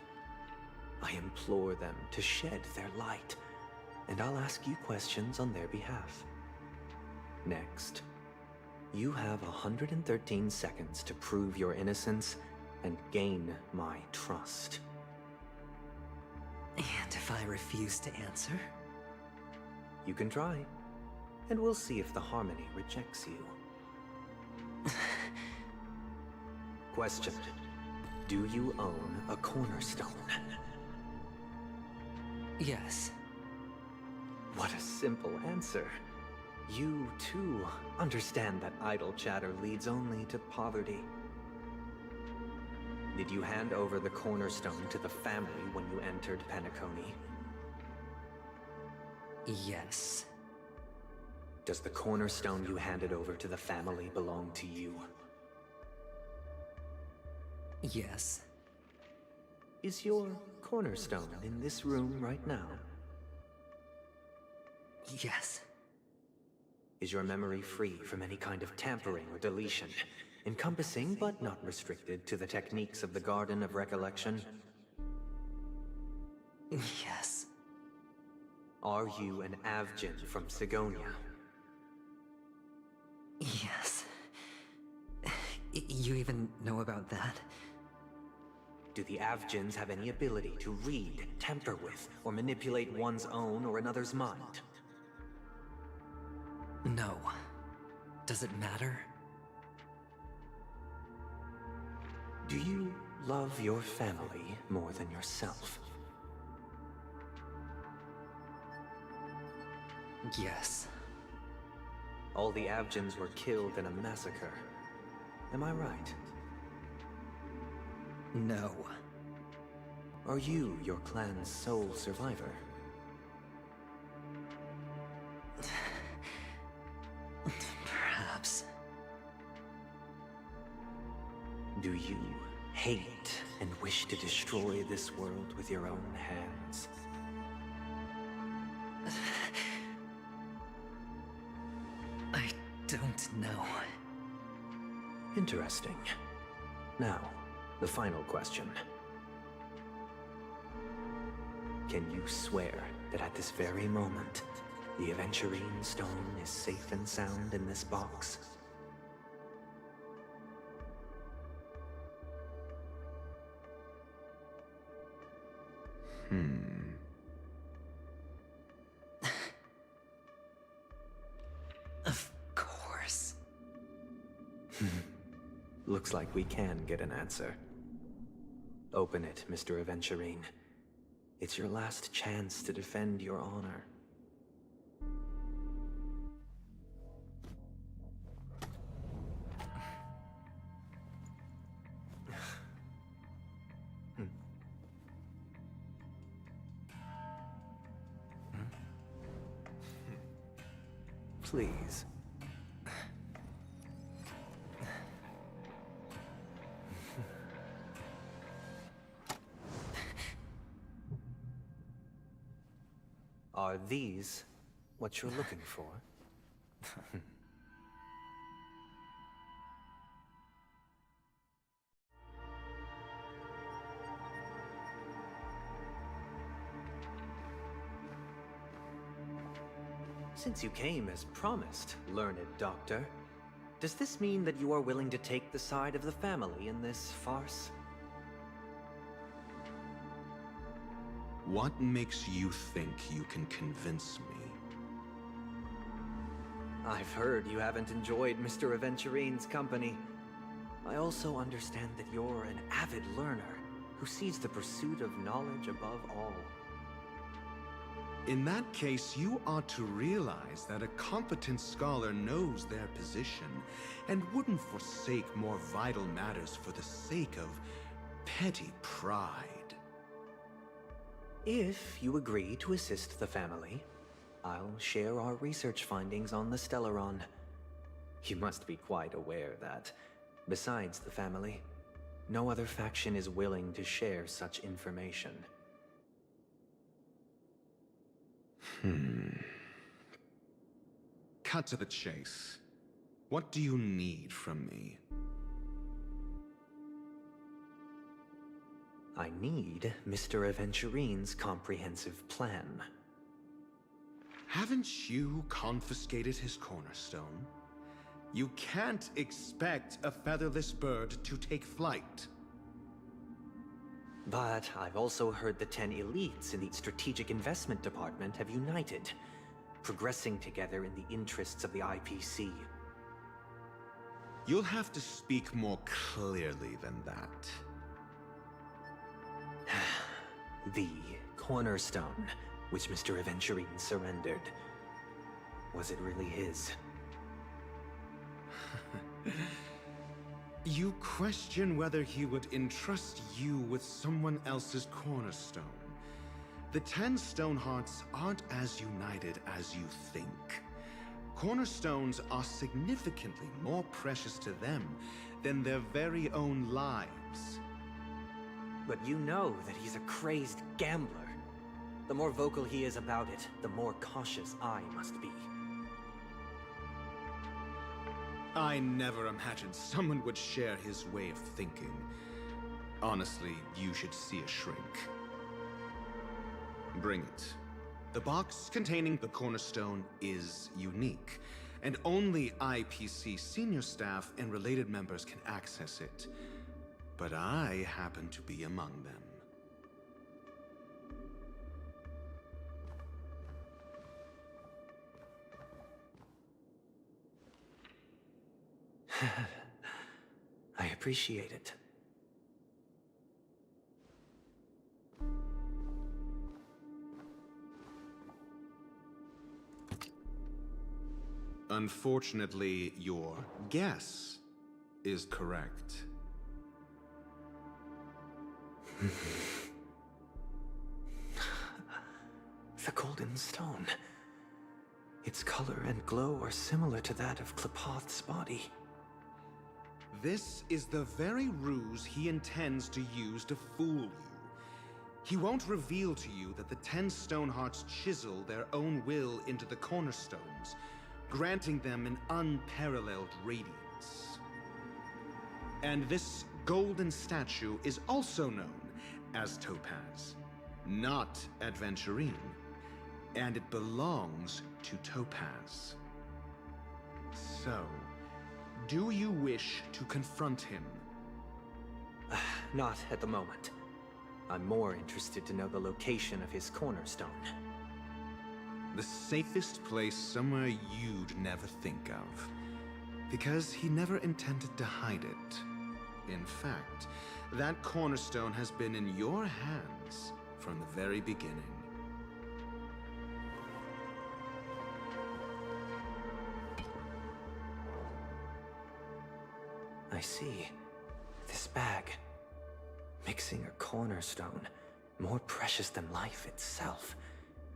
I implore them to shed their light, and I'll ask you questions on their behalf. Next, you have 113 seconds to prove your innocence and gain my trust. And if I refuse to answer? You can try, and we'll see if the harmony rejects you. Question. Do you own a cornerstone? Yes. What a simple answer. You, too, understand that idle chatter leads only to poverty. Did you hand over the cornerstone to the family when you entered Penacony? Yes. Does the cornerstone you handed over to the family belong to you? Yes. Is your cornerstone in this room right now? Yes. Is your memory free from any kind of tampering or deletion, encompassing but not restricted to the techniques of the Garden of Recollection? Yes. Are you an Avgin from Sigonia? Yes. You even know about that? Do the Avgins have any ability to read, tamper with, or manipulate one's own or another's mind? No. Does it matter? Do you love your family more than yourself? Yes. All the Avgins were killed in a massacre. Am I right? No. Are you your clan's sole survivor? Perhaps. Do you hate and wish to destroy this world with your own hands? I don't know. Interesting. Now, the final question. Can you swear that at this very moment, the Aventurine Stone is safe and sound in this box? Of course. Looks like we can get an answer. Open it, Mr. Aventurine. It's your last chance to defend your honor. Please. Are these what you're looking for? Since you came as promised, learned doctor, does this mean that you are willing to take the side of the family in this farce? What makes you think you can convince me? I've heard you haven't enjoyed Mr. Aventurine's company. I also understand that you're an avid learner who sees the pursuit of knowledge above all. In that case, you ought to realize that a competent scholar knows their position and wouldn't forsake more vital matters for the sake of petty pride. If you agree to assist the family, I'll share our research findings on the Stellaron. You must be quite aware that, besides the family, No other faction is willing to share such information. Cut to the chase. What do you need from me? I need Mr. Aventurine's comprehensive plan. Haven't you confiscated his cornerstone? You can't expect a featherless bird to take flight. But I've also heard the 10 elites in the Strategic Investment Department have united, progressing together in the interests of the IPC. You'll have to speak more clearly than that. The cornerstone, which Mr. Aventurine surrendered. Was it really his? You question whether he would entrust you with someone else's cornerstone. The 10 Stonehearts aren't as united as you think. Cornerstones are significantly more precious to them than their very own lives. But you know that he's a crazed gambler. The more vocal he is about it, the more cautious I must be. I never imagined someone would share his way of thinking. Honestly, you should see a shrink. Bring it. The box containing the cornerstone is unique, and only IPC senior staff and related members can access it. But I happen to be among them. I appreciate it. Unfortunately, your guess is correct. The golden stone. Its color and glow are similar to that of Klepoth's body. This is the very ruse he intends to use to fool you. He won't reveal to you that the 10 Stonehearts chisel their own will into the cornerstones, granting them an unparalleled radiance. And this golden statue is also known as Topaz, not Adventurine, and it belongs to Topaz. So, do you wish to confront him? Not at the moment. I'm more interested to know the location of his cornerstone. The safest place somewhere you'd never think of. Because he never intended to hide it. In fact, that cornerstone has been in your hands from the very beginning. I see. This bag. Mixing a cornerstone, more precious than life itself,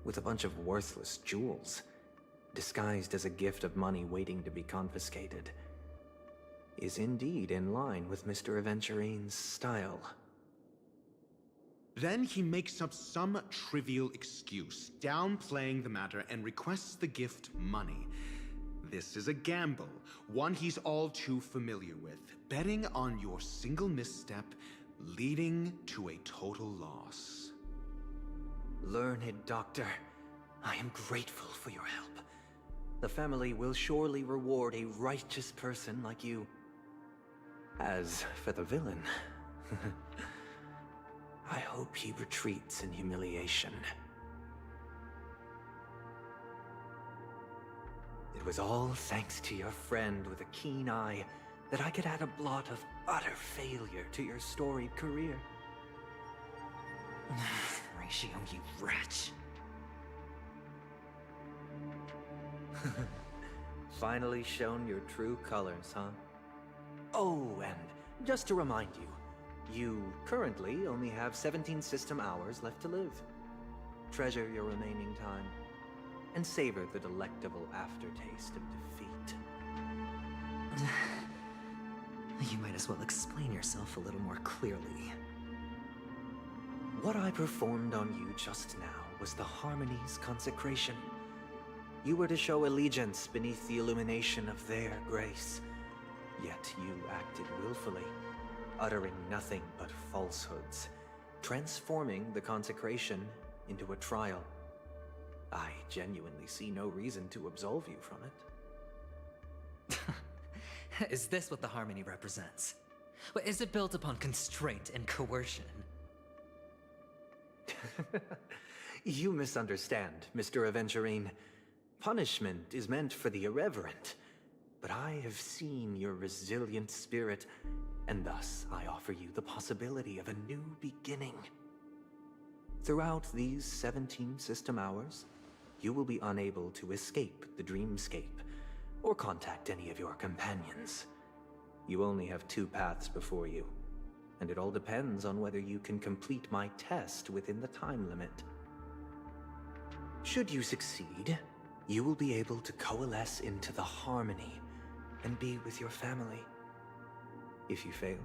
with a bunch of worthless jewels, disguised as a gift of money waiting to be confiscated, is indeed in line with Mr. Aventurine's style. Then he makes up some trivial excuse, downplaying the matter, and requests the gift money. This is a gamble, one he's all too familiar with, betting on your single misstep, leading to a total loss. Learned doctor, I am grateful for your help. The family will surely reward a righteous person like you. As for the villain, I hope he retreats in humiliation. It was all thanks to your friend with a keen eye that I could add a blot of utter failure to your storied career. Ratio, you wretch. Finally shown your true colors, huh? Oh, and just to remind you, you currently only have 17 system hours left to live. Treasure your remaining time, and savor the delectable aftertaste of defeat. You might as well explain yourself a little more clearly. What I performed on you just now was the Harmony's consecration. You were to show allegiance beneath the illumination of their grace. Yet you acted willfully, uttering nothing but falsehoods, transforming the consecration into a trial. I genuinely see no reason to absolve you from it. Is this what the Harmony represents? Is it built upon constraint and coercion? You misunderstand, Mr. Aventurine. Punishment is meant for the irreverent. But I have seen your resilient spirit, and thus I offer you the possibility of a new beginning. Throughout these 17 system hours, you will be unable to escape the dreamscape, or contact any of your companions. You only have 2 paths before you, and it all depends on whether you can complete my test within the time limit. Should you succeed, you will be able to coalesce into the Harmony and be with your family. If you fail,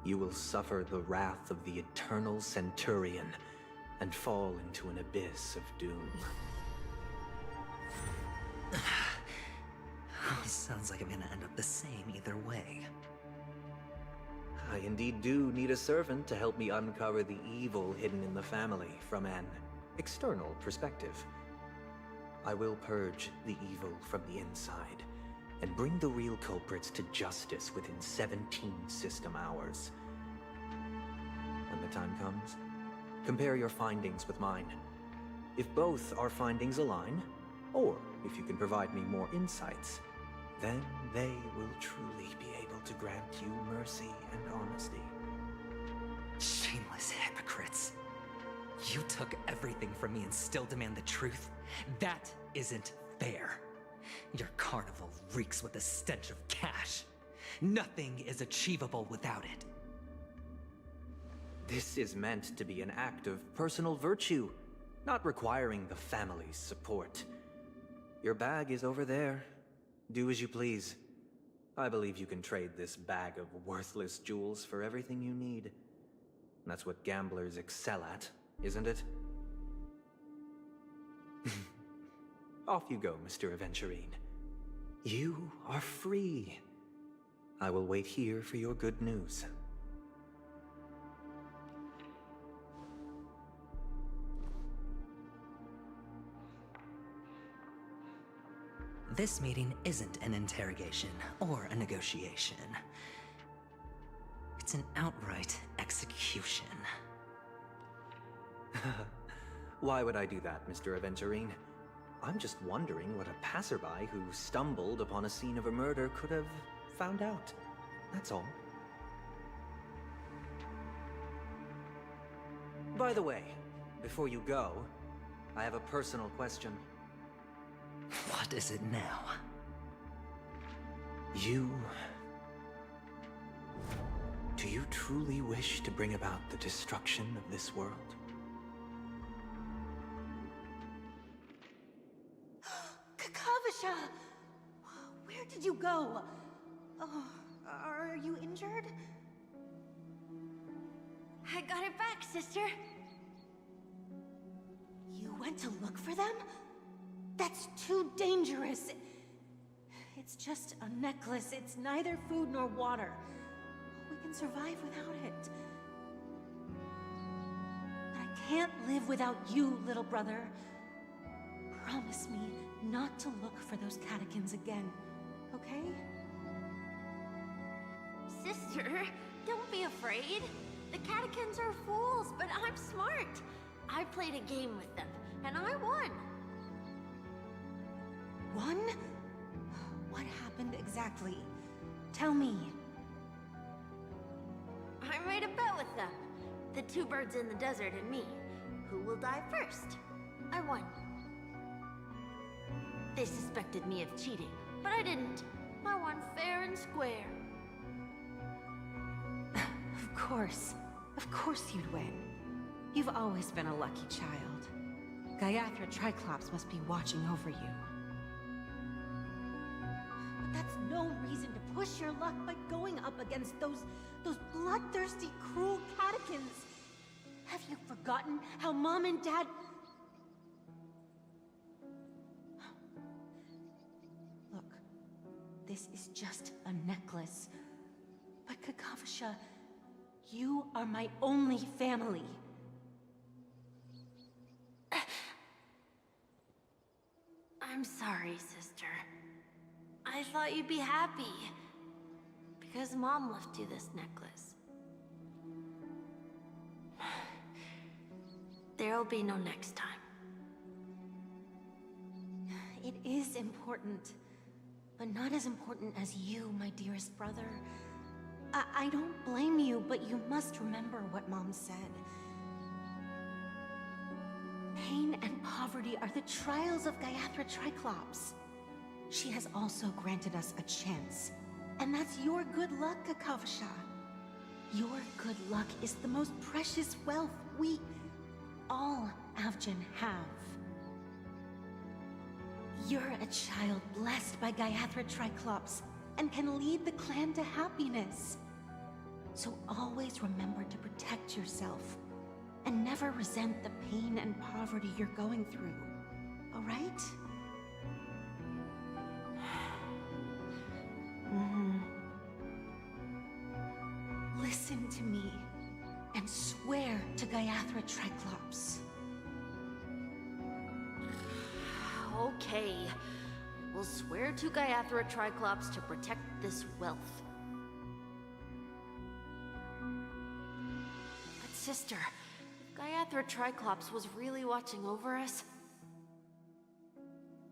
you will suffer the wrath of the Eternal Centurion and fall into an abyss of doom. Sounds like I'm gonna end up the same either way. I indeed do need a servant to help me uncover the evil hidden in the family from an external perspective. I will purge the evil from the inside and bring the real culprits to justice within 17 system hours. When the time comes, compare your findings with mine. If both our findings align, or if you can provide me more insights, then they will truly be able to grant you mercy and honesty. Shameless hypocrites. You took everything from me and still demand the truth? That isn't fair. Your carnival reeks with the stench of cash. Nothing is achievable without it. This is meant to be an act of personal virtue, not requiring the family's support. Your bag is over there. Do as you please. I believe you can trade this bag of worthless jewels for everything you need. That's what gamblers excel at, isn't it? Off you go, Mr. Aventurine. You are free. I will wait here for your good news. This meeting isn't an interrogation or a negotiation. It's an outright execution. Why would I do that, Mr. Aventurine? I'm just wondering what a passerby who stumbled upon a scene of a murder could have found out. That's all. By the way, before you go, I have a personal question. What is it now? Do you truly wish to bring about the destruction of this world? Kakavasha! Where did you go? Oh, are you injured? I got it back, sister. You went to look for them? That's too dangerous. It's just a necklace. It's neither food nor water. We can survive without it. But I can't live without you, little brother. Promise me not to look for those catechins again, okay? Sister, don't be afraid. The catechins are fools, but I'm smart. I played a game with them, and I won. Won? What happened exactly? Tell me. I made a bet with them. The 2 birds in the desert and me. Who will die first? I won. They suspected me of cheating, but I didn't. I won fair and square. Of course. Of course you'd win. You've always been a lucky child. Gaiathra Triclops must be watching over you. But that's no reason to push your luck by going up against those bloodthirsty, cruel catechins. Have you forgotten how Mom and Dad... Look, this is just a necklace. But Kakavasha, you are my only family. I'm sorry, sister. I thought you'd be happy. Because Mom left you this necklace. There'll be no next time. It is important. But not as important as you, my dearest brother. I don't blame you, but you must remember what Mom said. Pain and poverty are the trials of Gayathra Triclops. She has also granted us a chance. And that's your good luck, Kakavasha. Your good luck is the most precious wealth we, all Avgin, have. You're a child blessed by Gayathra Triclops and can lead the clan to happiness. So always remember to protect yourself and never resent the pain and poverty you're going through, all right? Listen to me and swear to Gayathra Triclops. Okay. We'll swear to Gayathra Triclops to protect this wealth. But sister, if Gayathra Triclops was really watching over us,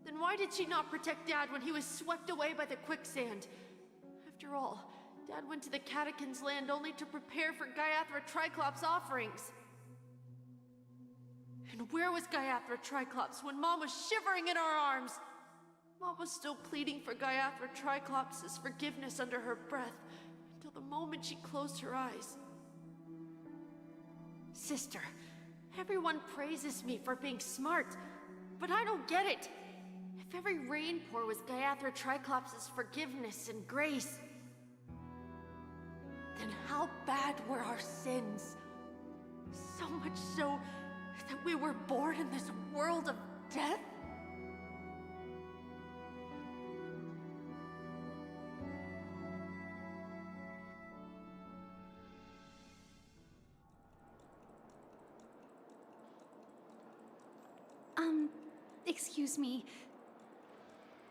then why did she not protect Dad when he was swept away by the quicksand? After all, Dad went to the Catechins' land only to prepare for Gayathra Triclops' offerings. And where was Gayathra Triclops when Mom was shivering in our arms? Mom was still pleading for Gayathra Triclops' forgiveness under her breath until the moment she closed her eyes. Sister, everyone praises me for being smart, but I don't get it. If every rain pour was Gayathra Triclops' forgiveness and grace, then how bad were our sins? So much so that we were born in this world of death? Excuse me.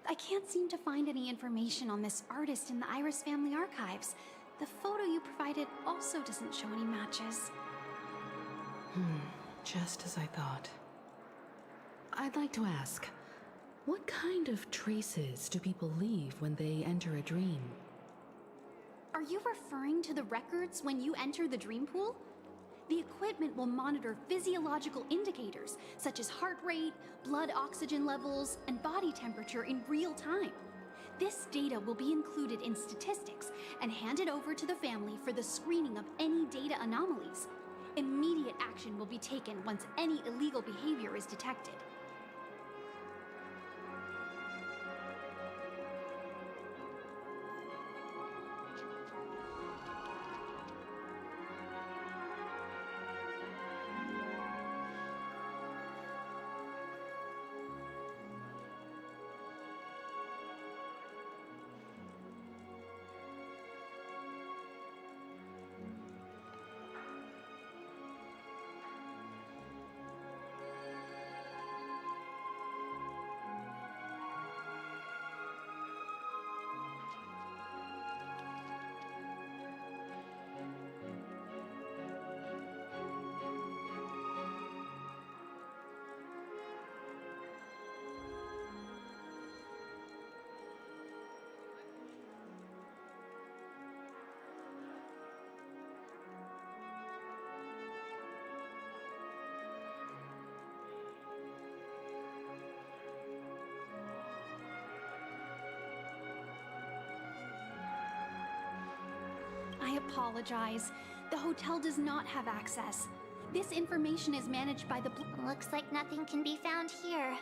I can't seem to find any information on this artist in the Iris family archives. The photo you provided also doesn't show any matches. Just as I thought. I'd like to ask, what kind of traces do people leave when they enter a dream? Are you referring to the records when you enter the dream pool? The equipment will monitor physiological indicators, such as heart rate, blood oxygen levels, and body temperature in real time. This data will be included in statistics and handed over to the family for the screening of any data anomalies. Immediate action will be taken once any illegal behavior is detected. I apologize. The hotel does not have access. This information is managed by the... Looks like nothing can be found here.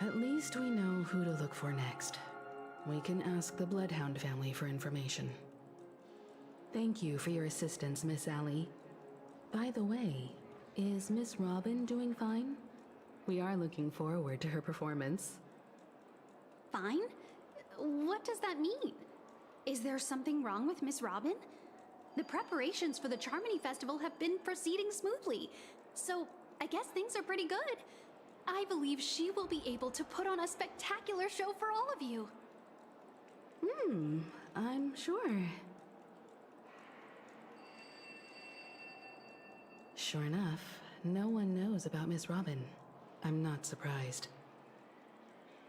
At least we know who to look for next. We can ask the Bloodhound family for information. Thank you for your assistance, Miss Allie. By the way, is Miss Robin doing fine? We are looking forward to her performance. Fine? What does that mean? Is there something wrong with Miss Robin? The preparations for the Charmony Festival have been proceeding smoothly, so I guess things are pretty good. I believe she will be able to put on a spectacular show for all of you. I'm sure. Sure enough, no one knows about Miss Robin. I'm not surprised.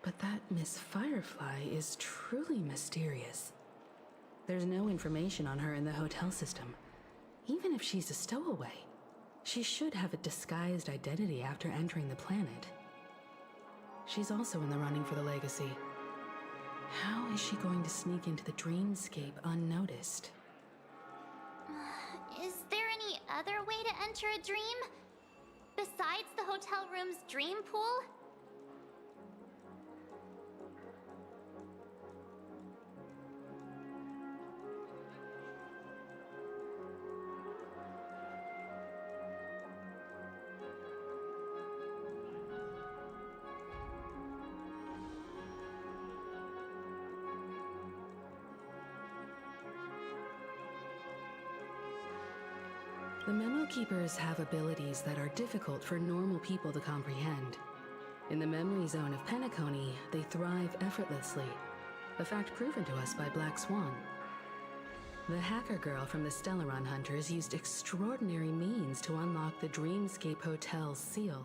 But that Miss Firefly is truly mysterious. There's no information on her in the hotel system. Even if she's a stowaway, she should have a disguised identity after entering the planet. She's also in the running for the legacy. How is she going to sneak into the dreamscape unnoticed? Is there any other way to enter a dream? Besides the hotel room's dream pool? The Memo Keepers have abilities that are difficult for normal people to comprehend. In the memory zone of Penacony, they thrive effortlessly, a fact proven to us by Black Swan. The hacker girl from the Stellaron Hunters used extraordinary means to unlock the Dreamscape Hotel's seal.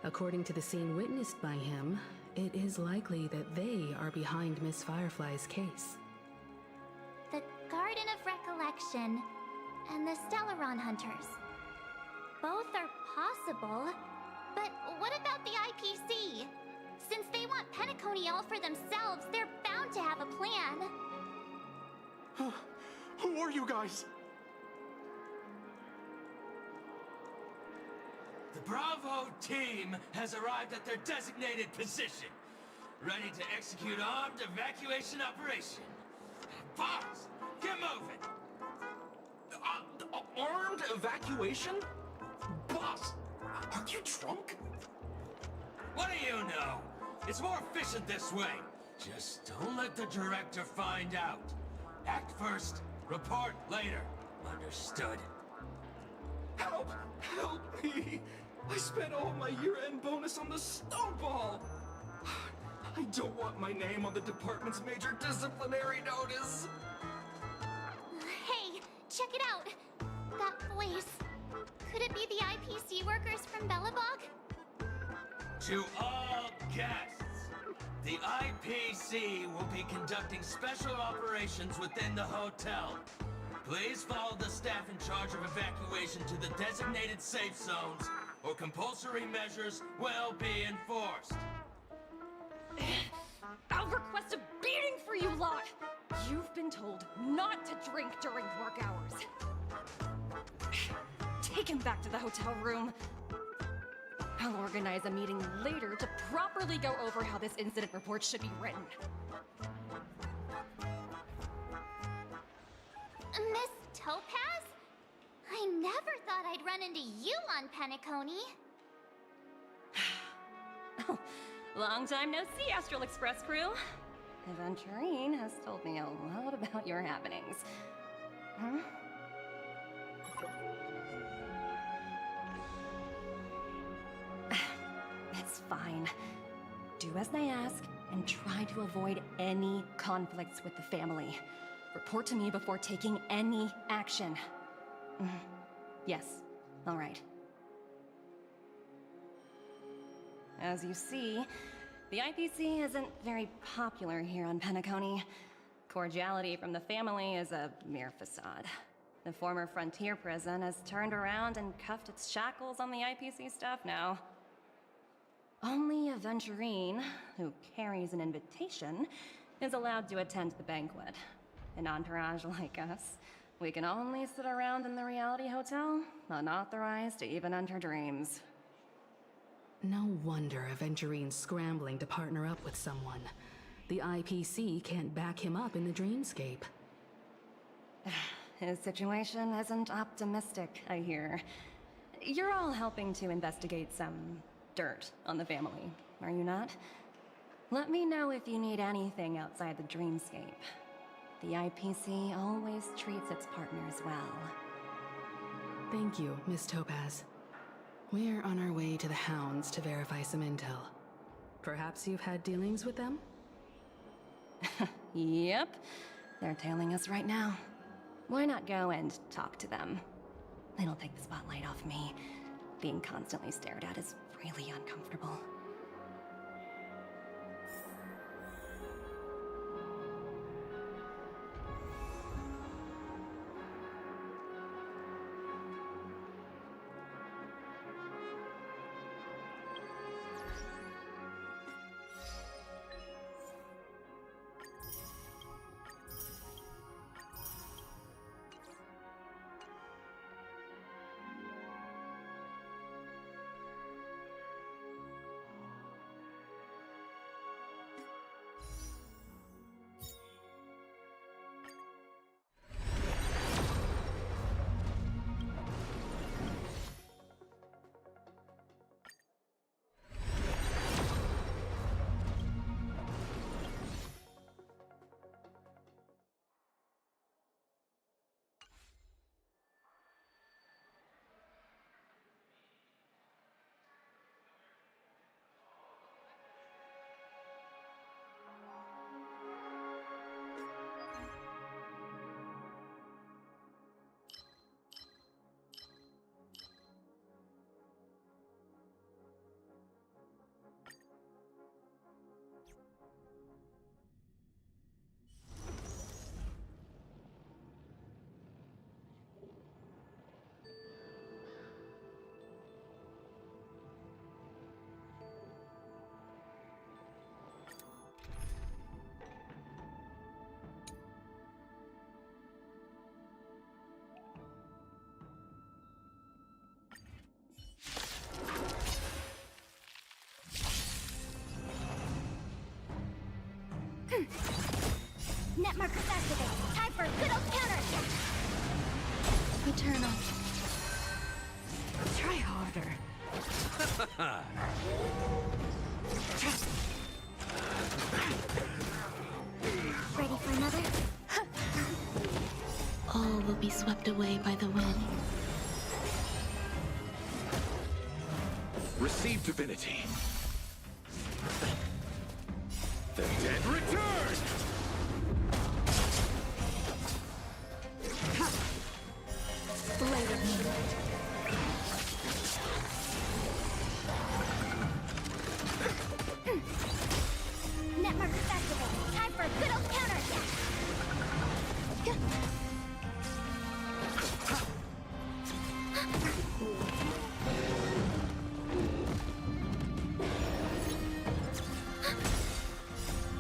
According to the scene witnessed by him, it is likely that they are behind Miss Firefly's case. The Garden of Recollection and the Stellaron Hunters. Both are possible, but what about the IPC? Since they want Penacony all for themselves, they're bound to have a plan. Who are you guys? The Bravo team has arrived at their designated position, ready to execute armed evacuation operation. Boss, get moving! Armed evacuation? Boss, are you drunk? What do you know? It's more efficient this way. Just don't let the director find out. Act first, report later. Understood? Help! Help me! I spent all my year-end bonus on the snowball! I don't want my name on the department's major disciplinary notice! Hey, check it out! That voice. Could it be the IPC workers from Bellabog? To all guests, the IPC will be conducting special operations within the hotel. Please follow the staff in charge of evacuation to the designated safe zones, or compulsory measures will be enforced. I'll request a beating for you lot! You've been told not to drink during work hours. Take him back to the hotel room. I'll organize a meeting later to properly go over how this incident report should be written. Miss Topaz? I never thought I'd run into you on Penacony. Oh, long time no see, Astral Express crew. Aventurine has told me a lot about your happenings. Huh? It's fine. Do as they ask, and try to avoid any conflicts with the family. Report to me before taking any action. Yes, all right. As you see, the IPC isn't very popular here on Penacony. Cordiality from the family is a mere facade. The former frontier prison has turned around and cuffed its shackles on the IPC staff now. Only Aventurine, who carries an invitation, is allowed to attend the banquet. An entourage like us, we can only sit around in the reality hotel, unauthorized to even enter dreams. No wonder Aventurine's scrambling to partner up with someone. The IPC can't back him up in the dreamscape. His situation isn't optimistic, I hear. You're all helping to investigate some dirt on the family, are you not? Let me know if you need anything outside the dreamscape. The IPC always treats its partners well. Thank you, Miss Topaz. We're on our way to the Hounds to verify some intel. Perhaps you've had dealings with them? Yep. They're tailing us right now. Why not go and talk to them? It'll take the spotlight off me. Being constantly stared at is really uncomfortable. Net markers activated. Time for a good old counterattack. Eternal. Try harder. Ready for another? All will be swept away by the wind. Receive divinity. The dead return! Blade of moonlight. Net markers activated. Time for a good old counterattack.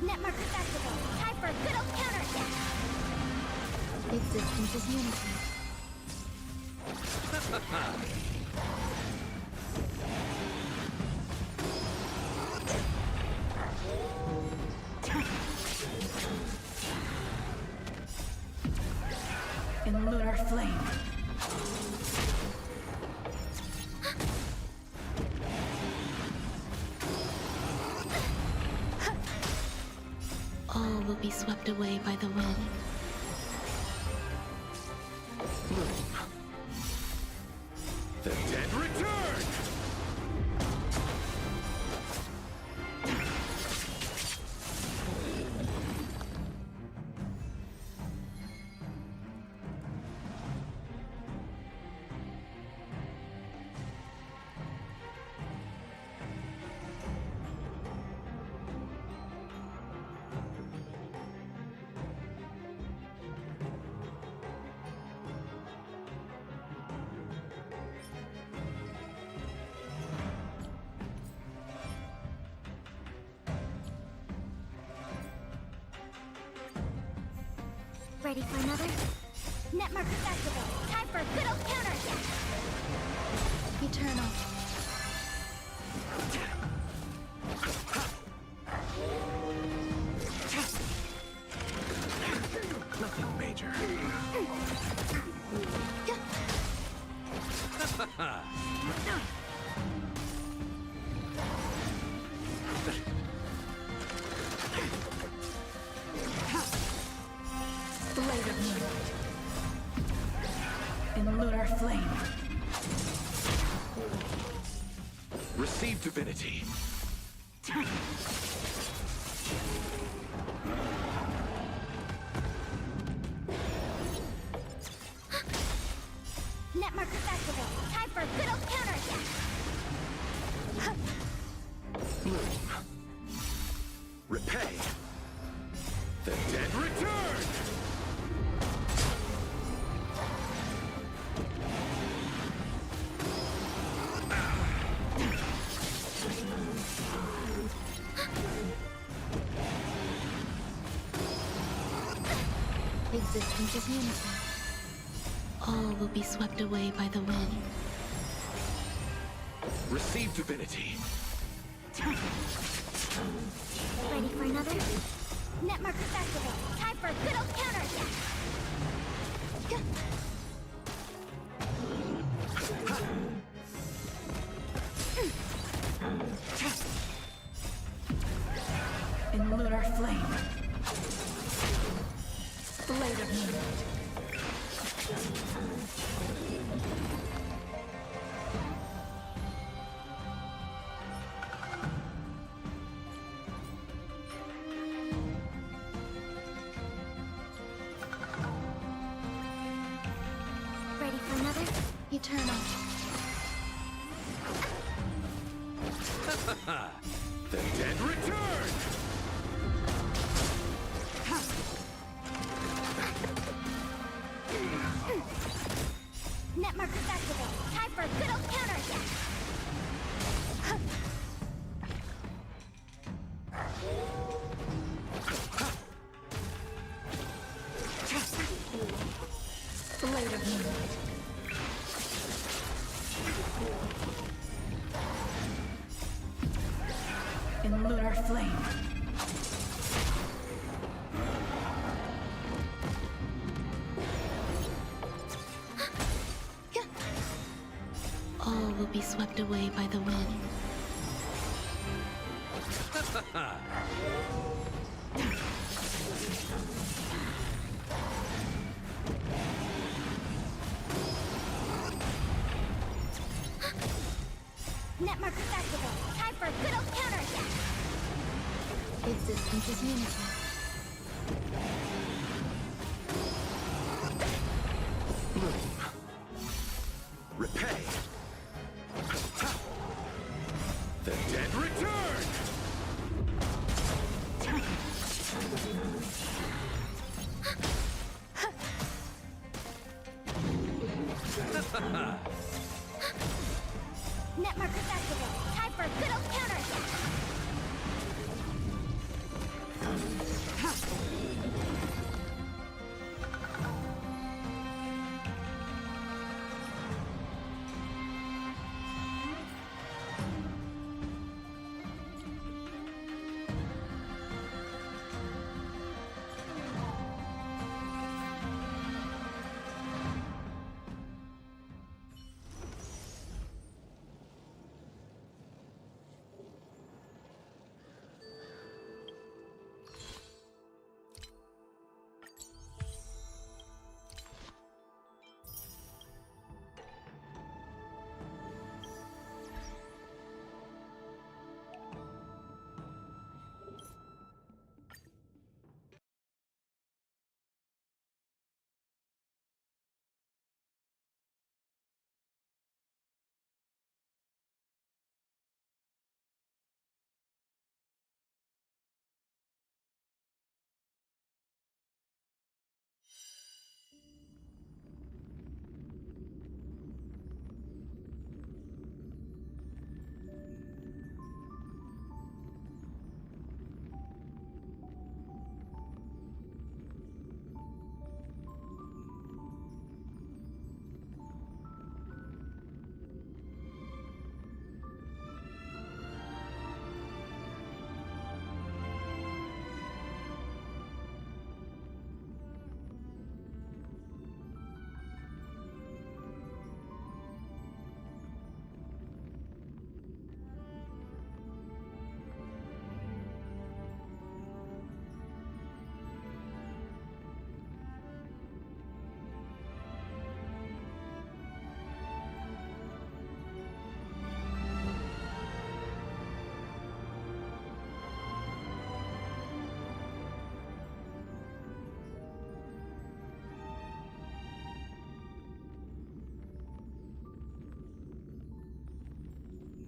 Net markers activated. Time for a good old counterattack. Existence is unity. In lunar flame. All will be swept away by the wind. The dead return! Ready for another? Net markers activated. Time for a good old counterattack. Eternal. divinity. Net markers activate. Time for a good old counterattack. Bloom. Repay. The dead return! Existence is unity. All will be swept away by the wind. Receive divinity. Ready for another? Net markers activate. Time for a good old counterattack. In lunar flame. Blade of moonlight. Ready for another? Eternal. The dead return! Net markers activate. Time for a good old counterattack. Blade of moonlight. In lunar flame. All will be swept away by the wind. Net markers activate. Time for a good old counterattack. Existence is unity.